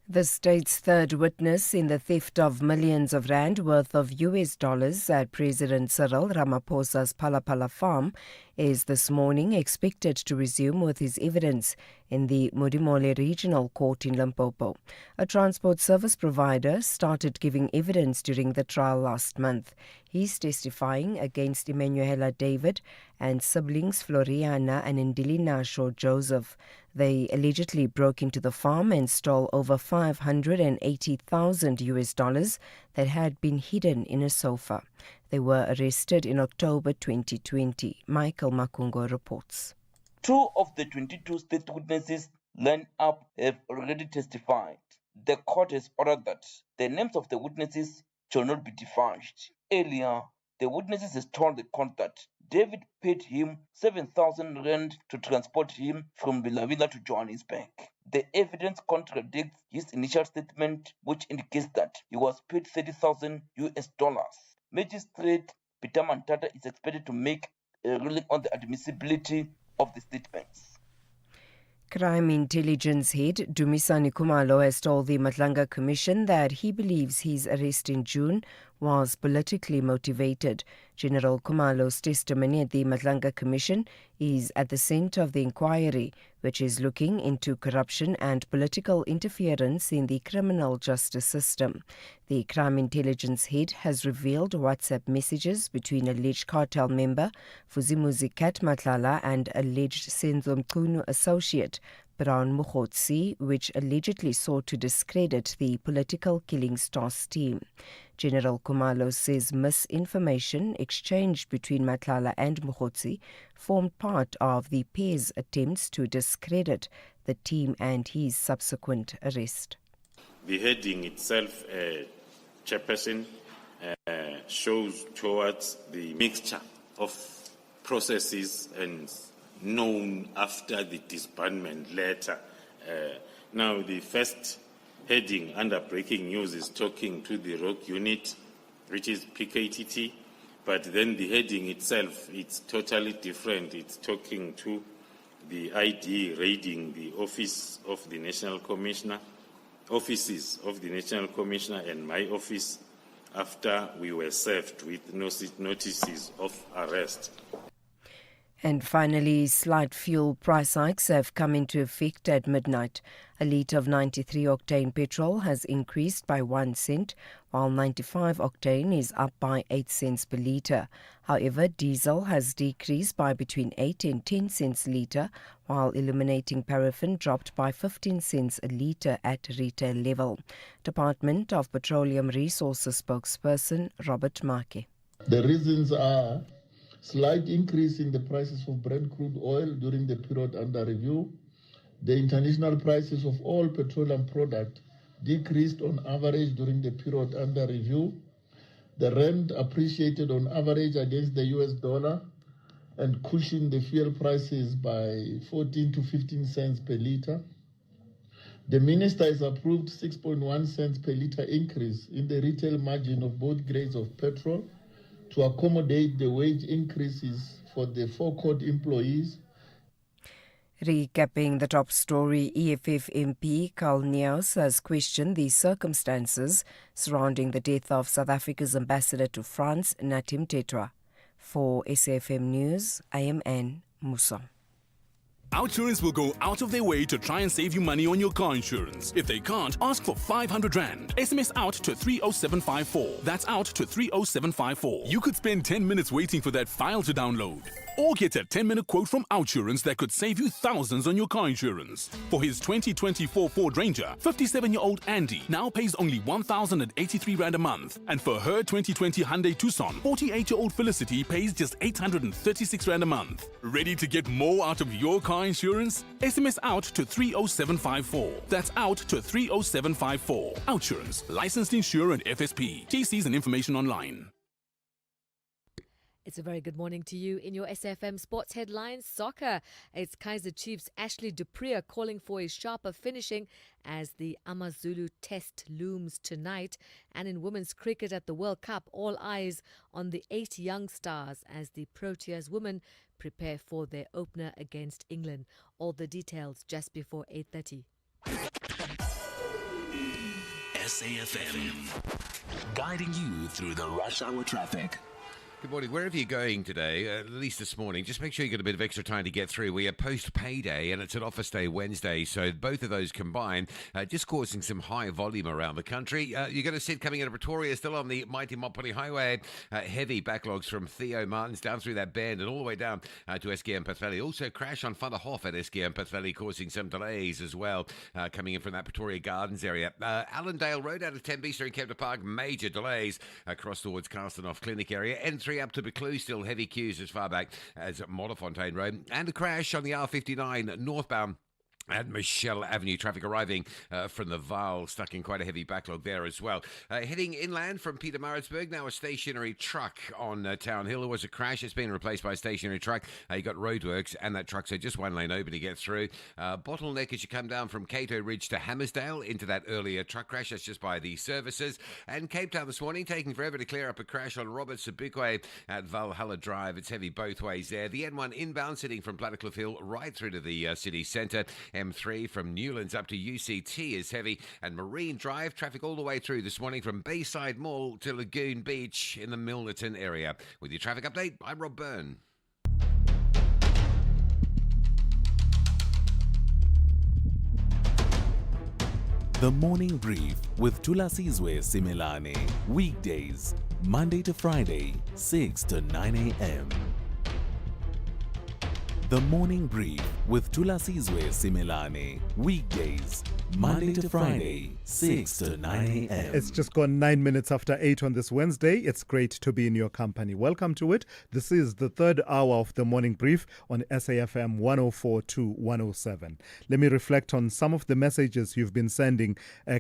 [SPEAKER 1] The state's third witness in the theft of millions of rand worth of US dollars at President Cyril Ramaphosa's Palapala farm is this morning expected to resume with his evidence in the Modimolle Regional Court in Limpopo. A transport service provider started giving evidence during the trial last month. He's testifying against Emanuela David and siblings Floriana and Ndilinasho Joseph. They allegedly broke into the farm and stole over 580,000 US dollars that had been hidden in a sofa. They were arrested in October 2020. Michael Makungo reports.
[SPEAKER 20] 2 of the 22 state witnesses lined up have already testified. The court has ordered that the names of the witnesses shall not be divulged. Earlier, the witnesses has told the court that David paid him 7,000 rand to transport him from Villa to Johannesburg. The evidence contradicts his initial statement, which indicates that he was paid 30,000 US dollars. Magistrate Peter Mantata is expected to make a ruling on the admissibility of the statements.
[SPEAKER 1] Crime Intelligence Head Dumisani Khumalo has told the Matlanga Commission that he believes his arrest in June was politically motivated. General Khumalo's testimony at the Matlanga Commission is at the centre of the inquiry, which is looking into corruption and political interference in the criminal justice system. The Crime Intelligence Head has revealed WhatsApp messages between alleged cartel member Fuzimuzi Kat Matlala and alleged Senzo Mchunu associate Brown Mukhotsi, which allegedly sought to discredit the political killing stars team. General Khumalo says misinformation exchanged between Matlala and Mukhotsi formed part of the pair's attempts to discredit the team and his subsequent arrest.
[SPEAKER 21] The heading itself, Chairperson, shows towards the mixture of processes and known after the disbandment letter. Now, the first heading under breaking news is talking to the rock unit, which is PKTT, but then the heading itself, it's totally different. It's talking to the ID raiding the office of the National Commissioner, offices of the National Commissioner and my office after we were served with notices of arrest.
[SPEAKER 1] And finally, slight fuel price hikes have come into effect at midnight. A litre of 93-octane petrol has increased by 1 cent, while 95-octane is up by 8 cents per litre. However, diesel has decreased by between 8 and 10 cents a litre, while illuminating paraffin dropped by 15 cents a litre at retail level. Department of Petroleum Resources spokesperson Robert Make.
[SPEAKER 23] The reasons are slight increase in the prices of Brent crude oil during the period under review. The international prices of all petroleum products decreased on average during the period under review. The rand appreciated on average against the US dollar and cushioned the fuel prices by 14 to 15 cents per litre. The minister has approved 6.1 cents per litre increase in the retail margin of both grades of petrol to accommodate the wage increases for the forecourt employees.
[SPEAKER 1] Recapping the top story, EFF MP Carl Niaus has questioned the circumstances surrounding the death of South Africa's ambassador to France, Natim Mthethwa. For SAFM News, I am Anne Musa.
[SPEAKER 13] Outsurance will go out of their way to try and save you money on your car insurance. If they can't, ask for 500 Rand. SMS out to 30754. That's out to 30754. You could spend 10 minutes waiting for that file to download. Or get a 10-minute quote from Outsurance that could save you thousands on your car insurance. For his 2024 Ford Ranger, 57-year-old Andy now pays only 1,083 Rand a month. And for her 2020 Hyundai Tucson, 48-year-old Felicity pays just 836 Rand a month. Ready to get more out of your car insurance? SMS out to 30754. That's out to 30754. Outsurance, licensed insurer and FSP. TCs and information online.
[SPEAKER 3] It's a very good morning to you. In your SFM Sports Headlines, soccer. It's Kaizer Chiefs' Ashley Dupree calling for a sharper finishing as the Amazulu test looms tonight. And in women's cricket at the World Cup, all eyes on the 8 young stars as the Proteas women prepare for their opener against England. All the details just before 8:30.
[SPEAKER 7] SAFM, guiding you through the rush hour traffic.
[SPEAKER 5] Good morning. Wherever you're going today, at least this morning, just make sure you get a bit of extra time to get through. We are post-payday and it's an office day Wednesday, so both of those combined just causing some high volume around the country. You're going to see it coming into Pretoria, still on the mighty Mopani Highway. Heavy backlogs from Theo Martins down through that bend and all the way down to SKM Pathvalley. Also crash on Van der Hof at SKM Pathvalley, causing some delays as well, coming in from that Pretoria Gardens area. Allendale Road out of Tembisa and Kempton Park, major delays across towards Carstenoff Clinic area. N3 up to Buccleuch, still heavy queues as far back as Modderfontein Road. And a crash on the R59 northbound at Michelle Avenue, traffic arriving from the Vaal, stuck in quite a heavy backlog there as well. Heading inland from Pietermaritzburg, now a stationary truck on Town Hill. There was a crash. It's been replaced by a stationary truck. You got roadworks and that truck, so just one lane open to get through. Bottleneck as you come down from Cato Ridge to Hammersdale into that earlier truck crash. That's just by the services. And Cape Town this morning, taking forever to clear up a crash on Robert Sobukwe at Valhalla Drive. It's heavy both ways there. The N1 inbound sitting from Plattekloof Hill right through to the city centre. M3 from Newlands up to UCT is heavy, and Marine Drive traffic all the way through this morning from Bayside Mall to Lagoon Beach in the Milnerton area. With your traffic update, I'm Rob Byrne.
[SPEAKER 7] The Morning Brief with Thulasizwe Simelane. Weekdays, Monday to Friday, 6 to 9 a.m. The Morning Brief with Thulasizwe Simelane. Weekdays, Monday to Friday, 6 to 9 a.m.
[SPEAKER 6] It's just gone 9 minutes after 8 on this Wednesday. It's great to be in your company. Welcome to it. This is the third hour of the Morning Brief on SAFM 104 to 107. Let me reflect on some of the messages you've been sending,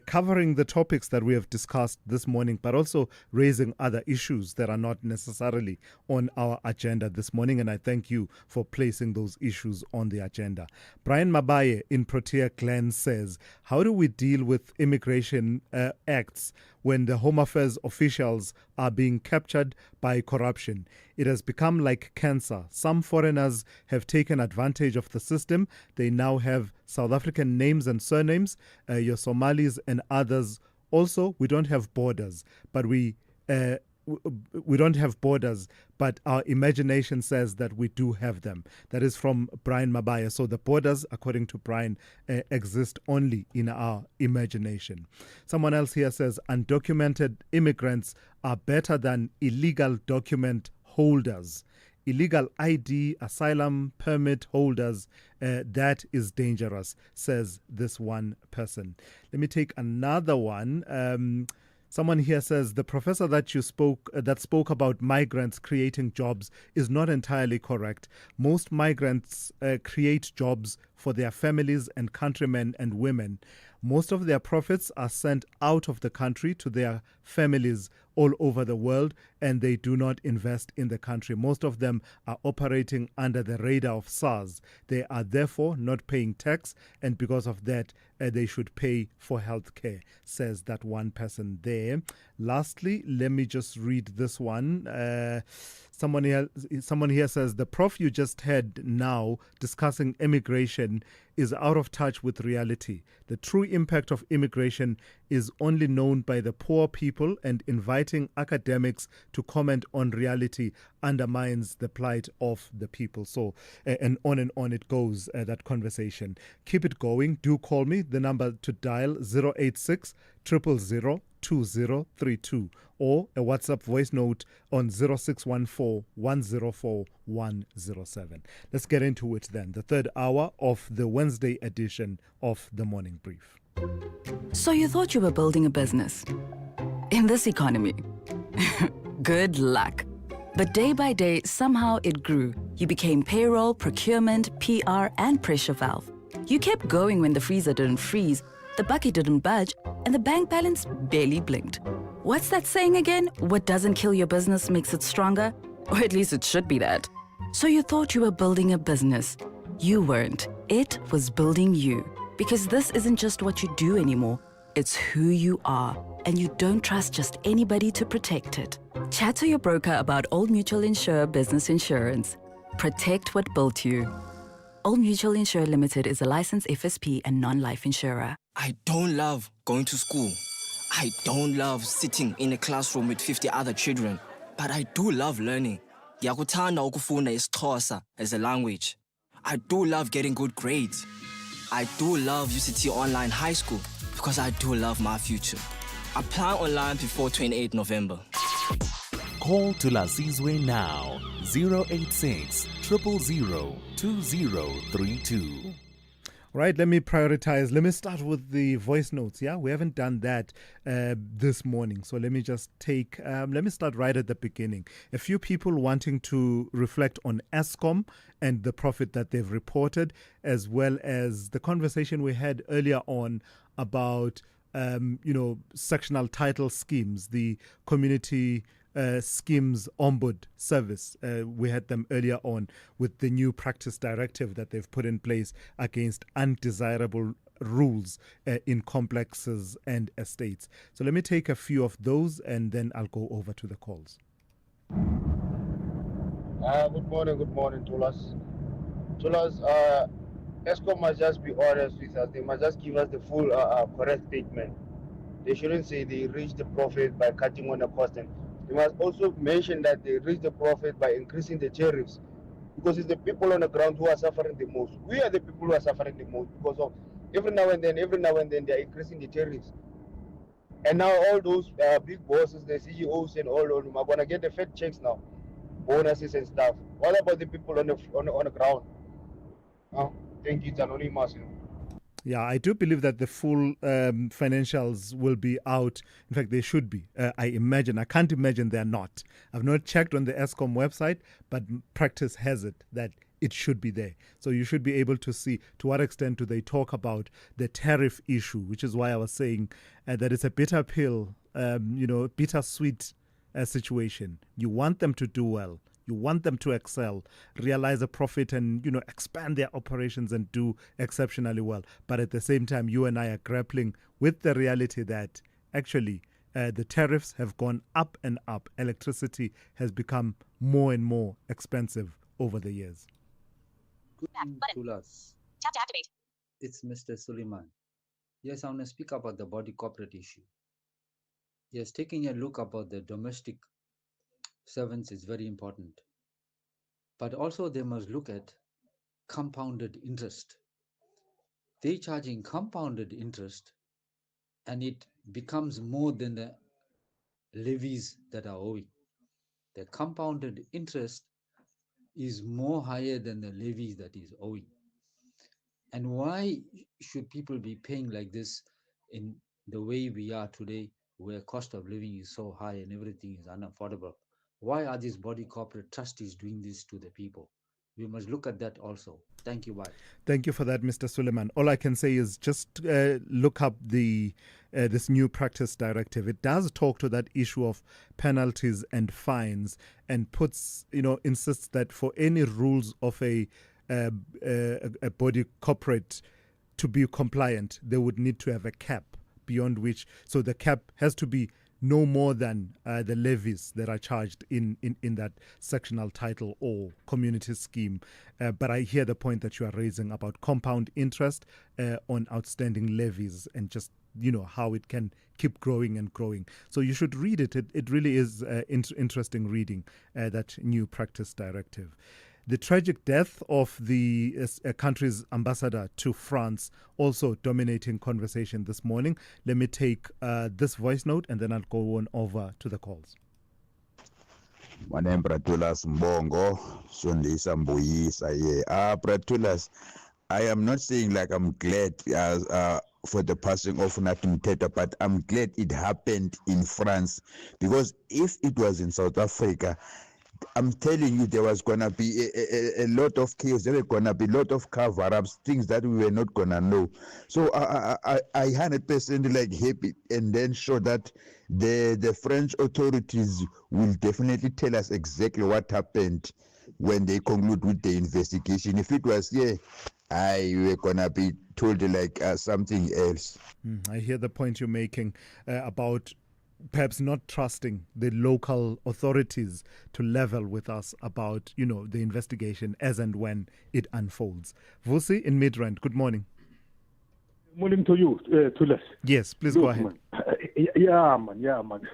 [SPEAKER 6] covering the topics that we have discussed this morning, but also raising other issues that are not necessarily on our agenda this morning. And I thank you for placing those issues on the agenda. Brian Mabaye in Protea Glen says, how do we deal with immigration acts when the Home Affairs officials are being captured by corruption? It has become like cancer. Some foreigners have taken advantage of the system. They now have South African names and surnames, your Somalis and others. Also, we don't have borders, but we don't have borders, but our imagination says that we do have them. That is from Brian Mabaya. So the borders, according to Brian, exist only in our imagination. Someone else here says undocumented immigrants are better than illegal document holders. Illegal ID, asylum permit holders, that is dangerous, says this one person. Let me take another one. Someone here says the professor that spoke about migrants creating jobs is not entirely correct. Most migrants create jobs for their families and countrymen and women. Most of their profits are sent out of the country to their families all over the world, and they do not invest in the country. Most of them are operating under the radar of SARS. They are therefore not paying tax, and because of that, they should pay for health care, says that one person there. Lastly, let me just read this one. Someone here says, the prof you just had now discussing immigration is out of touch with reality. The true impact of immigration is only known by the poor people, and inviting academics to comment on reality undermines the plight of the people. So, and on it goes, that conversation. Keep it going. Do call me. The number to dial 086 000 2032 or a WhatsApp voice note on 0614 104 107. Let's get into it then. The third hour of the Wednesday edition of the Morning Brief.
[SPEAKER 8] So you thought you were building a business? In this economy? Good luck. But day by day, somehow it grew. You became payroll, procurement, PR, and pressure valve. You kept going when the freezer didn't freeze, the bucket didn't budge, and the bank balance barely blinked. What's that saying again? What doesn't kill your business makes it stronger? Or at least it should be that. So you thought you were building a business. You weren't. It was building you. Because this isn't just what you do anymore. It's who you are. And you don't trust just anybody to protect it. Chat to your broker about Old Mutual Insure Business Insurance. Protect what built you. Old Mutual Insure Limited is a licensed FSP and non-life insurer.
[SPEAKER 9] I don't love going to school. I don't love sitting in a classroom with 50 other children. But I do love learning. Ndiyakuthanda ukufunda isiXhosa as a language. I do love getting good grades. I do love UCT Online High School because I do love my future. Apply online before 28 November.
[SPEAKER 7] Call Thulasizwe now. 086 000 2032.
[SPEAKER 6] Right, let me prioritize. Let me start with the voice notes. Yeah, we haven't done that this morning. So let me just let me start right at the beginning. A few people wanting to reflect on ESCOM and the profit that they've reported, as well as the conversation we had earlier on about, sectional title schemes, the community schemes ombud service. We had them earlier on with the new practice directive that they've put in place against undesirable rules in complexes and estates. So let me take a few of those and then I'll go over to the calls.
[SPEAKER 15] Good morning, Tulas. ESCOM must just be honest with us. They must just give us the full correct statement. They shouldn't say they reached the profit by cutting on the cost. And they must also mention that they reached the profit by increasing the tariffs, because it's the people on the ground who are suffering the most. We are the people who are suffering the most because of every now and then they are increasing the tariffs. And now all those big bosses, the CEOs and all of them are going to get the fat checks now, bonuses and stuff. What about the people on the ground? Thank you, it's anonymous.
[SPEAKER 6] Yeah, I do believe that the full financials will be out. In fact, they should be. I can't imagine they're not. I've not checked on the ESCOM website, but practice has it that it should be there. So you should be able to see to what extent do they talk about the tariff issue, which is why I was saying that it's a bitter pill, bittersweet situation. You want them to do well. You want them to excel, realize a profit and, expand their operations and do exceptionally well. But at the same time, you and I are grappling with the reality that actually the tariffs have gone up and up. Electricity has become more and more expensive over the years.
[SPEAKER 22] Good Tulas. It's Mr. Suleiman. Yes, I want to speak about the body corporate issue. Yes, taking a look about the domestic servants is very important. But also they must look at compounded interest. They're charging compounded interest and it becomes more than the levies that are owing. The compounded interest is more higher than the levies that is owing. And why should people be paying like this in the way we are today, where cost of living is so high and everything is unaffordable? Why are these body corporate trustees doing this to the people? We must look at that also. Thank you, bye.
[SPEAKER 6] Thank you for that, Mr. Suleiman. All I can say is just look up this new practice directive. It does talk to that issue of penalties and fines and insists that for any rules of a body corporate to be compliant, they would need to have a cap beyond which. So the cap has to be no more than the levies that are charged in that sectional title or community scheme. But I hear the point that you are raising about compound interest on outstanding levies and just, how it can keep growing and growing. So you should read it. It really is interesting reading, that new practice directive. The tragic death of the country's ambassador to France also dominating conversation this morning. Let me take this voice note and then I'll go on over to the calls.
[SPEAKER 10] My name is Pratulas Mbongo, Sundisa Mbuyisa. Pratulas, I am not saying like I'm glad for the passing of Natim Teta, but I'm glad it happened in France, because if it was in South Africa, I'm telling you, there was going to be a lot of chaos. There were going to be a lot of cover-ups, things that we were not going to know. So I 100% like happy and then sure that the French authorities will definitely tell us exactly what happened when they conclude with the investigation. If it was here, we're going to be told like something else.
[SPEAKER 6] I hear the point you're making about perhaps not trusting the local authorities to level with us about, the investigation as and when it unfolds. Vusi in Midrand, good morning.
[SPEAKER 12] Morning to you, Thulas.
[SPEAKER 6] Yes, please go ahead.
[SPEAKER 12] Man. Yeah, man.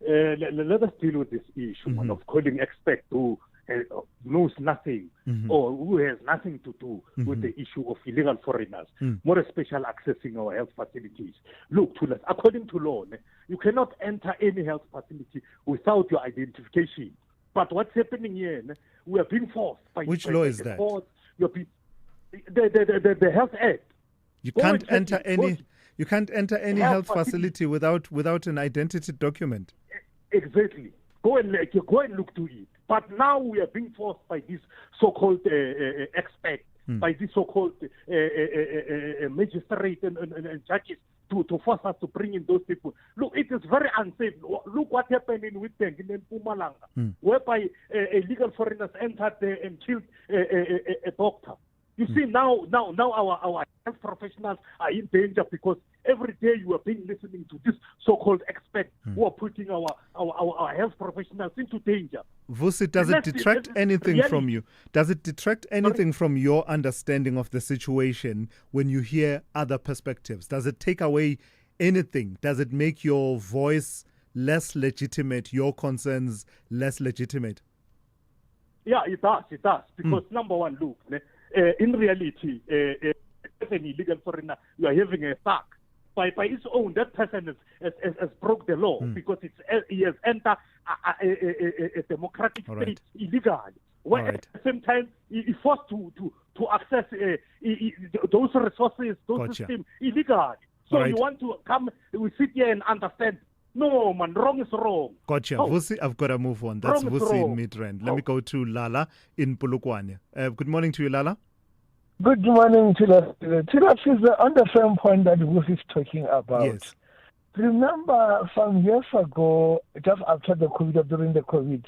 [SPEAKER 12] Let us deal with this issue, man, of calling expert who knows nothing or who has nothing to do with the issue of illegal foreigners, more especially accessing our health facilities. Look, Thulas, according to law, you cannot enter any health facility without your identification. But what's happening here, we are being forced by
[SPEAKER 6] which law is that?
[SPEAKER 12] The Health Act.
[SPEAKER 6] You can't enter any health facility without an identity document.
[SPEAKER 12] Exactly. Go and look to it. But now we are being forced by this so-called expert, by this so-called magistrate and judges to force us to bring in those people. Look, it is very unsafe. Look what happened in Witbank in Mpumalanga, whereby illegal foreigners entered there and killed a doctor. You see, now our health professionals are in danger because every day you are being listening to this so-called experts who are putting our health professionals into danger.
[SPEAKER 6] Vusi, does it detract anything from you? Does it detract anything from your understanding of the situation when you hear other perspectives? Does it take away anything? Does it make your voice less legitimate, your concerns less legitimate?
[SPEAKER 12] Yeah, it does. Because number one, look, in reality, as an illegal foreigner, you are having a sack. By its own, that person has broke the law because he has entered a democratic state illegally. Where at the same time, he is forced to access those resources, those systems illegally. So you want to come, we sit here and understand. No, man, wrong is wrong.
[SPEAKER 6] Gotcha. Vusi, I've got to move on. That's Vusi in Midrand. Let me go to Lala in Polokwane. Good morning to you, Lala.
[SPEAKER 16] Good morning, Tilas. Tilas is on the same point that Vusi is talking about.
[SPEAKER 6] Yes.
[SPEAKER 16] Remember, some years ago, just after the COVID, during the COVID,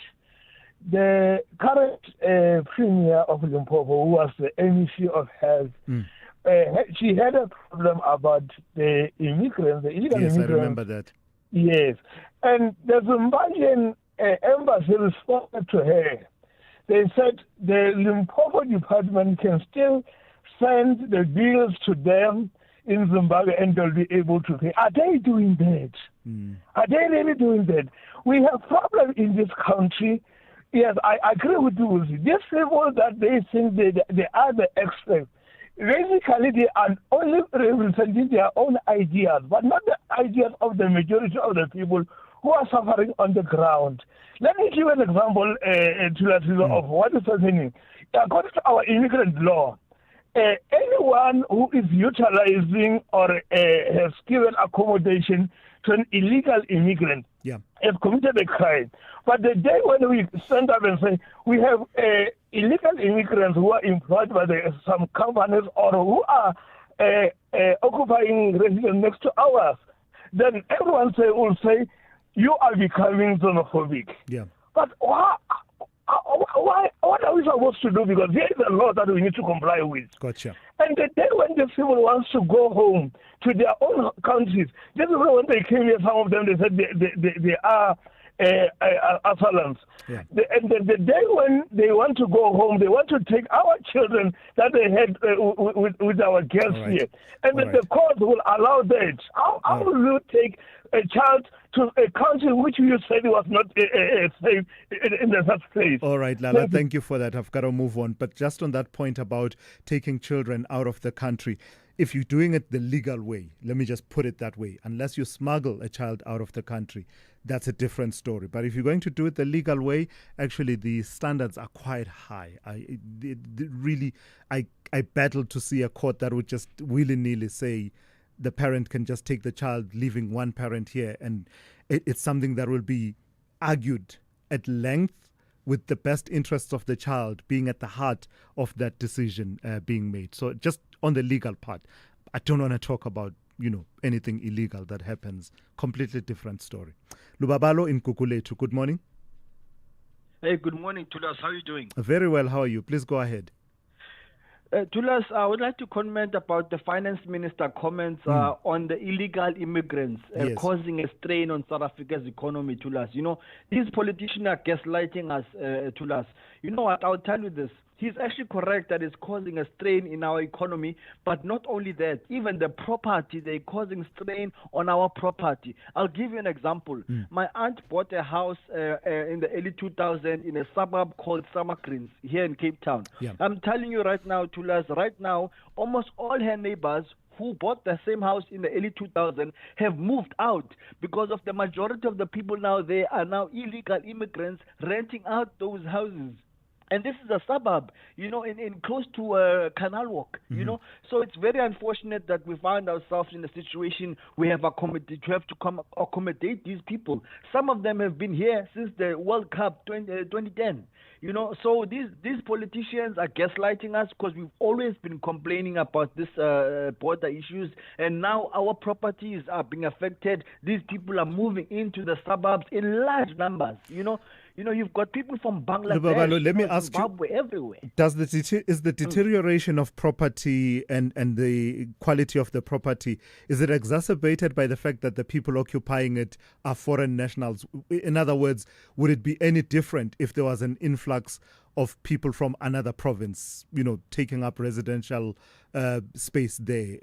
[SPEAKER 16] the current premier of Limpopo, who was the MEC of Health, she had a problem about the immigrants, the illegal immigrants.
[SPEAKER 6] Yes, I remember that.
[SPEAKER 16] Yes. And the Zimbabwean embassy responded to her. They said the Limpopo department can still send the bills to them in Zimbabwe and they'll be able to pay. Are they doing that? Are they really doing that? We have problems in this country. Yes, I agree with you. These people that they think they are the experts, basically they are only representing their own ideas, but not the ideas of the majority of the people who are suffering on the ground. Let me give an example of what is happening. According to our immigrant law, anyone who is utilizing or has given accommodation to an illegal immigrant has committed a crime. But the day when we stand up and say we have illegal immigrants who are employed by some companies or who are occupying residence next to ours, then everyone will say, you are becoming xenophobic.
[SPEAKER 6] Yeah.
[SPEAKER 16] But why, what are we supposed to do? Because there is a law that we need to comply with.
[SPEAKER 6] Gotcha.
[SPEAKER 16] And the day when the people want to go home to their own countries, just when they came here, some of them, they said they are asylums. And the day when they want to go home, they want to take our children that they had with our guests here. And the court will allow that. How will you take a child to a country which you said was not safe in the first place?
[SPEAKER 6] All right, Lala, thank you for that. I've got to move on. But just on that point about taking children out of the country, if you're doing it the legal way, let me just put it that way, unless you smuggle a child out of the country, that's a different story. But if you're going to do it the legal way, actually the standards are quite high. I battled to see a court that would just willy-nilly say the parent can just take the child, leaving one parent here. And it's something that will be argued at length, with the best interests of the child being at the heart of that decision being made. So just on the legal part, I don't want to talk about, anything illegal that happens. Completely different story. Lubabalo in Kukuletu, good morning.
[SPEAKER 11] Hey, good morning, Tulas. How are you doing?
[SPEAKER 6] Very well. How are you? Please go ahead.
[SPEAKER 11] Tulas, I would like to comment about the finance minister comments on the illegal immigrants causing a strain on South Africa's economy, Tulas. These politicians are gaslighting us, Tulas. You know what? I'll tell you this. He's actually correct that it's causing a strain in our economy, but not only that, even the property, they're causing strain on our property. I'll give you an example. My aunt bought a house in the early 2000s in a suburb called Summergreens here in Cape Town. I'm telling you right now, Tulas, right now, almost all her neighbors who bought the same house in the early 2000s have moved out because of the majority of the people now there are now illegal immigrants renting out those houses. And this is a suburb, in close to Canal Walk, So it's very unfortunate that we find ourselves in a situation we have to accommodate these people. Some of them have been here since the World Cup 2010. So these politicians are gaslighting us because we've always been complaining about this border issues, and now our properties are being affected. These people are moving into the suburbs in large numbers. You've got people from Bangladesh,
[SPEAKER 6] let me ask
[SPEAKER 11] Zimbabwe, everywhere.
[SPEAKER 6] Is the deterioration of property and the quality of the property, is it exacerbated by the fact that the people occupying it are foreign nationals? In other words, would it be any different if there was an influx of people from another province, taking up residential space there?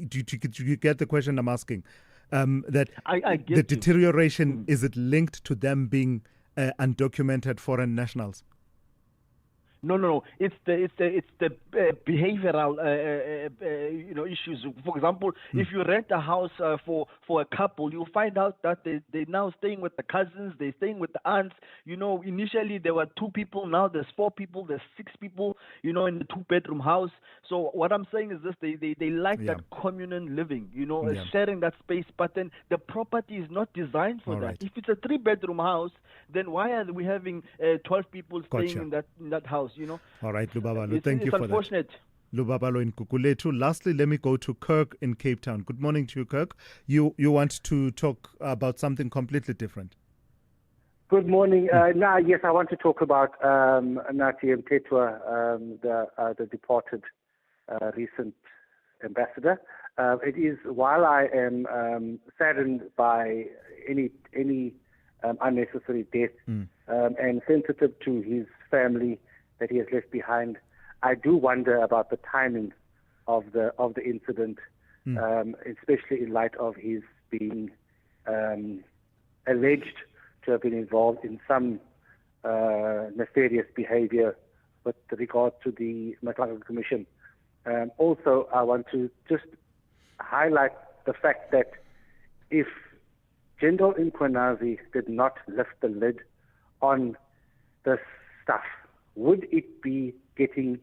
[SPEAKER 6] Do you get the question I'm asking? That
[SPEAKER 11] I get
[SPEAKER 6] the deterioration, is it linked to them being undocumented foreign nationals?
[SPEAKER 11] No. It's the behavioral issues. For example, if you rent a house for a couple, you'll find out that they're now staying with the cousins, they're staying with the aunts. Initially there were 2 people, now there's 4 people, there's 6 people, in the 2-bedroom house. So what I'm saying is this: they like that communal living, sharing that space. But then the property is not designed for that. If it's a 3-bedroom house, then why are we having 12 people staying in that house?
[SPEAKER 6] All right, Lubabalo, thank you for
[SPEAKER 11] unfortunate.
[SPEAKER 6] That. Lubabalo in Kukuletu. Lastly, let me go to Kirk in Cape Town. Good morning to you, Kirk. You want to talk about something completely different.
[SPEAKER 14] Good morning. Yes, I want to talk about Nathi Mthethwa, the deported recent ambassador. It is, while I am saddened by any unnecessary death and sensitive to his family that he has left behind, I do wonder about the timing of the incident, especially in light of his being alleged to have been involved in some nefarious behavior with regard to the McLaughlin Commission. Also, I want to just highlight the fact that if General Mkhwanazi did not lift the lid on this stuff, would it be getting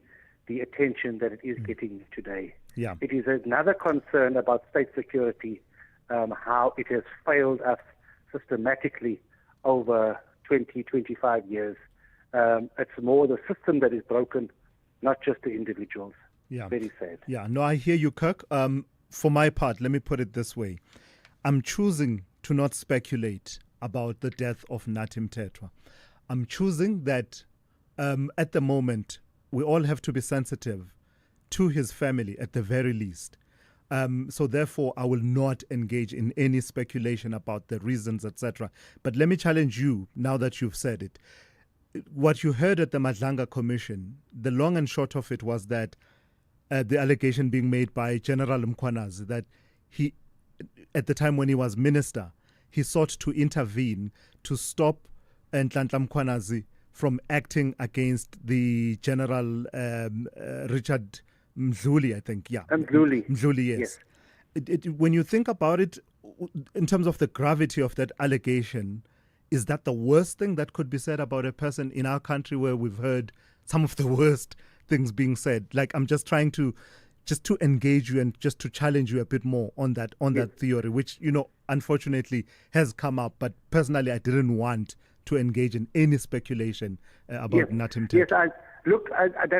[SPEAKER 14] the attention that it is getting today?
[SPEAKER 6] Yeah.
[SPEAKER 14] It is another concern about state security, how it has failed us systematically over 20, 25 years. It's more the system that is broken, not just the individuals.
[SPEAKER 6] Yeah.
[SPEAKER 14] Very sad.
[SPEAKER 6] Yeah, no, I hear you, Kirk. For my part, let me put it this way. I'm choosing to not speculate about the death of Nathi Mthethwa. I'm choosing that at the moment, we all have to be sensitive to his family at the very least. So therefore, I will not engage in any speculation about the reasons, etc. But let me challenge you, now that you've said it. What you heard at the Madlanga Commission, the long and short of it was that the allegation being made by General Mkhwanazi that he, at the time when he was minister, he sought to intervene to stop Nhlanhla Mkhwanazi from acting against the General Richard Mdluli, I think. Yeah. Mdluli, yes. When you think about it, in terms of the gravity of that allegation, is that the worst thing that could be said about a person in our country where we've heard some of the worst things being said? Like, I'm just trying to engage you and just to challenge you a bit more on that theory, which, unfortunately has come up. But personally, I didn't want to engage in any speculation about Natim Tet.
[SPEAKER 14] Yes,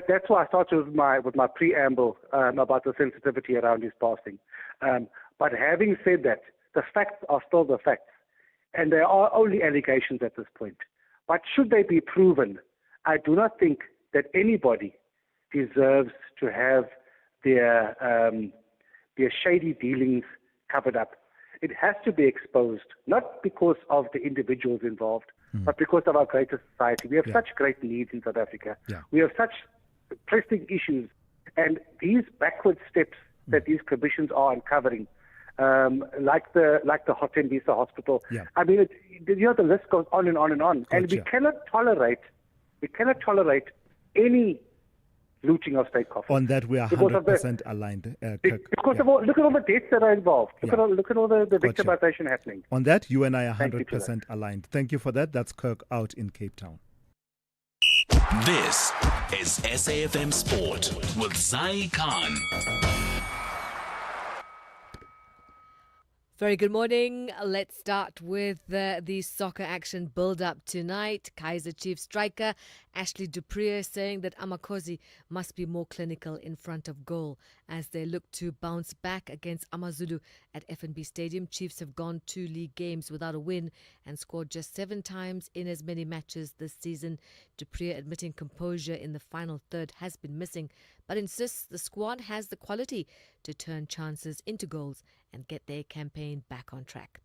[SPEAKER 14] that's why I started with my preamble about the sensitivity around his passing. But having said that, the facts are still the facts. And there are only allegations at this point. But should they be proven, I do not think that anybody deserves to have their shady dealings covered up. It has to be exposed, not because of the individuals involved, but because of our greater society. We have such great needs in South Africa. We have such pressing issues. And these backward steps that these commissions are uncovering, like the Tembisa hospital. I mean, the list goes on and on and on. And we cannot tolerate any looting of state coffers.
[SPEAKER 6] On that, we are 100% aligned, Kirk.
[SPEAKER 14] Because of look at all the deaths that are involved. Look at all the victimization happening.
[SPEAKER 6] On that, you and I are 100% aligned. Thank you for that. That's Kirk out in Cape Town.
[SPEAKER 7] This is SAFM Sport with Zai Khan.
[SPEAKER 3] Very good morning. Let's start with the soccer action build-up tonight. Kaizer Chiefs striker Ashley Dupree saying that Amakhosi must be more clinical in front of goal as they look to bounce back against AmaZulu at FNB Stadium. Chiefs have gone 2 league games without a win and scored just 7 times in as many matches this season. Dupree admitting composure in the final third has been missing, but insists the squad has the quality to turn chances into goals and get their campaign back on track.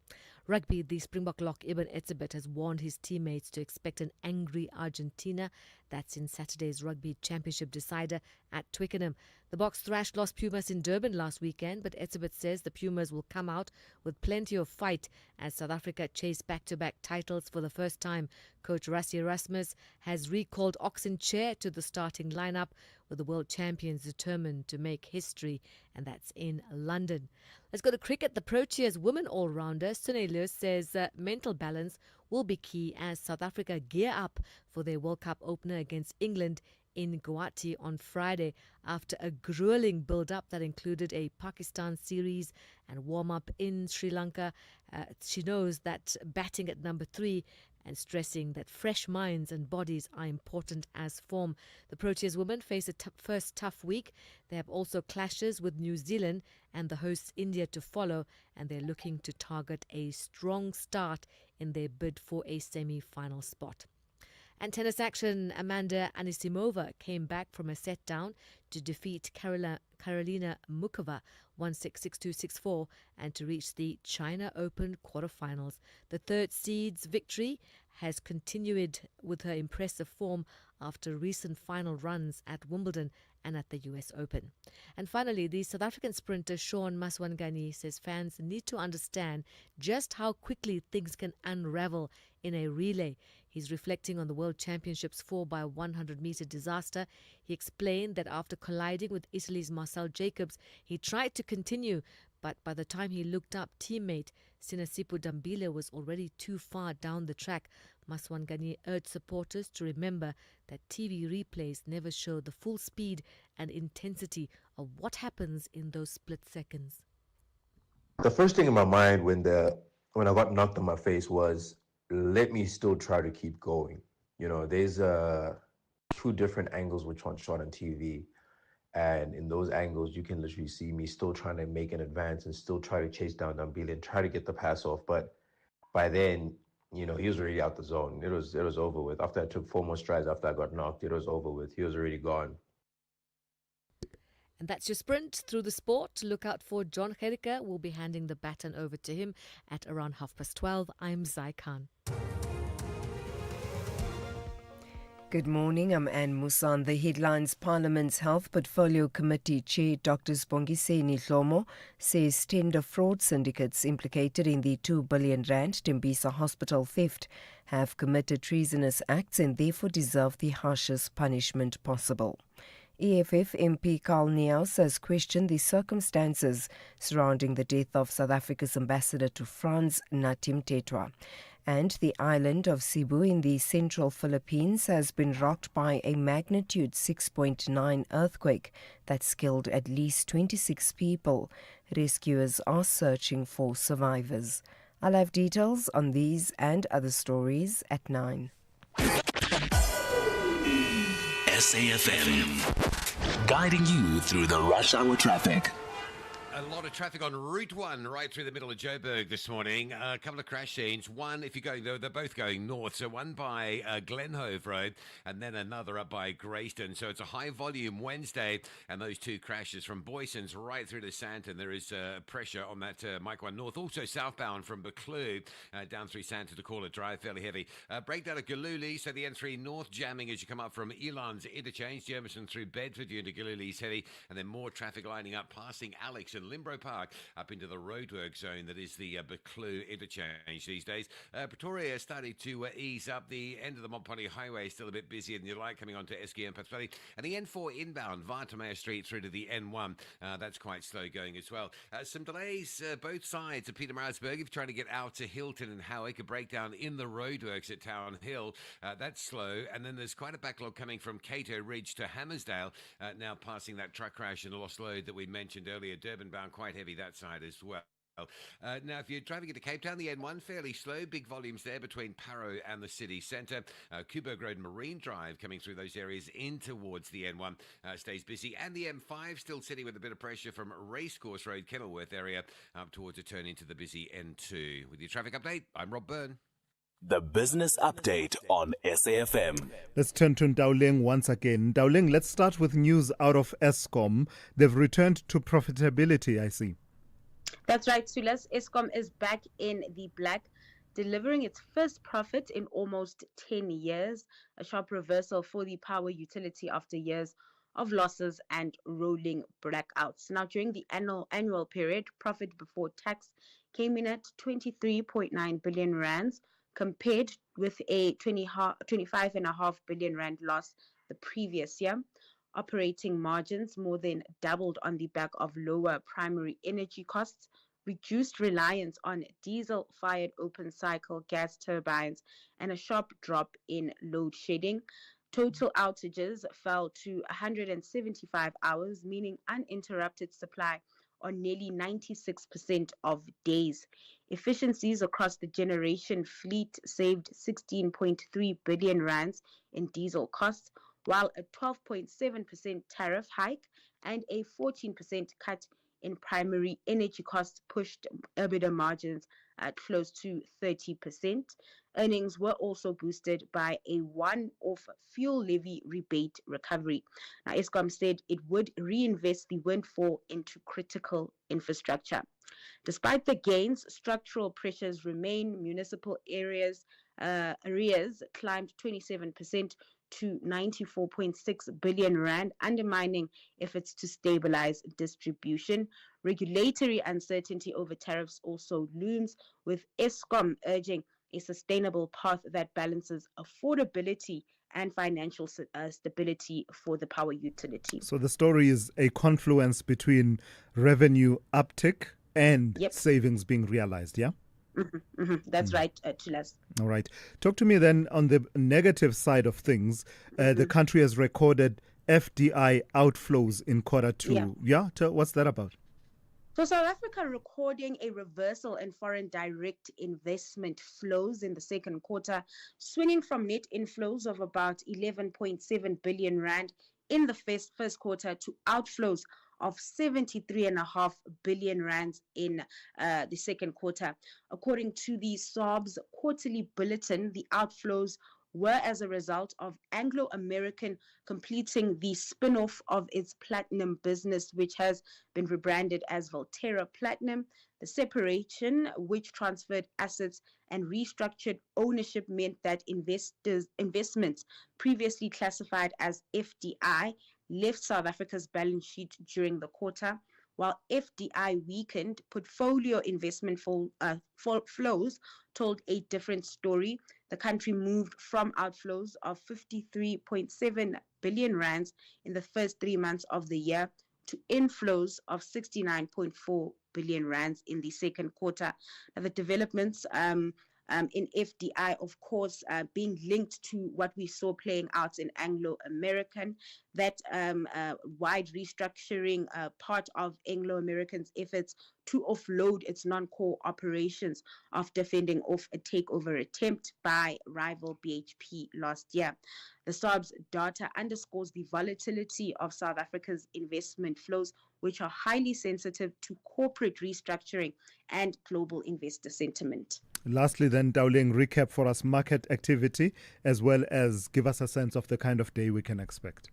[SPEAKER 3] Rugby, the Springbok lock Ibn Etzebeth has warned his teammates to expect an angry Argentina. That's in Saturday's Rugby Championship decider at Twickenham. The Boks thrashed Los Pumas in Durban last weekend, but Etzebeth says the Pumas will come out with plenty of fight as South Africa chase back-to-back titles for the first time. Coach Rassie Erasmus has recalled Oxen Chair to the starting lineup with the world champions determined to make history, and that's in London. Let's go to cricket. The Proteas women all-rounder Sune Lewis says mental balance will be key as South Africa gear up for their World Cup opener against England in Guwahati on Friday after a grueling build-up that included a Pakistan series and warm-up in Sri Lanka. She knows that batting at number 3 and stressing that fresh minds and bodies are important as form. The Proteas women face a first tough week. They have also clashes with New Zealand and the hosts India to follow, and they're looking to target a strong start in their bid for a semi-final spot. And tennis action, Amanda Anisimova came back from a set down to defeat Karolina Mukova 1-6, 6-2, 6-4 and to reach the China Open quarterfinals. The third seed's victory has continued with her impressive form after recent final runs at Wimbledon and at the US Open. And finally, the South African sprinter Sean Maswangani says fans need to understand just how quickly things can unravel in a relay. He's reflecting on the World Championships 4x100-meter disaster. He explained that after colliding with Italy's Marcel Jacobs, he tried to continue, but by the time he looked up, teammate Sinasipo Dambile was already too far down the track. Maswangani urged supporters to remember that TV replays never show the full speed and intensity of what happens in those split seconds.
[SPEAKER 4] The first thing in my mind when I got knocked on my face was, let me still try to keep going. You know, there's 2 different angles which one shot on TV. And in those angles, you can literally see me still trying to make an advance and still try to chase down Dambile and try to get the pass off. But by then, you know, he was already out the zone. It was over with. After I took 4 more strides after I got knocked, it was over with. He was already gone.
[SPEAKER 3] And that's your sprint through the sport. Look out for John Gericke. We'll be handing the baton over to him at around 12:30. I'm Zai Khan.
[SPEAKER 1] Good morning, I'm Anne Musan. The headlines: Parliament's Health Portfolio Committee Chair Dr. Sibongiseni Dhlomo says tender fraud syndicates implicated in the 2 billion rand Tembisa hospital theft have committed treasonous acts and therefore deserve the harshest punishment possible. EFF MP Carl Neus has questioned the circumstances surrounding the death of South Africa's ambassador to France, Natim Tetwa. And the island of Cebu in the central Philippines has been rocked by a magnitude 6.9 earthquake that's killed at least 26 people. Rescuers are searching for survivors. I'll have details on these and other stories at 9.
[SPEAKER 7] SAFM, guiding you through the rush hour traffic.
[SPEAKER 5] A lot of traffic on Route 1 right through the middle of Joburg this morning. A couple of crash scenes. One, if you're going, they're both going north. So one by Glenhove Road and then another up by Greyston. So it's a high volume Wednesday. And those two crashes from Boysons right through to Sandton. There is pressure on that Mike 1 North. Also southbound from Buccleuch down through Sandton to Caller Drive, fairly heavy. Breakdown at Galluli. So the N3 north jamming as you come up from Elan's interchange. Jermison through Bedford, you into Galluli's heavy. And then more traffic lining up passing Alex and Limbro Park up into the roadwork zone that is the Buccleuch interchange these days. Pretoria starting to ease up. The end of the Montpellier Highway is still a bit busier than you like, coming on to SK and Pathway. And the N4 inbound via Mayor Street through to the N1. That's quite slow going as well. Some delays both sides of Pietermaritzburg if you're trying to get out to Hilton and Howick. A breakdown in the roadworks at Town Hill. That's slow. And then there's quite a backlog coming from Cato Ridge to Hammersdale. Now passing that truck crash and lost load that we mentioned earlier. Durban bound quite heavy that side as well. Now, if you're driving into Cape Town, the N1 fairly slow, big volumes there between Parow and the city centre. Kuberg Road Marine Drive coming through those areas in towards the N1 stays busy, and the M5 still sitting with a bit of pressure from Racecourse Road, Kenilworth area up towards a turn into the busy N2. With your traffic update, I'm Rob Byrne.
[SPEAKER 7] The business update on SAFM.
[SPEAKER 6] Let's turn to Ndauling once again. Ndauling, let's start with news out of Eskom. They've returned to profitability, I see.
[SPEAKER 17] That's right, Sulas. Eskom is back in the black, delivering its first profit in almost 10 years, a sharp reversal for the power utility after years of losses and rolling blackouts. Now, during the annual period, profit before tax came in at 23.9 billion rands, compared with a 25.5 billion rand loss the previous year. Operating margins more than doubled on the back of lower primary energy costs, reduced reliance on diesel-fired open-cycle gas turbines, and a sharp drop in load shedding. Total outages fell to 175 hours, meaning uninterrupted supply on nearly 96% of days. Efficiencies across the generation fleet saved 16.3 billion rands in diesel costs, while a 12.7% tariff hike and a 14% cut in primary energy costs pushed EBITDA margins close to 30%. Earnings were also boosted by a one-off fuel levy rebate recovery. Now, Eskom said it would reinvest the windfall into critical infrastructure. Despite the gains, structural pressures remain. Municipal arrears climbed 27% to 94.6 billion rand, undermining efforts to stabilize distribution. Regulatory uncertainty over tariffs also looms, with Eskom urging a sustainable path that balances affordability and financial stability for the power utility.
[SPEAKER 6] So the story is a confluence between revenue uptick and savings being realized, yeah?
[SPEAKER 17] That's right, Thulas.
[SPEAKER 6] All right. Talk to me then on the negative side of things. The country has recorded FDI outflows in quarter two. Yeah? What's that about?
[SPEAKER 17] So South Africa recording a reversal in foreign direct investment flows in the second quarter, swinging from net inflows of about 11.7 billion rand in the first quarter to outflows of 73.5 billion rands in the second quarter. According to the SARB's quarterly bulletin, the outflows were as a result of Anglo American completing the spin-off of its platinum business, which has been rebranded as Valterra Platinum. The separation, which transferred assets and restructured ownership, meant that investments previously classified as FDI left South Africa's balance sheet during the quarter. While FDI weakened, portfolio investment flows told a different story. The country moved from outflows of 53.7 billion rands in the first 3 months of the year to inflows of 69.4 billion rands in the second quarter. Now, the developments in FDI, of course, being linked to what we saw playing out in Anglo American, that wide restructuring part of Anglo American's efforts to offload its non-core operations after fending off a takeover attempt by rival BHP last year. The SARB's data underscores the volatility of South Africa's investment flows, which are highly sensitive to corporate restructuring and global investor sentiment.
[SPEAKER 6] Lastly, then, Dowling, recap for us market activity as well as give us a sense of the kind of day we can expect.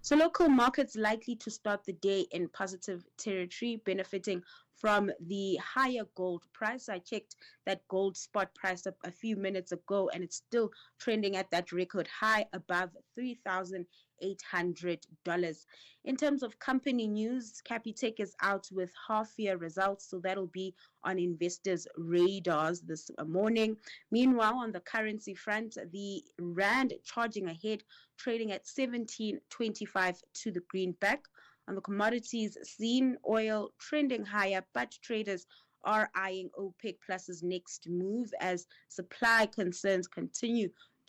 [SPEAKER 17] So local markets likely to start the day in positive territory, benefiting from the higher gold price. I checked that gold spot price up a few minutes ago, and it's still trending at that record high above $3,800. In terms of company news, Capitec is out with half-year results, so that'll be on investors' radars this morning. Meanwhile, on the currency front, the rand charging ahead, trading at 17.25 to the greenback. On the commodities scene, oil trending higher, but traders are eyeing OPEC Plus's next move as supply concerns continue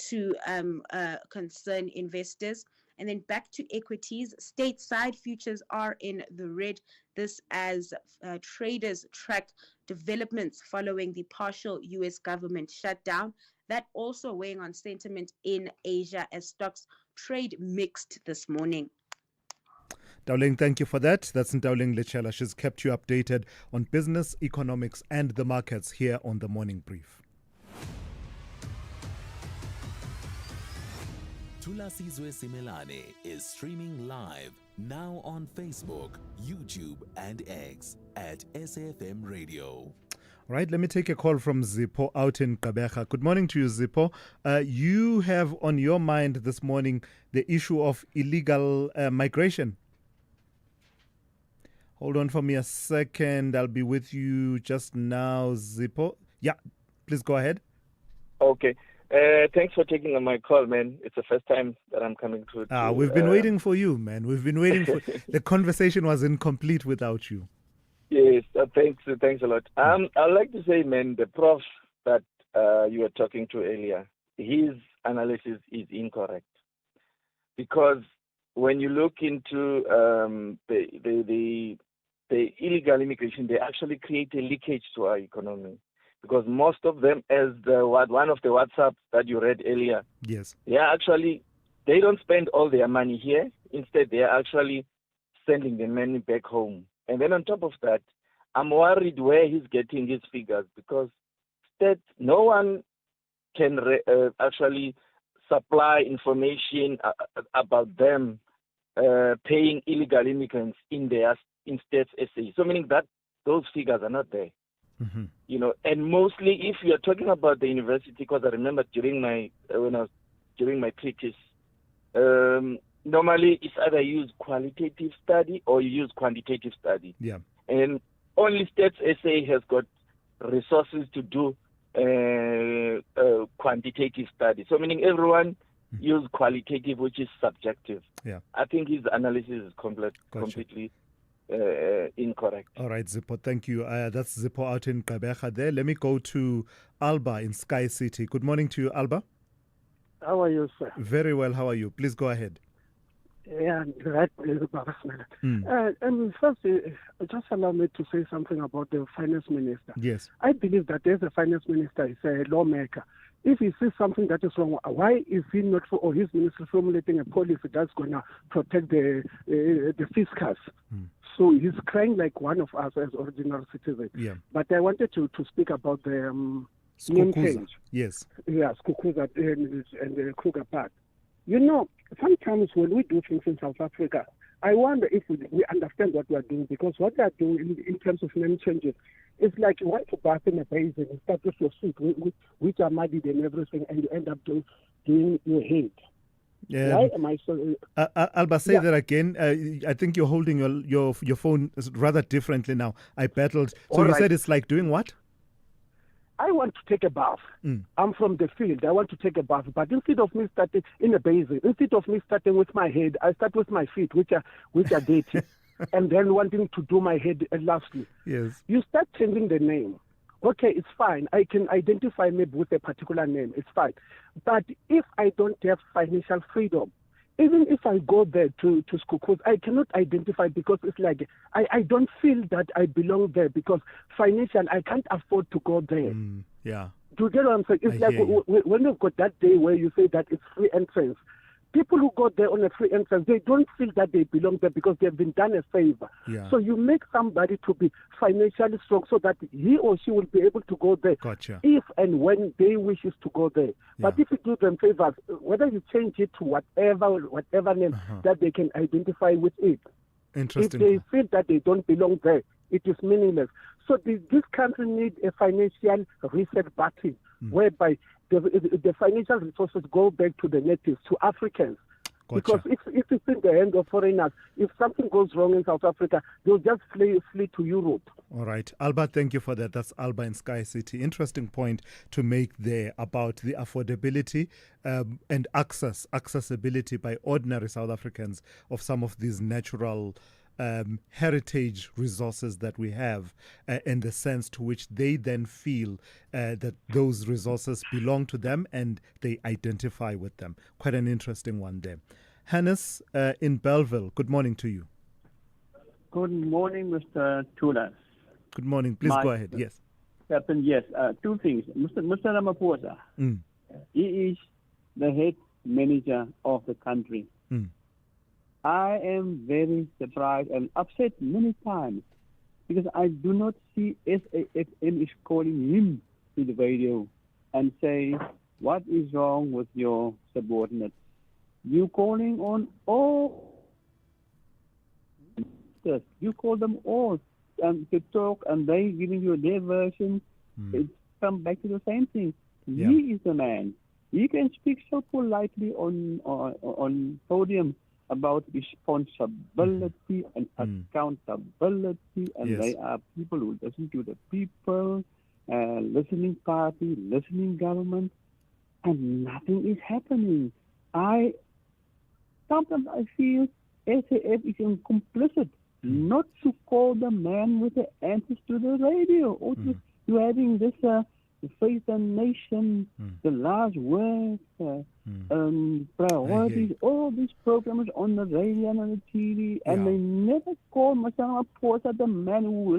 [SPEAKER 17] to concern investors. And then back to equities, stateside futures are in the red. This as traders track developments following the partial U.S. government shutdown. That also weighing on sentiment in Asia as stocks trade mixed this morning.
[SPEAKER 6] Dowling, thank you for that. That's Dowling Lechela. She's kept you updated on business, economics, and the markets here on the Morning Brief.
[SPEAKER 7] Thulasizwe Simelane is streaming live now on Facebook, YouTube, and X at SAFM Radio.
[SPEAKER 6] All right, let me take a call from Zippo out in Gqeberha. Good morning to you, Zippo. You have on your mind this morning the issue of illegal migration. Hold on for me a second. I'll be with you just now, Zippo. Yeah, please go ahead.
[SPEAKER 2] Okay. Thanks for taking my call, man. It's the first time that I'm coming to.
[SPEAKER 6] We've been waiting for you, man. We've been waiting for. The conversation was incomplete without you.
[SPEAKER 2] Yes, thanks a lot. I'd like to say, man, the prof that you were talking to earlier, his analysis is incorrect, because when you look into the illegal immigration, they actually create a leakage to our economy. Because most of them, as one of the WhatsApps that you read earlier,
[SPEAKER 6] yes,
[SPEAKER 2] they don't spend all their money here. Instead, they are actually sending the money back home. And then on top of that, I'm worried where he's getting his figures, because no one can actually supply information about them paying illegal immigrants in states SA. So meaning that those figures are not there.
[SPEAKER 6] Mm-hmm.
[SPEAKER 2] You know, and mostly if you're talking about the university, because I remember during my thesis, normally it's either you use qualitative study or you use quantitative study.
[SPEAKER 6] Yeah.
[SPEAKER 2] And only states SA has got resources to do quantitative study. So meaning everyone use qualitative, which is subjective.
[SPEAKER 6] Yeah.
[SPEAKER 2] I think his analysis is completely incorrect.
[SPEAKER 6] All right, Zippo, thank you. That's Zippo out in Gqeberha there. Let me go to Alba in Sky City. Good morning to you, Alba.
[SPEAKER 18] How are you, sir?
[SPEAKER 6] Very well. How are you? Please go ahead.
[SPEAKER 18] Yeah, right. And first, just allow me to say something about the finance minister.
[SPEAKER 6] Yes.
[SPEAKER 18] I believe that there's a finance minister, is a lawmaker. If he sees something that is wrong, why is he not, or his minister, formulating a policy that's going to protect the fiscals? So he's crying like one of us as ordinary citizens.
[SPEAKER 6] Yeah.
[SPEAKER 18] But I wanted to speak about the
[SPEAKER 6] Skukuza. Yes.
[SPEAKER 18] Yeah, Skukuza and Kruger Park. You know, sometimes when we do things in South Africa, I wonder if we understand what we are doing, because what we are doing in terms of name changes is like you want to bath in a basin and start with your feet, which are muddied and everything, and you end up doing your head. Why am I so...
[SPEAKER 6] Alba, say that again. I think you're holding your phone rather differently now. I battled. So
[SPEAKER 18] All
[SPEAKER 6] you
[SPEAKER 18] right.
[SPEAKER 6] said it's like doing what?
[SPEAKER 18] I want to take a bath. I'm from the field. I want to take a bath. But instead of me starting in a basin, instead of me starting with my head, I start with my feet, which are dirty, and then wanting to do my head lastly.
[SPEAKER 6] Yes.
[SPEAKER 18] You start changing the name. Okay, it's fine. I can identify maybe with a particular name. It's fine. But if I don't have financial freedom, even if I go there to Skukuza, I cannot identify, because it's like I don't feel that I belong there, because financially I can't afford to go there.
[SPEAKER 6] Yeah.
[SPEAKER 18] Do you get what I'm saying? It's like when you've got that day where you say that it's free entrance, people who go there on a free entrance, they don't feel that they belong there because they've been done a favor.
[SPEAKER 6] Yeah.
[SPEAKER 18] So you make somebody to be financially strong so that he or she will be able to go there if and when they wishes to go there. But if you do them favors, whether you change it to whatever name that they can identify with it,
[SPEAKER 6] Interesting.
[SPEAKER 18] if they feel that they don't belong there, it is meaningless. So this country needs a financial reset button whereby the financial resources go back to the natives, to Africans. Because if it's in the hands of foreigners, if something goes wrong in South Africa, they'll just flee to Europe.
[SPEAKER 6] All right. Alba, thank you for that. That's Alba in Sky City. Interesting point to make there about the affordability and accessibility by ordinary South Africans of some of these natural heritage resources that we have, and the sense to which they then feel that those resources belong to them and they identify with them. Quite an interesting one there. Hannes in Belleville, good morning to you.
[SPEAKER 19] Good morning, Mr. Thulas.
[SPEAKER 6] Good morning. Please go ahead. Yes.
[SPEAKER 19] Captain, yes. Two things. Mr. Ramaphosa, he is the head manager of the country. I am very surprised and upset many times because I do not see SAFM is calling him to the radio and say, what is wrong with your subordinates? You calling on all, you call them all to talk, and they giving you their version. It comes back to the same thing.
[SPEAKER 6] Yeah.
[SPEAKER 19] He is the man. He can speak so politely on podium about responsibility and accountability, and they are people who listen to the people, listening party, listening government, and nothing is happening. Sometimes I feel SAF is complicit not to call the man with the answers to the radio, or to having this Faith and Nation, the last word, priorities, all these programs on the radio and on the TV, and they never call Mr. Ramaphosa, the man who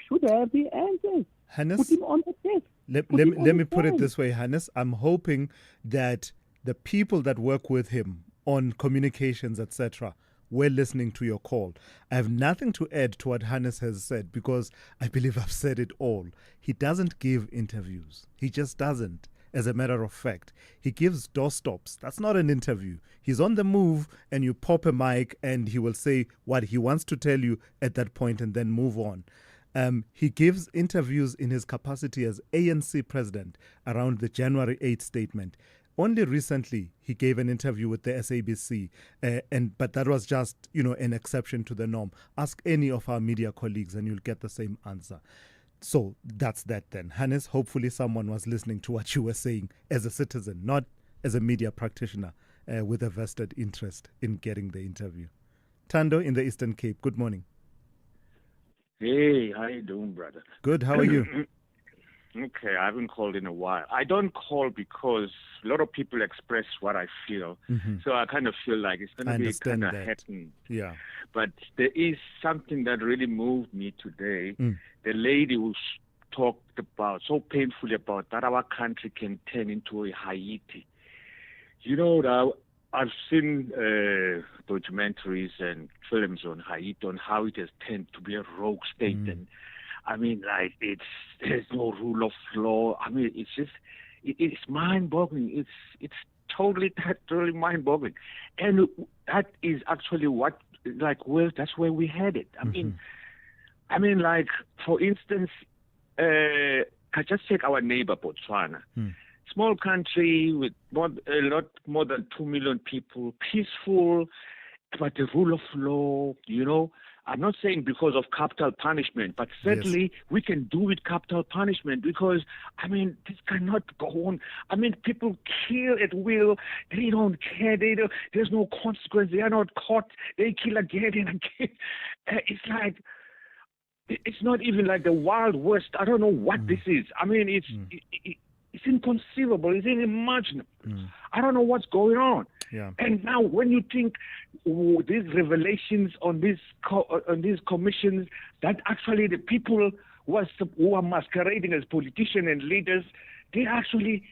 [SPEAKER 19] should have the answers.
[SPEAKER 6] Hannes,
[SPEAKER 19] put him on the desk.
[SPEAKER 6] Let me put it this way, Hannes. I'm hoping that the people that work with him on communications, etc., we're listening to your call. I have nothing to add to what Hannes has said because I believe I've said it all. He doesn't give interviews. He just doesn't, as a matter of fact. He gives doorstops. That's not an interview. He's on the move and you pop a mic and he will say what he wants to tell you at that point and then move on. He gives interviews in his capacity as ANC president around the January 8th statement. Only recently he gave an interview with the SABC, but that was just, an exception to the norm. Ask any of our media colleagues and you'll get the same answer. So that's that then. Hannes, hopefully someone was listening to what you were saying as a citizen, not as a media practitioner with a vested interest in getting the interview. Tando in the Eastern Cape, good morning.
[SPEAKER 20] Hey, how you doing, brother?
[SPEAKER 6] Good, how are you?
[SPEAKER 20] Okay, I haven't called in a while. I don't call because a lot of people express what I feel. So I kind of feel like it's going to be kind of happening.
[SPEAKER 6] Yeah.
[SPEAKER 20] But there is something that really moved me today. The lady who talked about, so painfully about, that our country can turn into a Haiti. I've seen documentaries and films on Haiti, on how it has turned to be a rogue state. And I mean, like, there's no rule of law. I mean, it's just, it's mind-boggling. It's totally mind-boggling. And that is actually what, like, well, that's where we headed. I mean, like, for instance, I just take our neighbor, Botswana. Small country with a lot more than 2 million people, peaceful, but the rule of law, you know, I'm not saying because of capital punishment, but certainly we can do with capital punishment because, I mean, this cannot go on. I mean, people kill at will. They don't care. There's no consequence. They are not caught. They kill again and again. It's like, it's not even like the Wild West. I don't know what this is. I mean, it's inconceivable. It's unimaginable. I don't know what's going on.
[SPEAKER 6] Yeah.
[SPEAKER 20] And now, when you think these revelations on these commissions, that actually the people who are masquerading as politicians and leaders, they're actually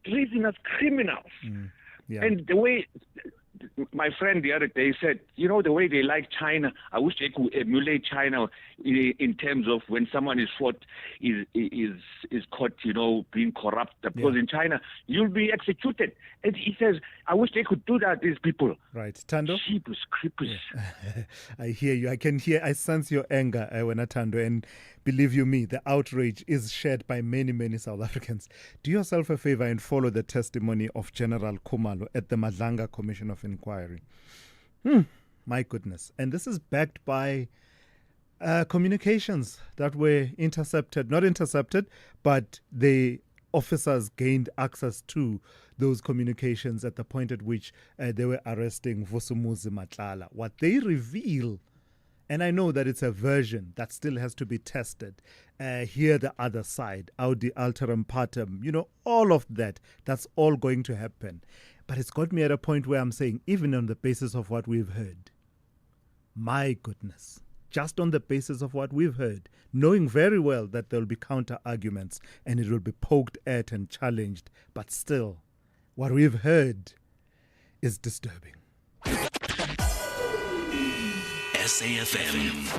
[SPEAKER 20] treating as criminals.
[SPEAKER 6] Yeah.
[SPEAKER 20] And the way my friend the other day said, you know, the way they like China, I wish they could emulate China in terms of when someone is caught, you know, being corrupt. Because in China, you'll be executed. And he says, I wish they could do that, these people.
[SPEAKER 6] Right. Tando?
[SPEAKER 20] Sheepers, creepers.
[SPEAKER 6] Yeah. I hear you. I sense your anger, Tando. And believe you me, the outrage is shared by many, many South Africans. Do yourself a favor and follow the testimony of General Khumalo at the Madlanga Commission of Inquiry. My goodness. And this is backed by communications that were not intercepted, but the officers gained access to those communications at the point at which they were arresting Vusumuzi Matlala. What they reveal, and I know that it's a version that still has to be tested, hear the other side, audi alteram partem, you know, all of that, that's all going to happen. But it's got me at a point where I'm saying, even on the basis of what we've heard, my goodness, just on the basis of what we've heard, knowing very well that there will be counter-arguments and it will be poked at and challenged, but still, what we've heard is disturbing.
[SPEAKER 7] SAFM,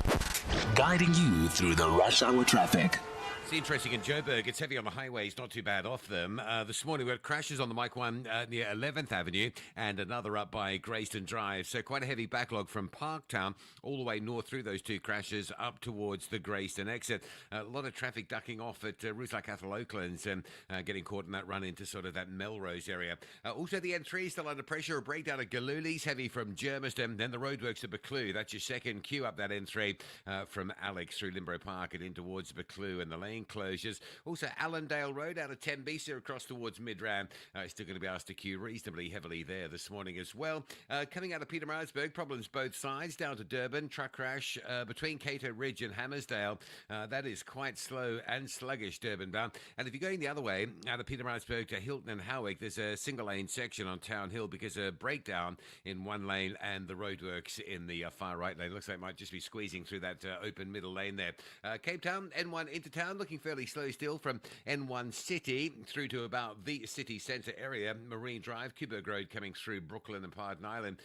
[SPEAKER 7] guiding you through the rush hour traffic.
[SPEAKER 5] It's interesting in Joburg. It's heavy on the highways, not too bad off them. This morning we had crashes on the Mike 1 near 11th Avenue and another up by Greyston Drive. So quite a heavy backlog from Parktown all the way north through those two crashes up towards the Greyston exit. A lot of traffic ducking off at routes like Athol Oaklands and getting caught in that run into sort of that Melrose area. Also the N3 still under pressure. A breakdown at Galuli's, heavy from Germiston. Then the roadworks at Buccleuch. That's your second queue up that N3 from Alex through Limborough Park and in towards Buccleuch and the lane closures. Also Allendale Road out of Tembisa across towards Midrand. Still going to be asked to queue reasonably heavily there this morning as well. Coming out of Pietermaritzburg, problems both sides down to Durban. Truck crash between Cato Ridge and Hammersdale. That is quite slow and sluggish, Durban bound. And if you're going the other way, out of Pietermaritzburg to Hilton and Howick, there's a single lane section on Town Hill because a breakdown in one lane and the roadworks in the far right lane. Looks like it might just be squeezing through that open middle lane there. Cape Town, N1 into town, looking fairly slow still from N1 City through to about the city centre area. Marine Drive, Kuberg Road coming through Brooklyn and Pardon Island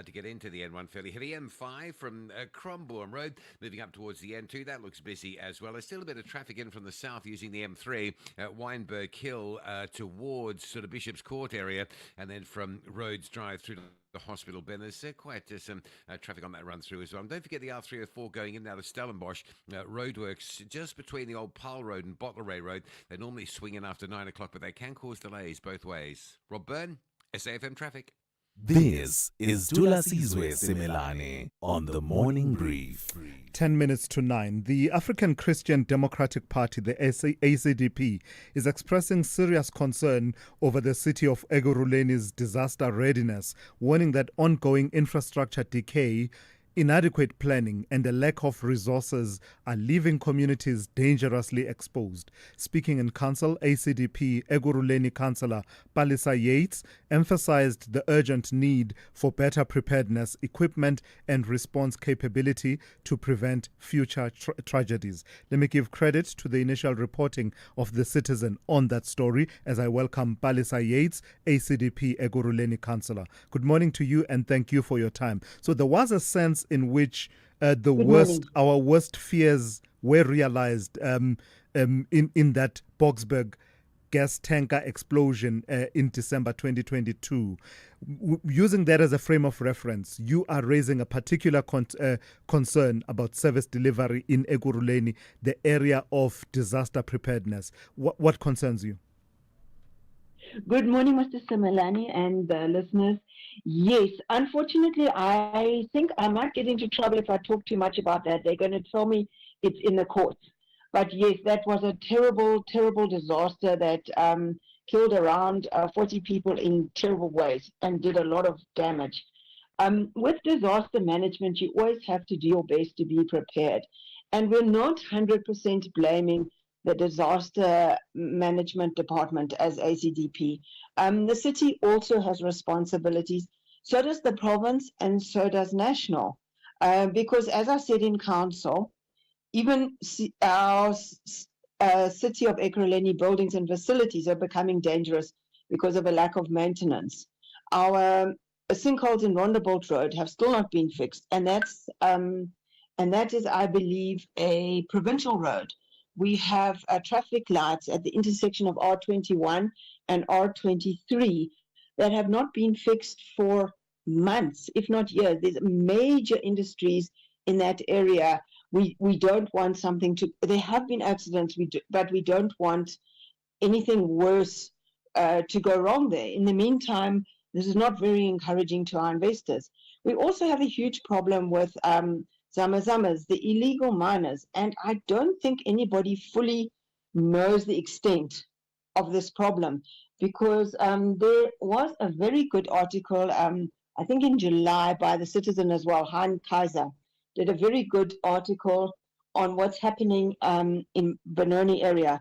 [SPEAKER 5] to get into the N1 fairly heavy. M5 from Crombourne Road moving up towards the N2. That looks busy as well. There's still a bit of traffic in from the south using the M3 at Weinberg Hill towards sort of Bishop's Court area, and then from Rhodes Drive through to the hospital bin. There's quite some traffic on that run through as well. And don't forget the R304 going in and out of Stellenbosch. Roadworks just between the old Paarl Road and Bottleray Road. They normally swing in after 9 o'clock, but they can cause delays both ways. Rob Byrne, SAFM Traffic.
[SPEAKER 7] This is Thulasizwe Simelane on the Morning Brief.
[SPEAKER 6] 10 minutes to 9. The African Christian Democratic Party, the ACDP, is expressing serious concern over the city of Ekurhuleni's disaster readiness, warning that ongoing infrastructure decay, inadequate planning and a lack of resources are leaving communities dangerously exposed. Speaking in council, ACDP Ekurhuleni councillor Palisa Yates emphasized the urgent need for better preparedness, equipment and response capability to prevent future tragedies. Let me give credit to the initial reporting of The Citizen on that story as I welcome Palisa Yates, ACDP Ekurhuleni councillor. Good morning to you and thank you for your time. So there was a sense in which our worst fears were realized in that Boksburg gas tanker explosion in December 2022. Using that as a frame of reference, you are raising a particular concern about service delivery in Ekurhuleni, the area of disaster preparedness. What concerns you?
[SPEAKER 13] Good morning, Mr. Simelane and the listeners. Yes, unfortunately, I think I might get into trouble if I talk too much about that. They're going to tell me it's in the courts. But yes, that was a terrible, terrible disaster that killed around 40 people in terrible ways and did a lot of damage. With disaster management, you always have to do your best to be prepared. And we're not 100% blaming the disaster management department as ACDP. The city also has responsibilities. So does the province and so does national. Because as I said in council, even our city of Ekurhuleni buildings and facilities are becoming dangerous because of a lack of maintenance. Our sinkholes in Rondebolt Road have still not been fixed, and that is, I believe, a provincial road. We have traffic lights at the intersection of R21 and R23 that have not been fixed for months, if not years. There's major industries in that area. We don't want something to, there have been accidents, but we don't want anything worse to go wrong there. In the meantime, this is not very encouraging to our investors. We also have a huge problem with zamazamas, the illegal miners, and I don't think anybody fully knows the extent of this problem, because there was a very good article, I think in July, by the Citizen as well, Han Kaiser, did a very good article on what's happening in Benoni area.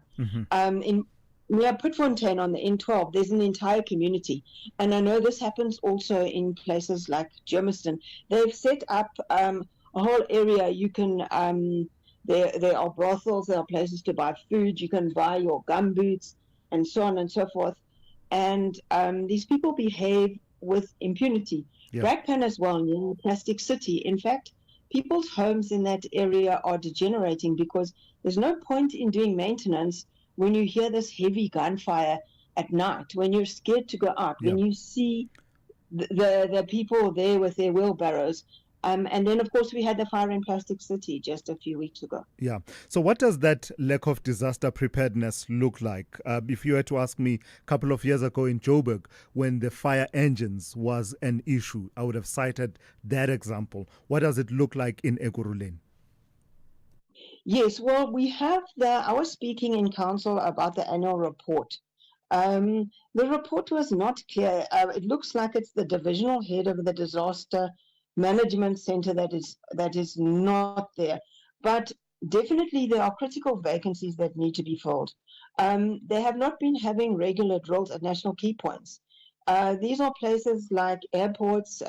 [SPEAKER 13] In near Putfontein on the N12, there's an entire community. And I know this happens also in places like Germiston. They've set up a whole area. You can, there are brothels, there are places to buy food, you can buy your gumboots and so on and so forth. And these people behave with impunity. Yeah. Brakpan as well, near Plastic City. In fact, people's homes in that area are degenerating because there's no point in doing maintenance when you hear this heavy gunfire at night, when you're scared to go out, when you see the people there with their wheelbarrows. And then, of course, we had the fire in Plastic City just a few weeks ago.
[SPEAKER 6] Yeah. So what does that lack of disaster preparedness look like? If you were to ask me a couple of years ago in Joburg, when the fire engines was an issue, I would have cited that example. What does it look like in Ekurhuleni?
[SPEAKER 13] Yes, well, I was speaking in council about the annual report. The report was not clear. It looks like it's the divisional head of the disaster management center that is not there. But definitely there are critical vacancies that need to be filled. They have not been having regular drills at national key points. These are places like airports,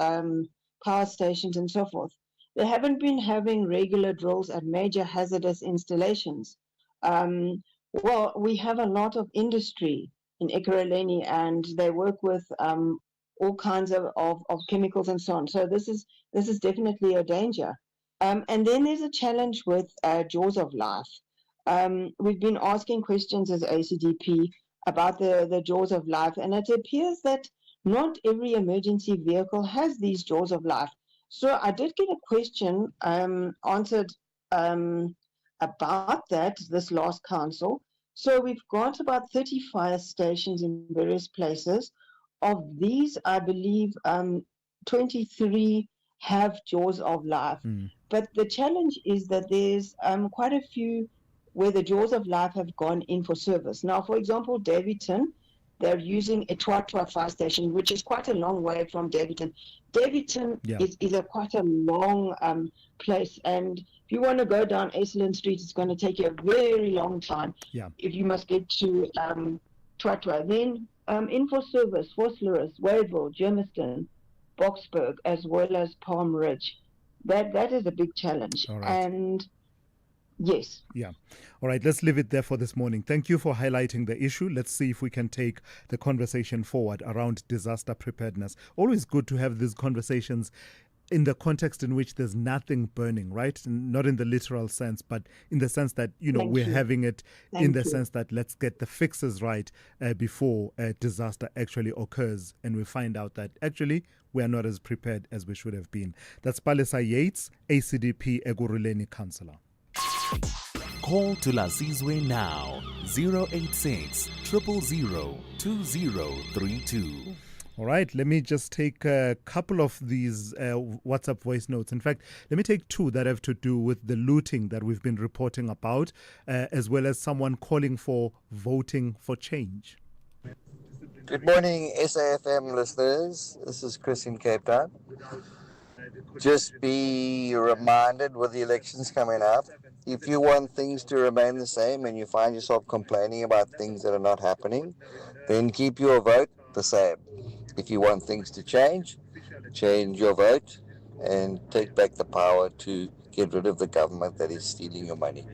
[SPEAKER 13] power stations, and so forth. They haven't been having regular drills at major hazardous installations. Well, we have a lot of industry in Ekurhuleni, and they work with all kinds of chemicals and so on. So this is definitely a danger. And then there's a challenge with jaws of life. We've been asking questions as ACDP about the jaws of life, and it appears that not every emergency vehicle has these jaws of life. So I did get a question answered about that this last council. So we've got about 30 fire stations in various places. Of these, I believe 23 have jaws of life. But the challenge is that there's quite a few where the jaws of life have gone in for service. Now, for example, Davidton, they're using a Twatwa fire station, which is quite a long way from Davidton. Davidton is quite a long place, and if you want to go down Aislinn Street, it's going to take you a very long time if you must get to Twatwa. Then in for service, Vosloorus, Wavell, Germiston, Boksburg, as well as Palm Ridge. That is a big challenge.
[SPEAKER 6] All right.
[SPEAKER 13] And yes.
[SPEAKER 6] Yeah. All right, let's leave it there for this morning. Thank you for highlighting the issue. Let's see if we can take the conversation forward around disaster preparedness. Always good to have these conversations in the context in which there's nothing burning, right? Not in the literal sense, but in the sense that, we're having it in the sense that let's get the fixes right before a disaster actually occurs and we find out that actually we are not as prepared as we should have been. That's Palesa Yates, ACDP Eguruleni councillor.
[SPEAKER 7] Call Thulasizwe now, 086 000 2032.
[SPEAKER 6] All right, let me just take a couple of these WhatsApp voice notes. In fact, let me take two that have to do with the looting that we've been reporting about, as well as someone calling for voting for change.
[SPEAKER 8] Good morning, SAFM listeners. This is Chris in Cape Town. Just be reminded with the elections coming up, if you want things to remain the same and you find yourself complaining about things that are not happening, then keep your vote the same. If you want things to change your vote and take back the power to get rid of the government that is stealing your money.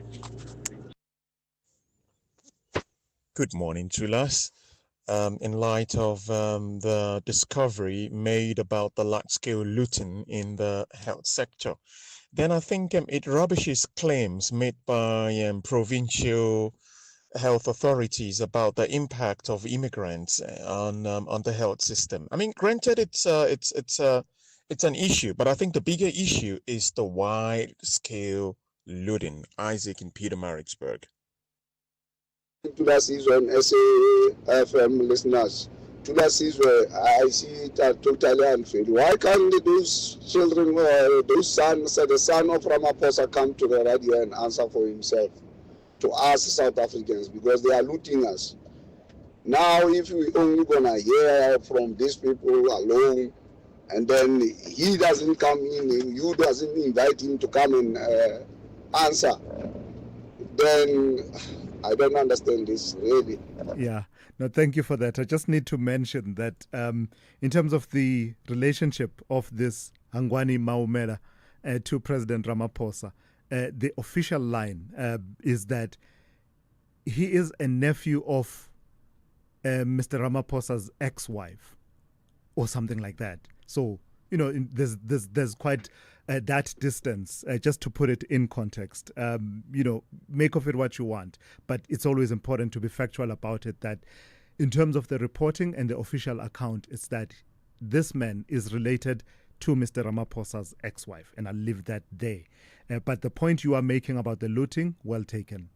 [SPEAKER 21] Good morning, Thulas. In light of the discovery made about the large-scale looting in the health sector, then I think it rubbishes claims made by provincial health authorities about the impact of immigrants on the health system. I mean, granted, it's an issue, but I think the bigger issue is the wide-scale looting. Isaac in Pietermaritzburg.
[SPEAKER 23] Thulasizwe and SAFM listeners. Thulasizwe, I see it totally unfair. Why can't those children, those sons, the son of Ramaphosa come to the radio and answer for himself to us South Africans, because they are looting us. Now, if we only gonna hear from these people alone, and then he doesn't come in, and you doesn't invite him to come and answer, then I don't understand this, really.
[SPEAKER 6] Yeah, no, thank you for that. I just need to mention that in terms of the relationship of this Hangwani Maumela to President Ramaphosa, the official line is that he is a nephew of Mr. Ramaphosa's ex-wife or something like that. So, there's quite that distance, just to put it in context. Make of it what you want. But it's always important to be factual about it, that in terms of the reporting and the official account, it's that this man is related to Mr. Ramaphosa's ex-wife, and I'll leave that there. But the point you are making about the looting, well taken.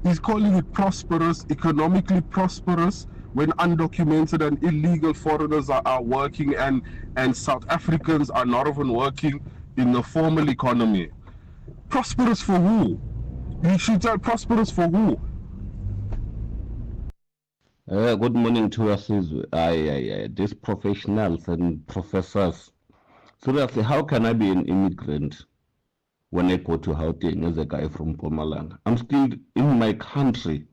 [SPEAKER 24] He's calling it prosperous, economically prosperous, when undocumented and illegal foreigners are working and South Africans are not even working in the formal economy. Prosperous for who? You should tell prosperous for who?
[SPEAKER 25] Good morning to us. These professionals and professors. Seriously, how can I be an immigrant when I go to Gauteng as a guy from Mpumalanga? I'm still in my country.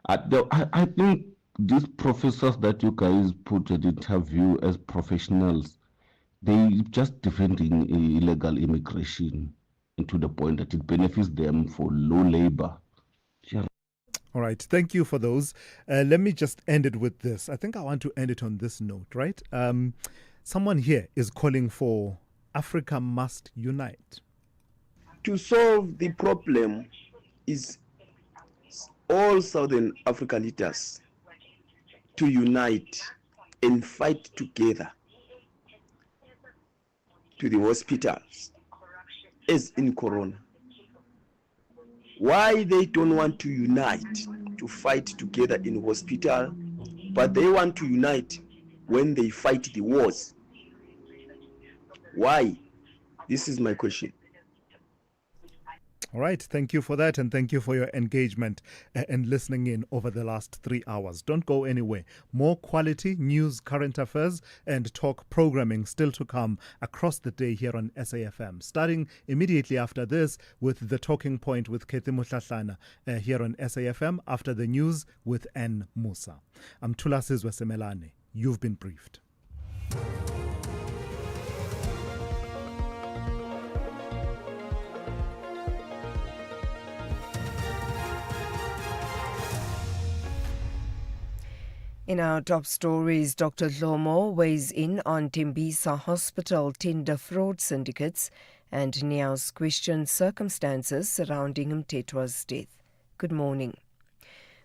[SPEAKER 25] I think these professors that you guys put at interview as professionals, they just defending illegal immigration, and to the point that it benefits them for low labor. Yeah.
[SPEAKER 6] All right, thank you for those. Let me just end it with this. I think I want to end it on this note, right? Someone here is calling for Africa must unite.
[SPEAKER 26] To solve the problem is all Southern Africa leaders to unite and fight together to the hospitals, as in Corona. Why they don't want to unite to fight together in hospital, but they want to unite when they fight the wars? Why? This is my question.
[SPEAKER 6] All right, thank you for that, and thank you for your engagement and listening in over the last 3 hours. Don't go anywhere. More quality news, current affairs, and talk programming still to come across the day here on SAFM. Starting immediately after this with The Talking Point with Kethi Mutlahlana here on SAFM, after the news with N. Musa. I'm Thulasizwe Simelane. You've been briefed.
[SPEAKER 1] In our top stories, Dr. Dlomo weighs in on Tembisa hospital tender fraud syndicates and Niaus questions circumstances surrounding Mthethwa's death. Good morning.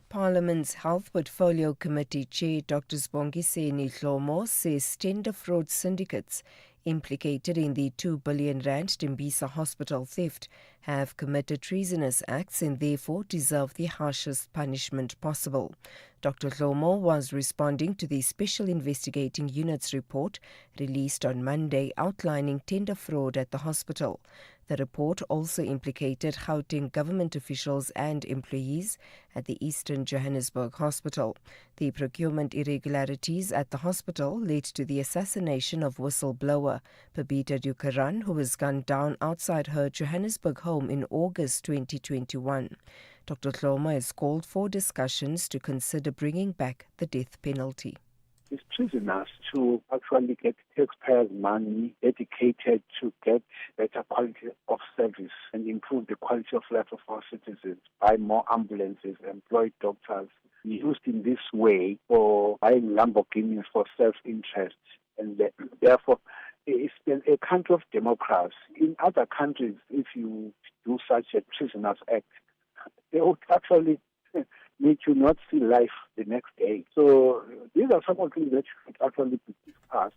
[SPEAKER 1] Parliament's Health Portfolio Committee Chair Dr. Sibongiseni Dlomo says tender fraud syndicates implicated in the 2 billion rand Tembisa hospital theft have committed treasonous acts and therefore deserve the harshest punishment possible. Dr. Dlomo was responding to the Special Investigating Unit's report released on Monday outlining tender fraud at the hospital. The report also implicated Gauteng government officials and employees at the Eastern Johannesburg Hospital. The procurement irregularities at the hospital led to the assassination of whistleblower Babita Dukaran, who was gunned down outside her Johannesburg home in August 2021. Dr. Dlomo has called for discussions to consider bringing back the death penalty.
[SPEAKER 9] It's treasonous to actually get taxpayers' money dedicated to get better quality of service and improve the quality of life of our citizens, buy more ambulances, employ doctors, used in this way for buying Lamborghinis for self-interest. And therefore, it's a country of democracy. In other countries, if you do such a treasonous act, they would actually make you not see life the next day. So these are some of the things that should actually be discussed.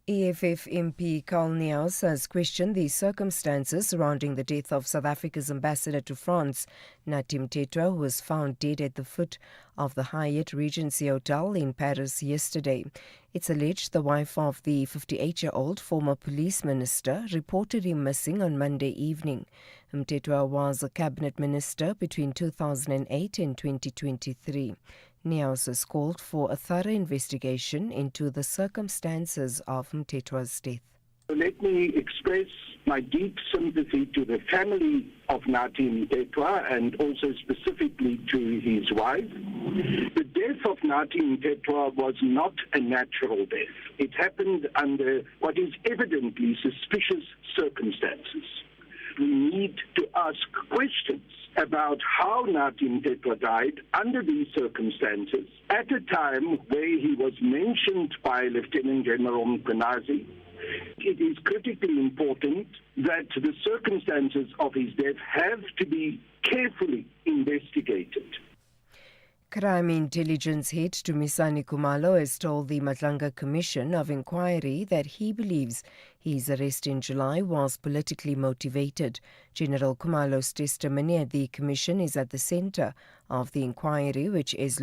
[SPEAKER 1] EFF MP Carl Niaus has questioned the circumstances surrounding the death of South Africa's ambassador to France, Nathi Mthethwa, who was found dead at the foot of the Hyatt Regency Hotel in Paris yesterday. It's alleged the wife of the 58-year-old former police minister reported him missing on Monday evening. Mthethwa was a cabinet minister between 2008 and 2023. Niaus has called for a thorough investigation into the circumstances of Mthethwa's death.
[SPEAKER 10] Let me express my deep sympathy to the family of Nathi Mthethwa and also specifically to his wife. The death of Nathi Mthethwa was not a natural death. It happened under what is evidently suspicious circumstances. We need to ask questions about how Nathi Mthethwa died under these circumstances at a time where he was mentioned by Lieutenant General Mkhwanazi. It is critically important that the circumstances of his death have to be carefully investigated.
[SPEAKER 1] Crime Intelligence Head Dumisani Khumalo has told the Madlanga Commission of Inquiry that he believes his arrest in July was politically motivated. General Khumalo's testimony at the Commission is at the centre of the inquiry, which is